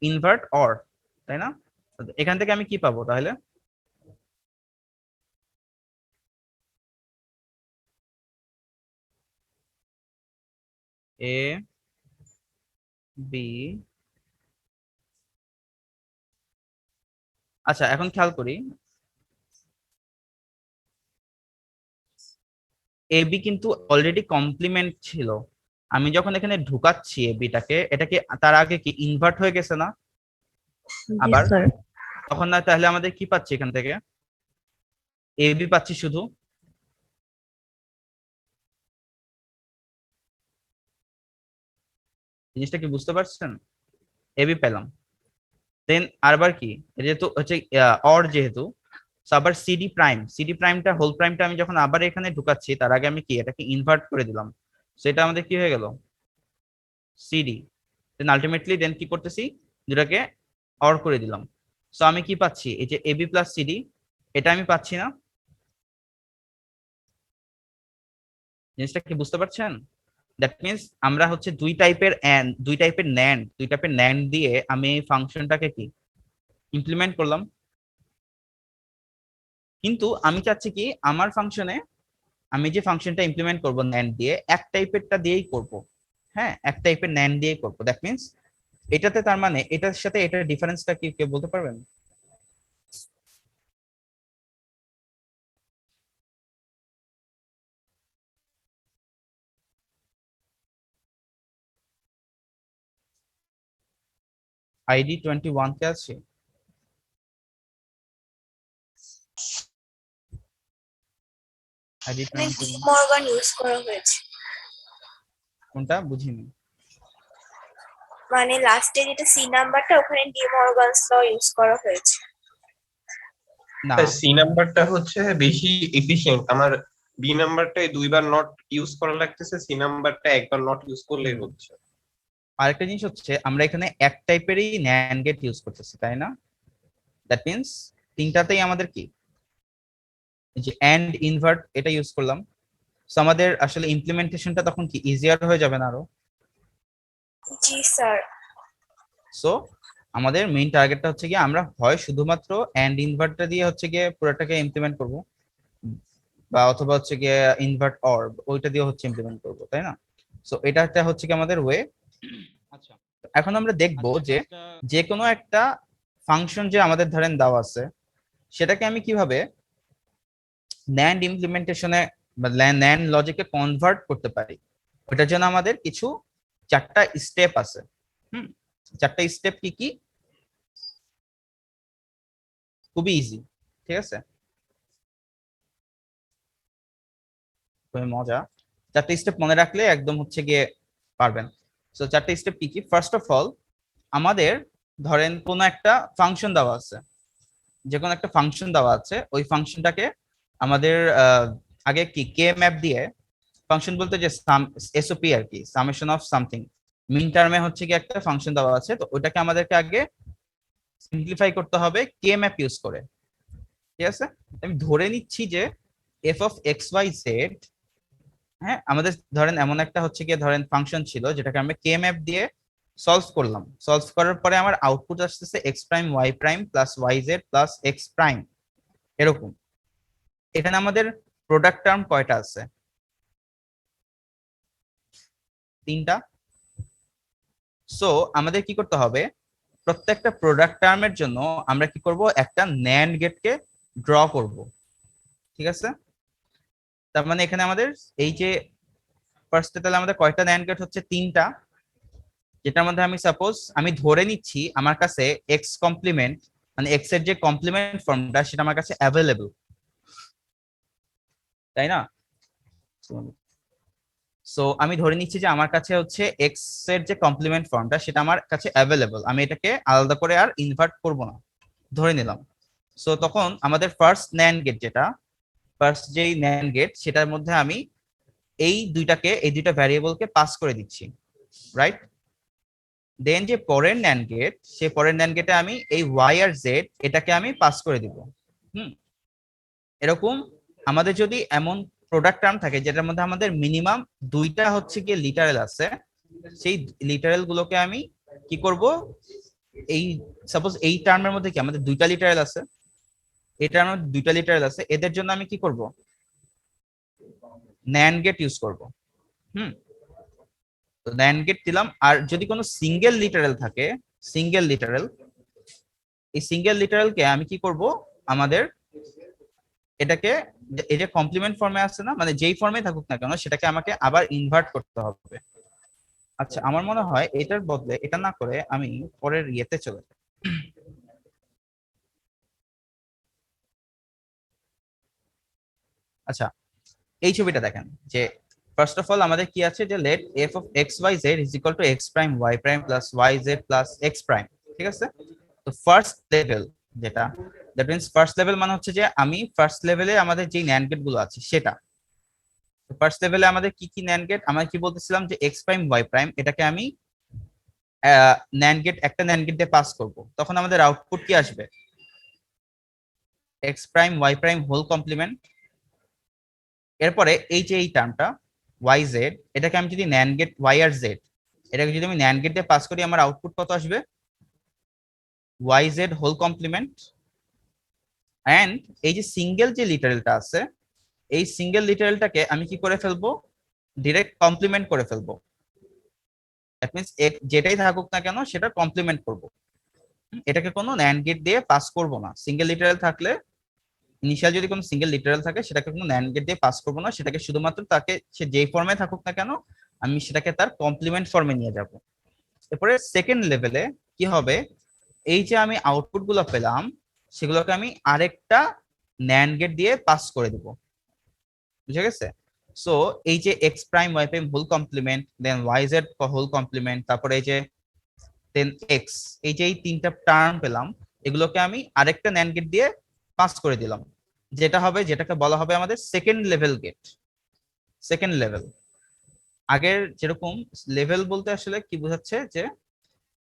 S1: ইনভার্ট অর, তাই না? এখান থেকে আমি কি পাবো তাহলে? এ বি, আচ্ছা এখন খেয়াল করি এ বি কিন্তু অলরেডি কমপ্লিমেন্ট ছিল, আমি যখন এখানে ঢুকাচ্ছি এ বিটাকে, এটাকে তার আগে কি ইনভার্ট হয়ে গেছে না আবার? তখন না তাহলে আমাদের কি পাচ্ছি এখান থেকে? এ বি পাচ্ছি শুধু, জিনিসটা কি বুঝতে পারছেন? এ বি পেলাম, দেন আরবার কি যেহেতু হচ্ছে অর যেহেতু, আবার সিডি প্রাইমটা হোল প্রাইমটা আমি যখন আবার এখানে ঢুকাচ্ছি তার আগে আমি কি এটাকে ইনভার্ট করে দিলাম, সেটা আমাদের কি হয়ে গেল সিডি। দেন আলটিমেটলি দেন কি করতেছি দুটাকে অর করে দিলাম। সো আমি কি পাচ্ছি এই যে এবি প্লাস সিডি, এটা আমি পাচ্ছি না? জিনিসটা কি বুঝতে পারছেন? দ্যাট মিনস আমরা হচ্ছে দুই টাইপের ন্যান্ড দিয়ে আমি এই ফাংশনটাকে কি ইমপ্লিমেন্ট করলাম, কিন্তু আমি চাচ্ছি কি আমার ফাংশনে আমি যে ফাংশনটা ইমপ্লিমেন্ট করব ন্যান্ড দিয়ে এক টাইপেরটা দিয়েই করব, হ্যাঁ, এক টাইপের ন্যান্ড দিয়েই করব। দ্যাট মিনস এটাতে তার মানে এটার সাথে এটার ডিফারেন্সটা কি কেউ বলতে পারবেন? আইডি 21 কে আছে? আইডি 21
S6: মর্গান ইউজ করা হয়েছে,
S1: কোনটা বুঝিনি।
S6: মানে লাস্টে যেটা সি নাম্বারটা ওখানে ডি মর্গানস ল ইউজ করা হয়েছে।
S1: না,
S8: সি নাম্বারটা হচ্ছে বেশি এফিশিয়েন্ট, আমার বি নাম্বারটাই দুইবার নট ইউজ করা লাগতেছে, সি নাম্বারটা একবার নট ইউজ করলেই হচ্ছে।
S1: আরেকটা জিনিস হচ্ছে আমরা এখানে এক টাইপেরই ন্যান্ড গেট ইউজ করতেছি, তাই না? দ্যাট মিনস তিনটাতেই আমাদের কি যে এন্ড ইনভার্ট এটা ইউজ করলাম। সো আমাদের আসলে ইমপ্লিমেন্টেশনটা তখন কি ইজিয়ার হয়ে যাবে না আরো?
S7: জি স্যার।
S1: সো আমাদের মেইন টার্গেটটা হচ্ছে গিয়ে আমরা হয় শুধুমাত্র এন্ড ইনভার্টটা দিয়ে হচ্ছে গিয়ে পুরোটাকে ইমপ্লিমেন্ট করব, বা অথবা হচ্ছে গিয়ে ইনভার্ট অর ওইটা দিয়ে হচ্ছে ইমপ্লিমেন্ট করব, তাই না? সো এটা একটা হচ্ছে কি আমাদের ওয়ে। আচ্ছা, এখন আমরা দেখব যে যে কোনো একটা ফাংশন যে আমাদের ধরেন দেওয়া আছে সেটাকে আমি কিভাবে ন্যান্ড ইমপ্লিমেন্টেশনে বা ন্যান্ড লজিকে কনভার্ট করতে পারি। ওটার জন্য আমাদের কিছু 4টা স্টেপ আছে। 4টা স্টেপ কি কি? খুবই ইজি, ঠিক আছে, খুবই মজা। 4টা স্টেপ মনে রাখলে একদম হচ্ছে গিয়ে পারবেন। সো 4টা স্টেপ কি কি? ফার্স্ট অফ অল আমাদের ধরেন কোনো একটা ফাংশন দেওয়া আছে, যে কোনো একটা ফাংশন দেওয়া আছে, ওই ফাংশনটাকে আমাদের আগে কি কে ম্যাপ দিয়ে, ফাংশন বলতে যে এসওপি আর কি, সামেশন অফ সামথিং, মিন টার্মে হচ্ছে কি একটা ফাংশন দেওয়া আছে, তো ওইটাকে আমাদেরকে আগে সিম্পলিফাই করতে হবে কে ম্যাপ ইউজ করে, ঠিক আছে? আমি ধরে নিচ্ছি যে F of X Y Z, হ্যাঁ, আমাদের ধরেন এমন একটা হচ্ছে গিয়ে ধরেন ফাংশন ছিল যেটাকে আমরা কে ম্যাপ দিয়ে সলভ করলাম। সলভ করার পরে আমার আউটপুট আসতেছে X prime Y prime plus Y Z plus X prime, এরকম। এখানে আমাদের প্রোডাক্ট টার্ম কয়টা আছে? 3টা। সো আমাদের কি করতে হবে, প্রত্যেকটা প্রোডাক্ট টার্মের জন্য আমরা কি করব, একটা ন্যান্ড গেটকে ড্র করব, ঠিক আছে? তার মানে এখানে আমাদের এই যে ফার্স্টে তাহলে আমাদের কয়টা ন্যান্ড গেট হচ্ছে? 3টা, যেটার মধ্যে আমি সাপোজ আমি ধরে নিচ্ছি আমার কাছে এক্স কমপ্লিমেন্ট মানে এক্স এর যে কমপ্লিমেন্ট ফর্মটা সেটা আমার কাছে অ্যাভেলেবল, তাই না? সো আমি ধরে নিচ্ছি যে আমার কাছে হচ্ছে এক্স এর যে কমপ্লিমেন্ট ফর্মটা সেটা আমার কাছে অ্যাভেলেবল, আমি এটাকে আলাদা করে আর ইনভার্ট করব না, ধরে নিলাম। সো তখন আমাদের ফার্স্ট ন্যান্ড গেট যেটা, ফার্স্ট যেই ন্যান্ড গেট সেটার মধ্যে আমি এই দুইটা ভ্যারিয়েবলকে পাস করে দিচ্ছি, রাইট? দেন যে পরের ন্যান্ড গেট, সেই পরের ন্যান্ড গেটে আমি এই ওয়াই আর জেড এটাকে আমি পাস করে দিব। এরকম আমাদের যদি এমন প্রোডাক্ট টার্ম থাকে যেটার মধ্যে আমাদের মিনিমাম 2টা হচ্ছে গিয়ে লিটারেল আছে, সেই লিটারেল গুলোকে আমি কি করব, এই সাপোজ এই টার্মের মধ্যে কি আমাদের 2টা লিটারেল আছে, এই টার্মের মধ্যে 2টা লিটারেল আছে, এদের জন্য আমি কি করব, ন্যান্ড গেট ইউজ করব। তো ন্যান্ড গেট দিলাম। আর যদি কোনো সিঙ্গেল লিটারেল থাকে, সিঙ্গেল লিটারেল, এই সিঙ্গেল লিটারেলকে আমি কি করব, আমাদের এটাকে এই যে কমপ্লিমেন্ট ফর্মে আছে না, মানে যেই ফর্মে থাকুক না কেন সেটাকে আমাকে আবার ইনভার্ট করতে হবে। আচ্ছা, আমার মনে হয় এটার বদলে এটা না করে আমি পরের ইয়েতে চলে যাই। আচ্ছা, এই ছবিটা দেখেন যে ফার্স্ট অফ অল আমাদের কি আছে, যে let F of X Y Z is equal to X prime Y prime plus Y Z plus X prime, ঠিক আছে? তো ফার্স্ট লেভেল যেটা, দ্যাট মিন্স ফার্স্ট লেভেল মানে হচ্ছে যে আমি ফার্স্ট লেভেলে আমাদের যে ন্যান্ড গেট গুলো আছে সেটা, ফার্স্ট লেভেলে আমাদের কি কি ন্যান্ড গেট, আমরা কি বলতেছিলাম যে এক্স প্রাইম ওয়াই প্রাইম এটাকে আমি ন্যান্ড গেট একটা ন্যান্ড গেট দিয়ে পাস করব, তখন আমাদের আউটপুট কি আসবে, X prime Y prime whole complement. এরপরে এই যে এই টার্মটা ওয়াই জেড, এটাকে আমি যদি ন্যান্ড গেট ওয়াই আর জেড এটাকে যদি আমি ন্যান্ড গেট দিয়ে পাস করি, আমার আউটপুট কত আসবে, Y Z whole complement. And এই যে সিঙ্গেল যে লিটারেলটা আছে, এই সিঙ্গেল লিটারেলটাকে আমি কি করে ফেলবো, ডিরেক্ট কমপ্লিমেন্ট করে ফেলবো। দ্যাট মিন্স যেটাই থাকুক না কেন সেটা কমপ্লিমেন্ট করব, এটাকে কোনো ন্যান্ড গেট দিয়ে পাস করব না। সিঙ্গেল লিটারেল থাকলে, ইনিশিয়াল যদি কোনো সিঙ্গেল লিটারেল থাকে সেটাকে কোনো ন্যান্ড গেট দিয়ে পাস করব না, সেটাকে শুধুমাত্র তাকে সে যেই ফর্মে থাকুক না কেন আমি সেটাকে তার কমপ্লিমেন্ট ফর্মে নিয়ে যাব। এরপরে সেকেন্ড লেভেলে কি হবে, এই যে আমি আউটপুট গুলো পেলাম সেগুলোকে আমি আরেকটা ন্যান্ড গেট দিয়ে পাস করে দিব, বুঝে গেছে? সো এই যে X prime Y prime whole complement, then Y Z whole complement, তারপরে এই যে দেন এক্স, এই যে এই 3টা টার্ম পেলাম, এগুলোকে আমি আরেকটা ন্যান্ড গেট দিয়ে পাস করে দিলাম, যেটা হবে, যেটাকে বলা হবে আমাদের second level gate, second level. আগের যেরকম লেভেল বলতে আসলে কি বোঝাচ্ছে যে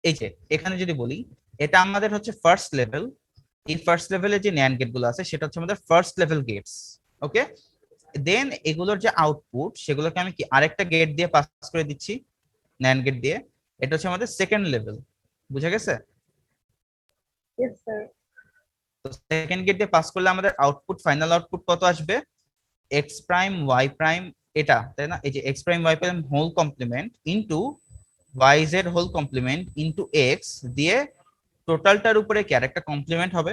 S1: এই যে এখানে যদি বলি এটা আমাদের হচ্ছে ফার্স্ট লেভেল, এই ফার্স্ট লেভেলে যে ন্যান্ড গেট গুলো আছে সেটা হচ্ছে আমাদের ফার্স্ট লেভেল গেটস। ওকে, দেন এগুলোর যে আউটপুট সেগুলোকে আমি কি আরেকটা গেট দিয়ে পাস করে দিচ্ছি, ন্যান্ড গেট দিয়ে। এটা হচ্ছে আমাদের সেকেন্ড লেভেল, বুঝা গেছে?
S7: Yes, sir.
S1: তো সেকেন্ড গেট দিয়ে পাস করলে আমাদের আউটপুট, ফাইনাল আউটপুট কত আসবে? এক্স প্রাইম ওয়াই প্রাইম, এটা তাই না? এই যে X prime Y prime whole complement into Y Z whole complement into X দিয়ে টোটালটার উপরে কি আরেকটা কমপ্লিমেন্ট হবে,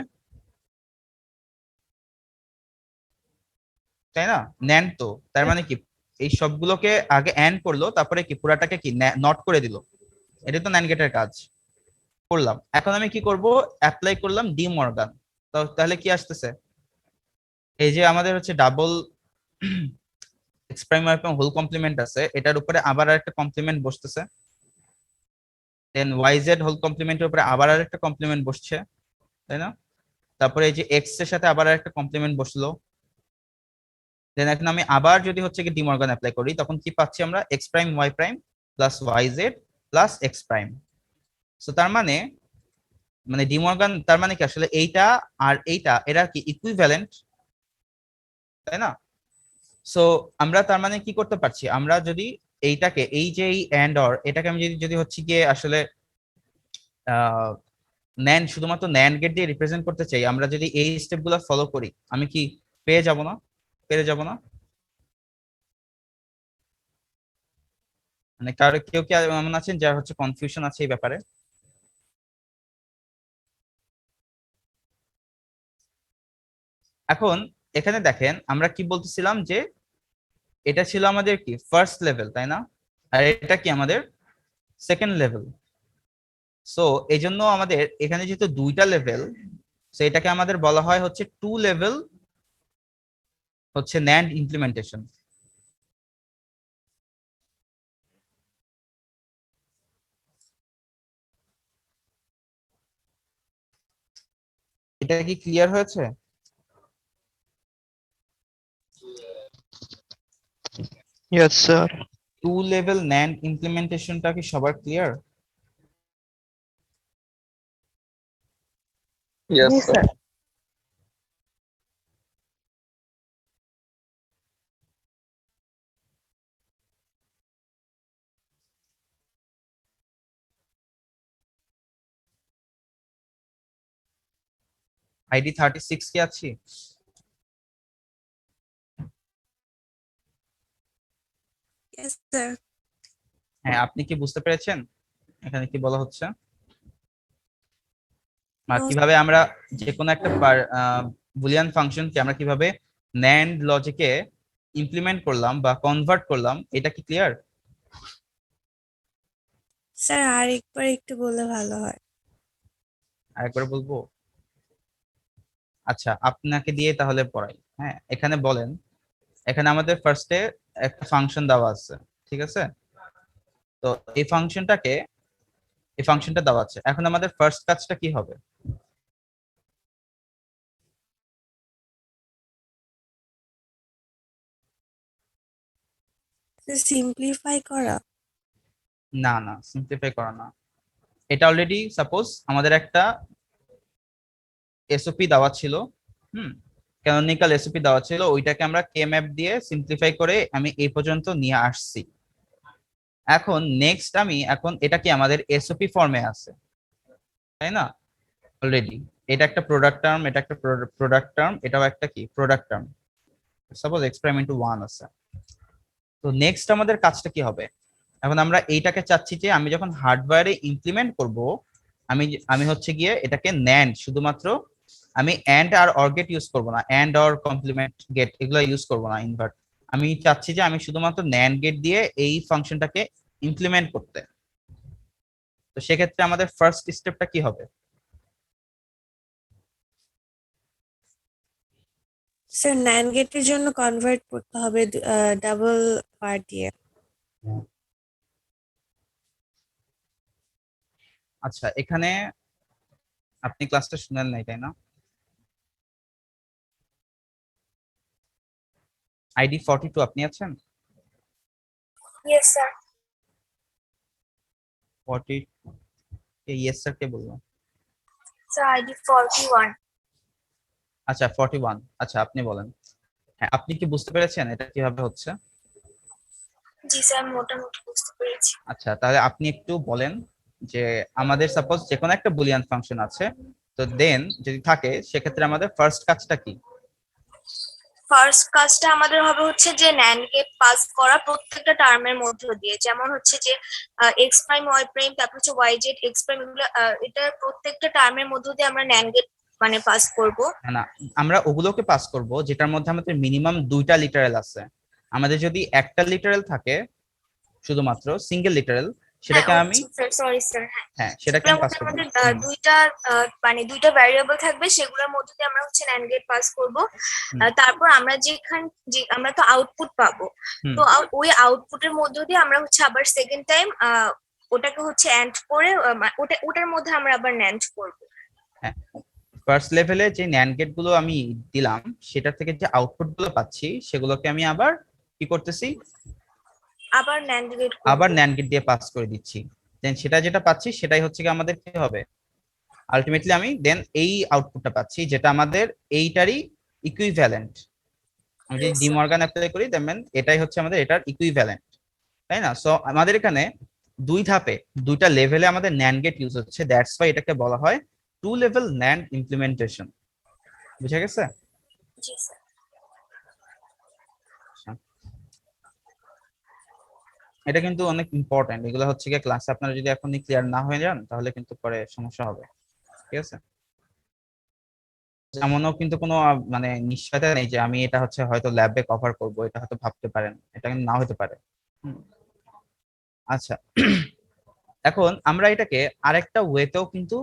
S1: তাই না? নেন তো, তার মানে কি এই সবগুলোকে আগে এন্ড করলো, তারপরে কি পুরাটাকে কি নট করে দিল। এটা তো ন্যান্ড গেটের কাজ করলাম। এখন আমি কি করব? অ্যাপ্লাই করলাম ডি মর্গান। তাহলে কি আসতেছে? এই যে আমাদের হচ্ছে double X prime Y prime whole complement আছে, এটার উপরে আবার আরেকটা কমপ্লিমেন্ট বসতেছে, দেন ওয়াই জেড হোল কমপ্লিমেন্টের উপরে আবার আরেকটা কমপ্লিমেন্ট বসছে, তাই না? তারপরে এই যে এক্স এর সাথে আবার আরেকটা কমপ্লিমেন্ট বসলো। দেন এখন আমি আবার যদি হচ্ছে কি ডিমর্গান অ্যাপ্লাই করি, তখন কি পাচ্ছি আমরা? X prime Y prime plus Y Z plus X prime. So তার মানে ডিমর্গান তার মানে কি আসলে এইটা আর এইটা এরা কি ইকুইভ্যালেন্ট, তাই না? সো আমরা তার মানে কি করতে পারছি? আমরা যদি এইটাকে এই যে এই এন্ড অর এটাকে আমি যদি হচ্ছে গিয়ে আসলে ন্যান্ড শুধুমাত্র ন্যান্ড গেট দিয়ে রিপ্রেজেন্ট করতে চাই, আমরা যদি এই স্টেপগুলো ফলো করি আমি কি পেয়ে যাব না? পেরে যাব না? মানে কারো কেউ কি এমন আছেন যার হচ্ছে কনফিউশন আছে এই ব্যাপারে? এখন এখানে দেখেন আমরা কি বলতেছিলাম যে এটা ছিল আমাদের কি ফার্স্ট লেভেল, তাই না? আর এটা কি আমাদের সেকেন্ড লেভেল। সো এই জন্য আমাদের এখানে যেহেতু দুইটা লেভেল, সো এটাকে আমাদের বলা হয় হচ্ছে টু লেভেল হচ্ছে ন্যান্ড ইমপ্লিমেন্টেশন। এটা কি ক্লিয়ার হয়েছে?
S12: Yes, sir.
S1: Two level NAND ইমপ্লিমেন্টেশনটা কি সবার ক্লিয়ার?
S12: Yes, sir.
S1: আইডি 36 কি আছি?
S7: Yes, sir.
S1: হ্যাঁ, আপনি কি বুঝতে পেরেছেন এখানে কি বলা হচ্ছে? আর কিভাবে আমরা যে কোনো একটা বুলিয়ান ফাংশনকে আমরা কিভাবে ন্যান্ড লজিকে ইমপ্লিমেন্ট করলাম বা কনভার্ট করলাম, এটা কি ক্লিয়ার?
S7: স্যার আরেকবার একটু বললে ভালো হয়।
S1: আরেকবার বলবো? আচ্ছা, আপনাকে দিয়ে তাহলে পড়াই। হ্যাঁ, এখানে বলেন, এখানে আমাদের ফার্স্টে একটা ফাংশন দেওয়া আছে, ঠিক আছে? তো এই ফাংশনটা দেওয়া আছে। এখন আমাদের ফার্স্ট কাজটা কি হবে?
S7: সিম্পলিফাই করা।
S1: না না, সিম্পলিফাই করা না। এটা অলরেডি সাপোজ আমাদের একটা এসওপি দেওয়া ছিল, ক্যানোনিক্যাল এসওপি দেওয়া ছিল, ওইটাকে আমরা কে ম্যাপ দিয়ে সিম্পলিফাই করে আমি এই পর্যন্ত নিয়ে আসছি। এখন নেক্সট এখন এটা কি আমাদের এসওপি ফর্মে আছে, তাই না? অলরেডি এটা একটা প্রোডাক্ট টার্ম, এটা একটা প্রোডাক্ট টার্ম, এটাও একটা কি প্রোডাক্ট টার্ম। সাপোজ এক্সপেরিমেন্ট 1 আছে। তো নেক্সট আমাদের কাজটা কি হবে? এখন আমরা এইটাকে চাচ্ছি যে আমি যখন হার্ডওয়্যারে ইমপ্লিমেন্ট করব, আমি হচ্ছে গিয়ে এটাকে ন্যান্ড শুধুমাত্র আমি এন্ড আর অর গেট ইউজ করব না, এন্ড অর কমপ্লিমেন্ট গেট এগুলো ইউজ করব না, ইনভার্ট। আমি চাচ্ছি যে আমি শুধুমাত্র ন্যান্ড গেট দিয়ে এই ফাংশনটাকে ইমপ্লিমেন্ট করতে। তো সেক্ষেত্রে আমাদের ফার্স্ট স্টেপটা কি হবে?
S7: স্যার ন্যান্ড গেটের জন্য কনভার্ট করতে হবে ডাবল পার্ট দিয়ে।
S1: আচ্ছা, এখানে আপনি ক্লাসটা শুনেন নাই, তাই না? আইডি 42 আপনি আছেন?
S7: Yes, sir.
S1: 40 ইয়েস স্যার কে বললো?
S7: Sir, ID 41.
S1: আচ্ছা 41, আচ্ছা আপনি বলেন। হ্যাঁ, আপনি কি বুঝতে পেরেছেন এটা কিভাবে হচ্ছে?
S7: জি স্যার, মোটামুটি বুঝতে পেরেছি।
S1: আচ্ছা, তাহলে আপনি একটু বলেন যে আমাদের সাপোজ যে কোনো একটা বুলিয়ান ফাংশন আছে, তো দেন যদি থাকে সেক্ষেত্রে আমাদের ফার্স্ট কাজটা কি?
S7: ফার্স্ট কাজটা আমাদের হবে হচ্ছে যে ন্যান্ড গেট পাস করা প্রত্যেকটা টার্মের মধ্য দিয়ে, যেমন হচ্ছে যে এক্স প্রাইম ওয়াই প্রাইম, তারপর হচ্ছে ওয়াই জেড এক্স প্রাইম, এগুলো এটা প্রত্যেকটা টার্মের মধ্য দিয়ে আমরা ন্যান্ড গেট মানে পাস করব।
S1: না, আমরা ওগুলোকে পাস করব যেটার মধ্যে আমাদের মিনিমাম 2টা লিটারাল আছে। আমাদের যদি একটা লিটারাল থাকে শুধুমাত্র সিঙ্গেল লিটারাল, সেটাকে আমি
S7: সরি স্যার,
S1: হ্যাঁ সেটাকে আমি পাস করব।
S7: আমাদের দুইটা মানে দুইটা ভ্যারিয়েবল থাকবে, সেগুলোর মধ্যে দিয়ে আমরা হচ্ছে ন্যান্ড গেট পাস করব। তারপর আমরা আমরা তো আউটপুট পাবো, তো ওই আউটপুটের মধ্য দিয়ে আমরা হচ্ছে আবার সেকেন্ড টাইম ওটাকে হচ্ছে অ্যান্ড করে ওটার মধ্যে আমরা আবার ন্যান্ড করব।
S1: হ্যাঁ, ফার্স্ট লেভেলে যে ন্যান্ড গেট গুলো আমি দিলাম সেটা থেকে যে আউটপুট গুলো পাচ্ছি সেগুলোকে আমি আবার কি করতেছি,
S7: আবার
S1: ন্যান্ড গেট দিয়ে পাস করে দিচ্ছি। দেন সেটা যেটা পাচ্ছি সেটাই হচ্ছে কি আমাদের কি হবে, আলটিমেটলি আমি দেন এই আউটপুটটা পাচ্ছি যেটা আমাদের এইটারই ইকুইভ্যালেন্ট। আমি যদি ডি মর্গান অ্যাপ্লাই করি দেন এটাই হচ্ছে আমাদের এটার ইকুইভ্যালেন্ট, তাই না? সো আমাদের এখানে দুই ধাপে দুইটা লেভেলে আমাদের ন্যান্ড গেট ইউজ হচ্ছে, দ্যাটস ওয়াই এটাকে বলা হয় টু লেভেল ন্যান্ড ইমপ্লিমেন্টেশন। বুঝা গেছে?
S7: জি স্যার।
S1: এটা কিন্তু অনেক ইম্পর্টেন্ট, এগুলো হচ্ছে গিয়ে ক্লাসে আপনারা যদি এখনই ক্লিয়ার না হয়ে যান তাহলে কিন্তু পরে সমস্যা হবে, ঠিক আছে? এমনও কিন্তু কোনো মানে নিশ্চয়তা নেই যে আমি এটা হচ্ছে হয়তো ল্যাবে কভার করব, এটা হয়তো ভাবতে পারেন, এটা কিন্তু না হতে পারে। আচ্ছা, এখন আমরা এটাকে আরেকটা ওয়েতেও কিন্তু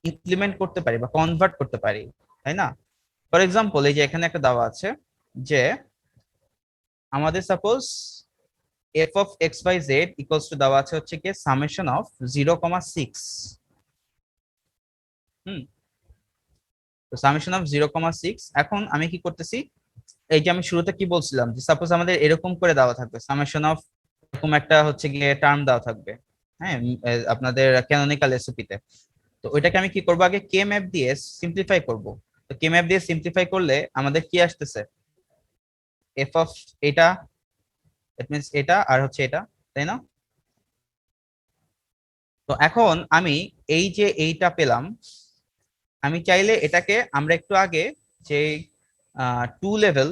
S1: ইমপ্লিমেন্ট করতে পারি বা কনভার্ট করতে পারি, তাই না? ফর এক্সাম্পল এই যে এখানে একটা দেওয়া আছে যে আমাদের suppose f of x by z equals to দেওয়া আছে হচ্ছে কি সামেশন অফ 0,6। তো সামেশন অফ 0,6। এখন আমি কি করতেছি, এই যে আমি শুরুতে কি বলছিলাম যে সাপোজ আমাদের এরকম করে দেওয়া থাকবে সামেশন অফ এরকম একটা হচ্ছে গিয়ে টার্ম দেওয়া থাকবে, হ্যাঁ, আপনাদের ক্যানোনিক্যাল এসওপি তে। তো ওইটাকে আমি কি করব, আগে কে ম্যাপ দিয়ে সিম্পলিফাই করব। তো কে ম্যাপ দিয়ে সিম্পলিফাই করলে আমাদের কি আসতেছে, এফ অফ এটা, দ্যাট মিন্স এটা আর হচ্ছে এটা, তাই না? তো এখন আমি এই যে এইটা পেলাম, আমি চাইলে এটাকে আমরা একটু আগে যে টু লেভেল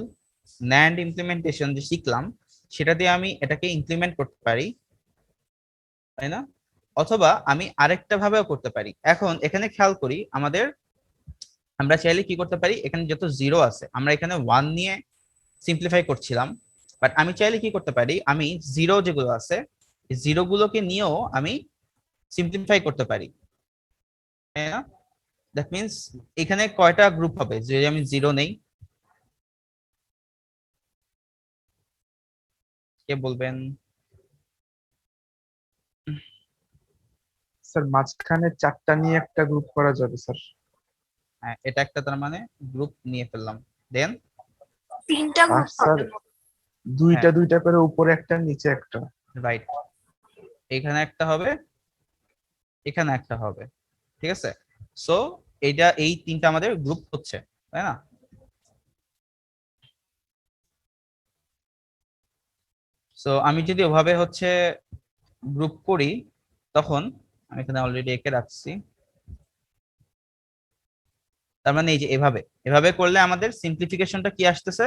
S1: ন্যান্ড ইমপ্লিমেন্টেশন যে শিখলাম সেটা দিয়ে আমি এটাকে ইমপ্লিমেন্ট করতে পারি, তাই না? অথবা আমি আরেকটা ভাবেও করতে পারি। এখন এখানে খেয়াল করি আমরা চাইলে কি করতে পারি, এখানে যত জিরো আছে আমরা এখানে 1 নিয়ে সিম্পলিফাই করছিলাম, বাট আমি চাইলে কি করতে পারি, আমি জিরো যেগুলো আছে জিরো গুলোকে নিয়েও আমি সিম্পলিফাই করতে পারি, তাই না? দ্যাট মিন্স এখানে কয়টা গ্রুপ হবে যদি আমি জিরো নেই, কে বলবেন?
S4: স্যার মাঝখানে 4টা নিয়ে একটা গ্রুপ করা যাবে স্যার।
S1: হ্যাঁ, এটা একটা তার মানে গ্রুপ নিয়ে ফেললাম। দেন
S7: 3টা গ্রুপ
S4: স্যার
S7: হবে।
S4: দুইটা দুইটা করে উপরে একটা নিচে একটা।
S1: রাইট, এখানে একটা হবে, এখানে একটা হবে, ঠিক আছে? সো এইটা এই তিনটা আমাদের গ্রুপ হচ্ছে, তাই না? সো আমি যদি ওভাবে হচ্ছে গ্রুপ করি তখন আমি এখানে অলরেডি এঁকে রাখছি, তার মানে এই যে এভাবে এভাবে করলে আমাদের সিম্পলিফিকেশনটা কি আসতেছে,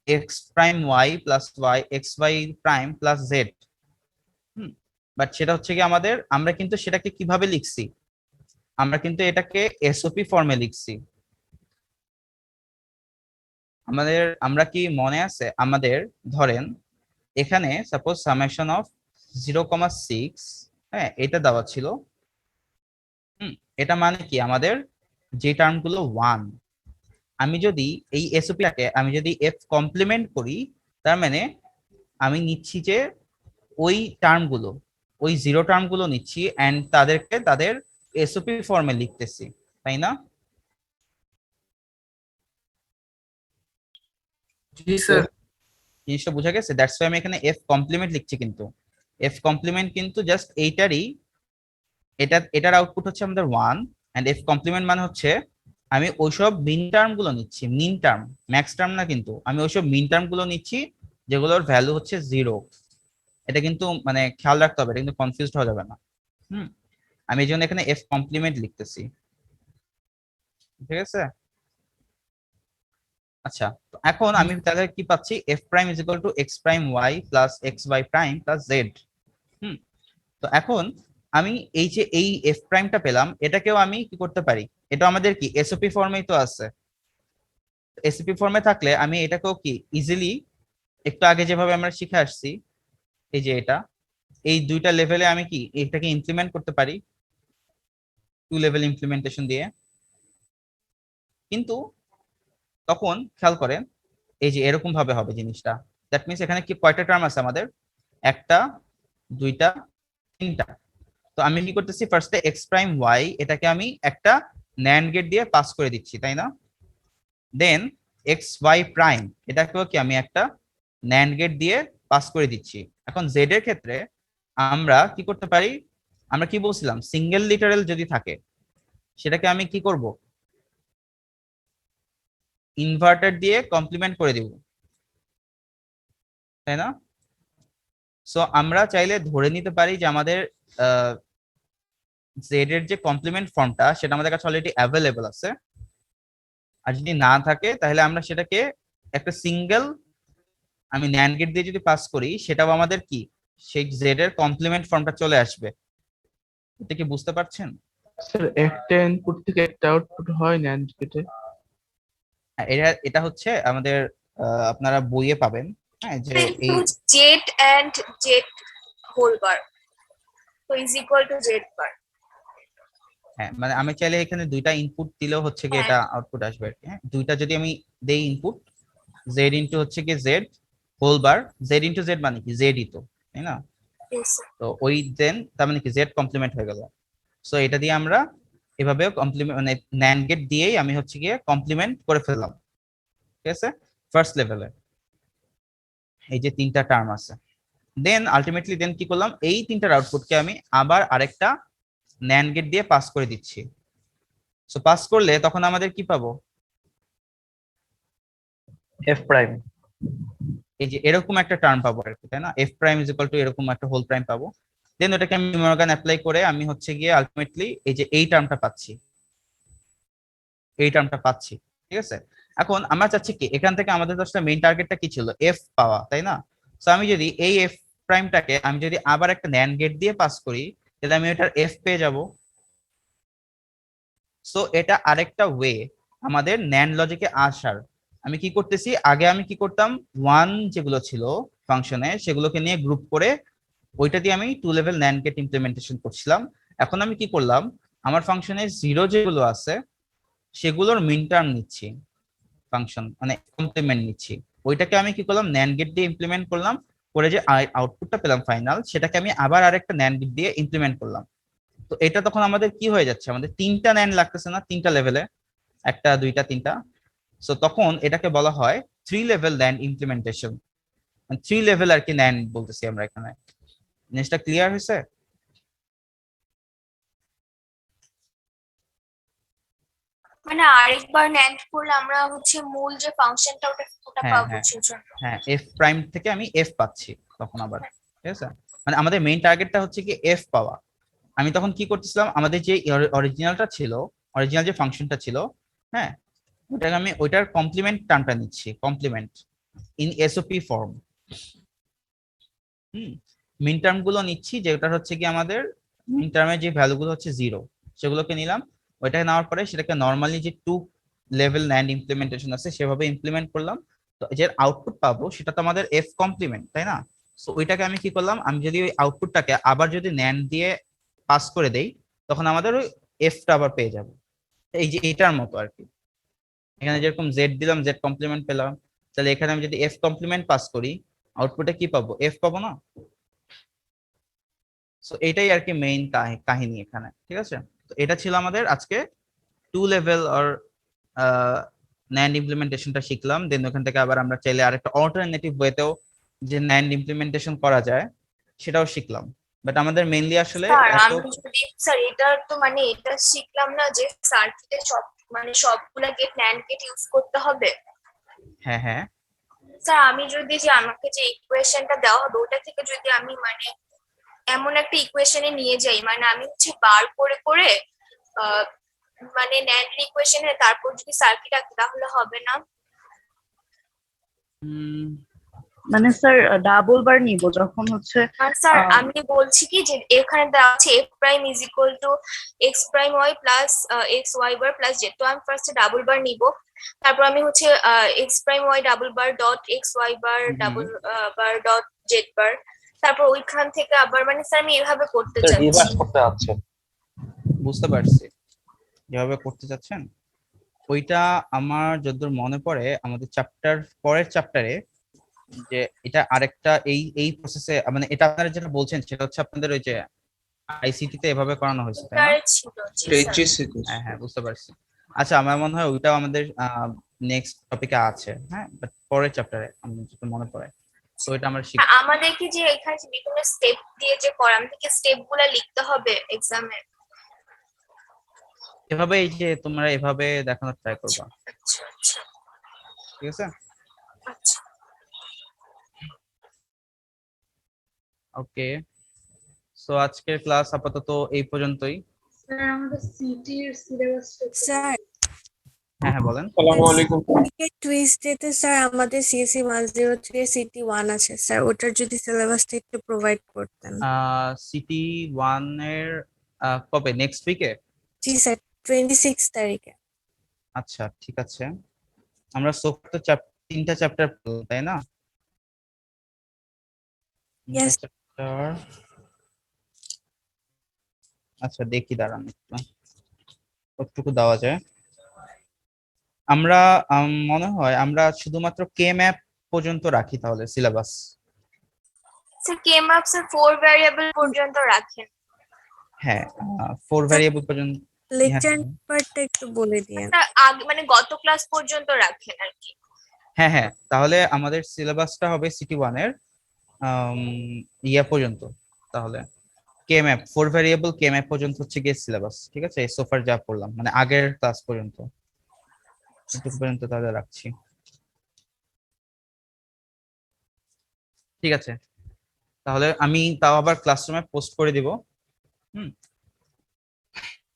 S1: X prime Y plus Y X Y prime plus Z. But সেটা হচ্ছে কি আমরা কিন্তু সেটাকে কিভাবে লিখছি, আমরা কিন্তু এটাকে এসওপি ফর্মে লিখছি। আমরা কি মনে আছে আমাদের, ধরেন এখানে সাপোজ সামেশন অফ 0,6, হ্যাঁ এটা দেওয়া ছিল। এটা মানে কি আমাদের যে টার্মগুলো 1, আমি যদি এই এসওপিটাকে আমি যদি এফ কমপ্লিমেন্ট করি তার মানে আমি নিচ্ছি যে ওই টার্মগুলো, ওই জিরো টার্মগুলো নিচ্ছি এন্ড তাদেরকে তাদের এসওপি ফর্মে লিখতেছি, তাই না?
S11: জি স্যার।
S1: জিনিসটা বোঝা গেছে? দ্যাটস ওয়াই আমি এখানে এফ কমপ্লিমেন্ট লিখছি, কিন্তু এফ কমপ্লিমেন্ট কিন্তু জাস্ট এইটারই, এটার আউটপুট হচ্ছে আমাদের 1, এন্ড এফ কমপ্লিমেন্ট মানে হচ্ছে আমি ওইসব মিন টার্ম গুলো নিচ্ছি, মিন টার্ম, ম্যাক্স টার্ম না, কিন্তু আমি ওইসব মিন টার্ম গুলো নিচ্ছি যেগুলোর ভ্যালু হচ্ছে 0। এটা কিন্তু মানে খেয়াল রাখতে হবে, এটা কিন্তু কনফিউজড হওয়া যাবে না। আমি এই জন্য এখানে এফ কমপ্লিমেন্ট লিখতেছি, ঠিক আছে? আচ্ছা, তো এখন আমি তাহলে কি পাচ্ছি, F prime is equal to X prime Y plus X Y prime plus Z. তো এখন আমি এই এফ প্রাইমটা পেলাম, এটাকেও আমি কি করতে পারি, এটা আমাদের কি এসওপি ফর্মেই তো আছে। এসওপি ফর্মে থাকলে আমি এটাকেও কি ইজিলি, একটু আগে যেভাবে আমরা শিখে আসছি, এই যে এটা, এই দুইটা লেভেলে আমি কি এটাকে ইমপ্লিমেন্ট করতে পারি, 2 লেভেল ইমপ্লিমেন্টেশন দিয়ে। কিন্তু তখন খেয়াল করেন, এই যে এরকম ভাবে হবে জিনিসটা। দ্যাট মিনস এখানে কি কয়টা টার্ম আছে আমাদের, 1টা 2টা 3টা। তো আমি কি করতেছি, ফার্স্টে এক্স প্রাইম ওয়াই এটাকে আমি একটা ন্যান্ড গেট দিয়ে পাস করে দিচ্ছি, তাই না? দেন এক্স ওয়াই প্রাইম এটাকেও কি আমি একটা ন্যান্ড গেট দিয়ে পাস করে দিচ্ছি। এখন জেড এর ক্ষেত্রে আমরা কি করতে পারি, আমরা কি বলছিলাম, সিঙ্গেল লিটারেল যদি থাকে সেটাকে আমি কি করব, ইনভার্টার দিয়ে কমপ্লিমেন্ট করে দিব, তাই না? সো আমরা চাইলে ধরে নিতে পারি যে আমাদের জেড এর যে কমপ্লিমেন্ট ফর্মটা সেটা আমাদের কাছে অলরেডি অ্যাভেলেবল আছে। আর যদি না থাকে তাহলে আমরা সেটাকে একটা সিঙ্গেল আমি ন্যান্ড গেট দিয়ে যদি পাস করি, সেটাও আমাদের কি সেই জেড এর কমপ্লিমেন্ট ফর্মটা চলে আসবে। এটা কি বুঝতে পারছেন?
S4: স্যার একটা ইনপুট থেকে একটা আউটপুট হয় NAND গেটে?
S1: এটা হচ্ছে আমাদের আপনারা বইয়ে পাবেন, হ্যাঁ, যে এই
S7: Z and Z whole bar তো is equal to Z bar.
S1: হ্যাঁ, মানে আমি চাইলে এখানে দুইটা ইনপুট দিলেও হচ্ছে কি এটা আউটপুট আসবে আর কি। হ্যাঁ, দুইটা যদি আমি দেই ইনপুট, জেড ইনটু হচ্ছে কি Z whole bar, Z into Z মানে কি জেডই তো, তাই না? তো ওই দেন তার মানে কি জেড কমপ্লিমেন্ট হয়ে গেল। সো এটা দিয়ে আমরা এভাবে কমপ্লিমেন্ট মানে ন্যান্ড গেট দিয়েই আমি হচ্ছে গিয়ে কমপ্লিমেন্ট করে ফেললাম, ঠিক আছে, ফার্স্ট লেভেলে এই যে 3টা টার্ম আছে। দেন আলটিমেটলি দেন কি করলাম, এই 3টার আউটপুটকে আমি আবার আরেকটা ন্যান্ড গেট দিয়ে পাস করে দিচ্ছি। সো পাস করলে তখন আমাদের কি পাবো,
S12: এফ প্রাইম।
S1: এই যে এরকম একটা টার্ম পাবো আর কি, তাই না? F prime is equal two এরকম একটা হোল প্রাইম পাবো। দেন ওটাকে আমি নিউমেরিক্যাল অ্যাপ্লাই করে আমি হচ্ছে গিয়ে আলটিমেটলি এই যে এই টার্মটা পাচ্ছি, এই টার্মটা পাচ্ছি, ঠিক আছে? এখন আমরা চাচ্ছি কি, এখান থেকে আমাদের দশটা মেইন টার্গেটটা কি ছিল, এফ পাওয়া, তাই না? সো আমি যদি এই এফ প্রাইমটাকে আমি যদি আবার একটা ন্যান্ড গেট দিয়ে পাস করি, তাহলে আমি এটার এফ পেয়ে যাব। সো এটা আরেকটা ওয়ে আমাদের ন্যান্ড লজিকে আসার। আমি কি করতেছি, আগে আমি কি করতাম, 1 যেগুলো ছিল ফাংশনে সেগুলোকে নিয়ে গ্রুপ করে ওইটা দিয়ে আমি 2 লেভেল ন্যান্ড গেট ইমপ্লিমেন্টেশন করছিলাম। এখন আমি কি করলাম, আমার ফাংশনে 0 যেগুলো আছে সেগুলোর মিন টার্ম নিচ্ছি, ফাংশন মানে কমপ্লিমেন্ট নিচ্ছি, ওইটাকে আমি কি করলাম, ন্যান্ড গেট দিয়ে ইমপ্লিমেন্ট করলাম, করে যে আউটপুটটা পেলাম ফাইনাল, সেটাকে আমি আবার আরেকটা ন্যান্ড গেট দিয়ে ইমপ্লিমেন্ট করলাম। তো এটা তখন আমাদের কি হয়ে যাচ্ছে, আমাদের 3টা ন্যান্ড লাগতেছে না, 3টা লেভেলে, 1টা 2টা 3টা। সো তখন এটাকে বলা হয় 3 লেভেল ন্যান্ড ইমপ্লিমেন্টেশন, 3 লেভেল আর কি ন্যান্ড বলতেছি আমরা এখানে। জিনিসটা ক্লিয়ার হয়েছে?
S7: মানে আরেকবার ন্যান্ড করলে আমরা হচ্ছে মূল যে ফাংশনটা ওটা
S1: হ্যাঁ
S7: পাবো
S1: হ্যাঁ
S7: সেজন্য।
S1: হ্যাঁ, এফ প্রাইম থেকে আমি এফ পাচ্ছি তখন আবার, ঠিক আছে? মানে আমাদের মেইন টার্গেটটা হচ্ছে কি এফ পাওয়া। আমি তখন কি করতেছিলাম, আমাদের যে অরিজিনালটা ছিল, অরিজিনাল যে ফাংশনটা ছিল, হ্যাঁ, ওটাকে আমি ওইটার কমপ্লিমেন্ট টার্মটা নিচ্ছি, complement in SOP form. Minterm গুলো নিচ্ছি, যেটা হচ্ছে কি আমাদের মিন টার্মের যে ভ্যালুগুলো হচ্ছে 0 সেগুলোকে নিলাম। ওইটাকে নেওয়ার পরে সেটাকে নর্মালি যে 2 লেভেল ন্যান্ড ইমপ্লিমেন্টেশন আছে সেভাবে ইমপ্লিমেন্ট করলাম। তো যে আউটপুট পাবো সেটা তো আমাদের এফ কমপ্লিমেন্ট, তাই না? সো ওইটাকে আমি কি করলাম, আমি যদি ওই আউটপুটটাকে আবার যদি ন্যান্ড দিয়ে পাস করে দেই, তখন আমাদের ওই এফটা আবার পেয়ে যাবো, এই যে এটার মতো আর কি। এখানে যেরকম জেড দিলাম, জেড কমপ্লিমেন্ট পেলাম, তাহলে এখানে আমি যদি এফ কমপ্লিমেন্ট পাস করি, আউটপুটে কি পাবো, এফ পাবো না? সো এটাই আর কি মেইন কাহিনী এখানে, ঠিক আছে? তো এটা ছিল আমাদের আজকে 2 লেভেল অর ন্যান্ড ইমপ্লিমেন্টেশনটা শিখলাম, দেন ওখান থেকে আবার আমরা চাইলে আরেকটা অল্টারনেটিভ ওয়েতেও যে ন্যান্ড ইমপ্লিমেন্টেশন করা যায় সেটাও শিখলাম। বাট আমাদের মেইনলি আসলে
S7: স্যার
S1: এত
S7: আমি যদি স্যার এটা তো মানে এটা শিখলাম না যে সার্কিটে সব মানে সবগুলা গেট ন্যান্ড গেট ইউজ করতে হবে।
S1: হ্যাঁ হ্যাঁ
S7: স্যার আমি যদি যে আমাকে যে ইকুয়েশনটা দেওয়া হবে ওটা থেকে যদি আমি মানে এমন একটা ইকুয়েশনে নিয়ে যাই মানে আমি হচ্ছে বার করে করে মানে ন্যান্ড ইকুয়েশনে তারপর যদি সার্কিট আঁকি তাহলে হবে না?
S13: মানে স্যার ডাবল বার নিব যখন হচ্ছে
S7: আর স্যার আমি বলছি কি যে এখানে দেওয়া আছে f prime is equal two x prime y plus x y bar plus z। তো আমি ফার্স্টে ডাবল বার নিব, তারপর আমি হচ্ছে x প্রাইম y ডাবল বার ডট x y বার ডাবল বার ডট z বার, তারপর ওইখান থেকে আবার মানে স্যার আমি এভাবে করতে চাচ্ছি।
S1: বুঝতে পারছি যেভাবে করতে চাচ্ছেন। ওইটা আমার যতদূর মনে পড়ে আমাদের পরের চ্যাপ্টারে যে এটা আরেকটা এই প্রসেসে মানে এটা আপনারা যেটা বলছেন সেটা হচ্ছে আপনাদের ওই যে আইসিটি তে এভাবে করানো হয়েছে তাই না? হ্যাঁ হ্যাঁ বুঝতে পারছি। আচ্ছা আমার মনে হয় ওইটাও আমাদের নেক্সট টপিকে আছে, হ্যাঁ বাট পরের চ্যাপ্টারে আমার যেটা মনে পড়ে। তো এটা আমরা শিখব।
S7: আমাদের কি যে এখানে বিভিন্ন স্টেপ দিয়ে যে করা আমাদেরকে স্টেপগুলো লিখতে হবে এক্সামে?
S1: এভাবে এই যে তোমরা এভাবে দেখানোর ট্রাই করবা, ঠিক আছে?
S7: আচ্ছা
S1: ওকে, সো আজকের ক্লাস আপাতত এই পর্যন্তই।
S6: স্যার আমাদের সিটির সিলেবাসটা
S14: স্যার
S1: হ্যাঁ হ্যাঁ বলেন।
S8: আসসালামু আলাইকুম।
S14: টুইসডেতে স্যার আমাদের সিএসসি 103 সিটি 1 আছে স্যার, ওটার যদি সিলেবাসটা একটু প্রোভাইড করতেন।
S1: সিটি 1 এর কবে? নেক্সট উইকে?
S14: জি স্যার 26 তারিখে।
S1: আচ্ছা ঠিক আছে। আমরা সোফট তো 3টা চ্যাপ্টার পড়লাম তাই না?
S14: Yes.
S1: আচ্ছা দেখি দাঁড়ান একটু কতটুকু দেওয়া যায়। আমরা মনে হয় আমরা শুধুমাত্র কে ম্যাপ পর্যন্ত রাখি তাহলে সিলেবাস।
S7: স্যার কে ম্যাপ স্যার 4 ভ্যারিয়েবল পর্যন্ত রাখেন।
S1: হ্যাঁ 4 ভ্যারিয়েবল পর্যন্ত।
S14: লেকচার পার্টটা একটু বলে দিন।
S7: স্যার আগে মানে গত ক্লাস পর্যন্ত রাখেন আর কি।
S1: হ্যাঁ হ্যাঁ তাহলে আমাদের সিলেবাসটা হবে সিটি 1 এর ইয়া পর্যন্ত। তাহলে কে ম্যাপ 4 ভ্যারিয়েবল কে ম্যাপ পর্যন্ত হচ্ছে গিয়ে সিলেবাস, ঠিক আছে? সোফার যা পড়লাম মানে আগের ক্লাস পর্যন্ত এটুকু পর্যন্ত তাহলে রাখছি, ঠিক আছে? তাহলে আমি তাও আবার ক্লাসরুমে পোস্ট করে দিব।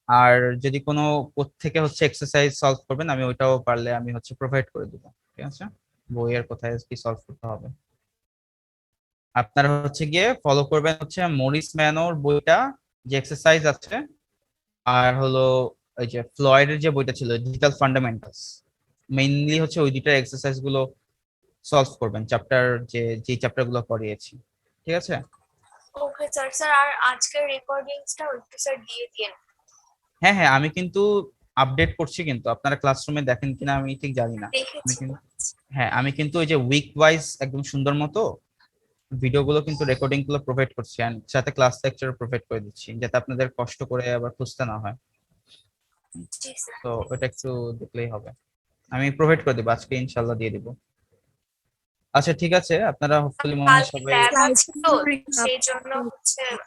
S1: আর যদি কোনো কোড থেকে হচ্ছে এক্সারসাইজ সলভ করবেন আমি ওইটাও পারলে আমি হচ্ছে প্রোভাইড করে দিব, ঠিক আছে? বইয়ের কোথায় কি সলভ করতে হবে আপনারা হচ্ছে গিয়ে ফলো করবেন হচ্ছে মরিস ম্যানোর বইটা যে এক্সারসাইজ আছে, আর হলো ওই যে ফ্লয়েডের যে বইটা ছিল ডিজিটাল ফান্ডামেন্টালস, মেইনলি হচ্ছে ওই দুইটার এক্সারসাইজ গুলো সলভ করবেন চ্যাপ্টার যে চ্যাপ্টার গুলো পড়িয়েছি, ঠিক আছে?
S7: Okay sir. স্যার আর আজকের রেকর্ডিংসটা একটু স্যার দিয়ে দিন।
S1: হ্যাঁ হ্যাঁ আমি কিন্তু আপডেট করছি, কিন্তু আপনারা ক্লাসরুমে দেখেন কিনা আমি ঠিক জানি না। হ্যাঁ আমি কিন্তু ওই যে উইক ওয়াইজ একদম সুন্দর মতো ভিডিওগুলো কিন্তু রেকর্ডিং গুলো প্রোভাইড করছি এন্ড সাথে ক্লাস লেকচার প্রোভাইড করে দিচ্ছি যাতে আপনাদের কষ্ট করে আবার খুঁজতে না হয়। তো ওটা একটু দেখলেই হবে, আমি প্রোভাইড করে দেব আজকে ইনশাআল্লাহ দিয়ে দিব। আচ্ছা ঠিক আছে আপনারা হোপফুলি মনে হয় সবাই
S7: ল্যাব আছে তো সেই জন্য হচ্ছে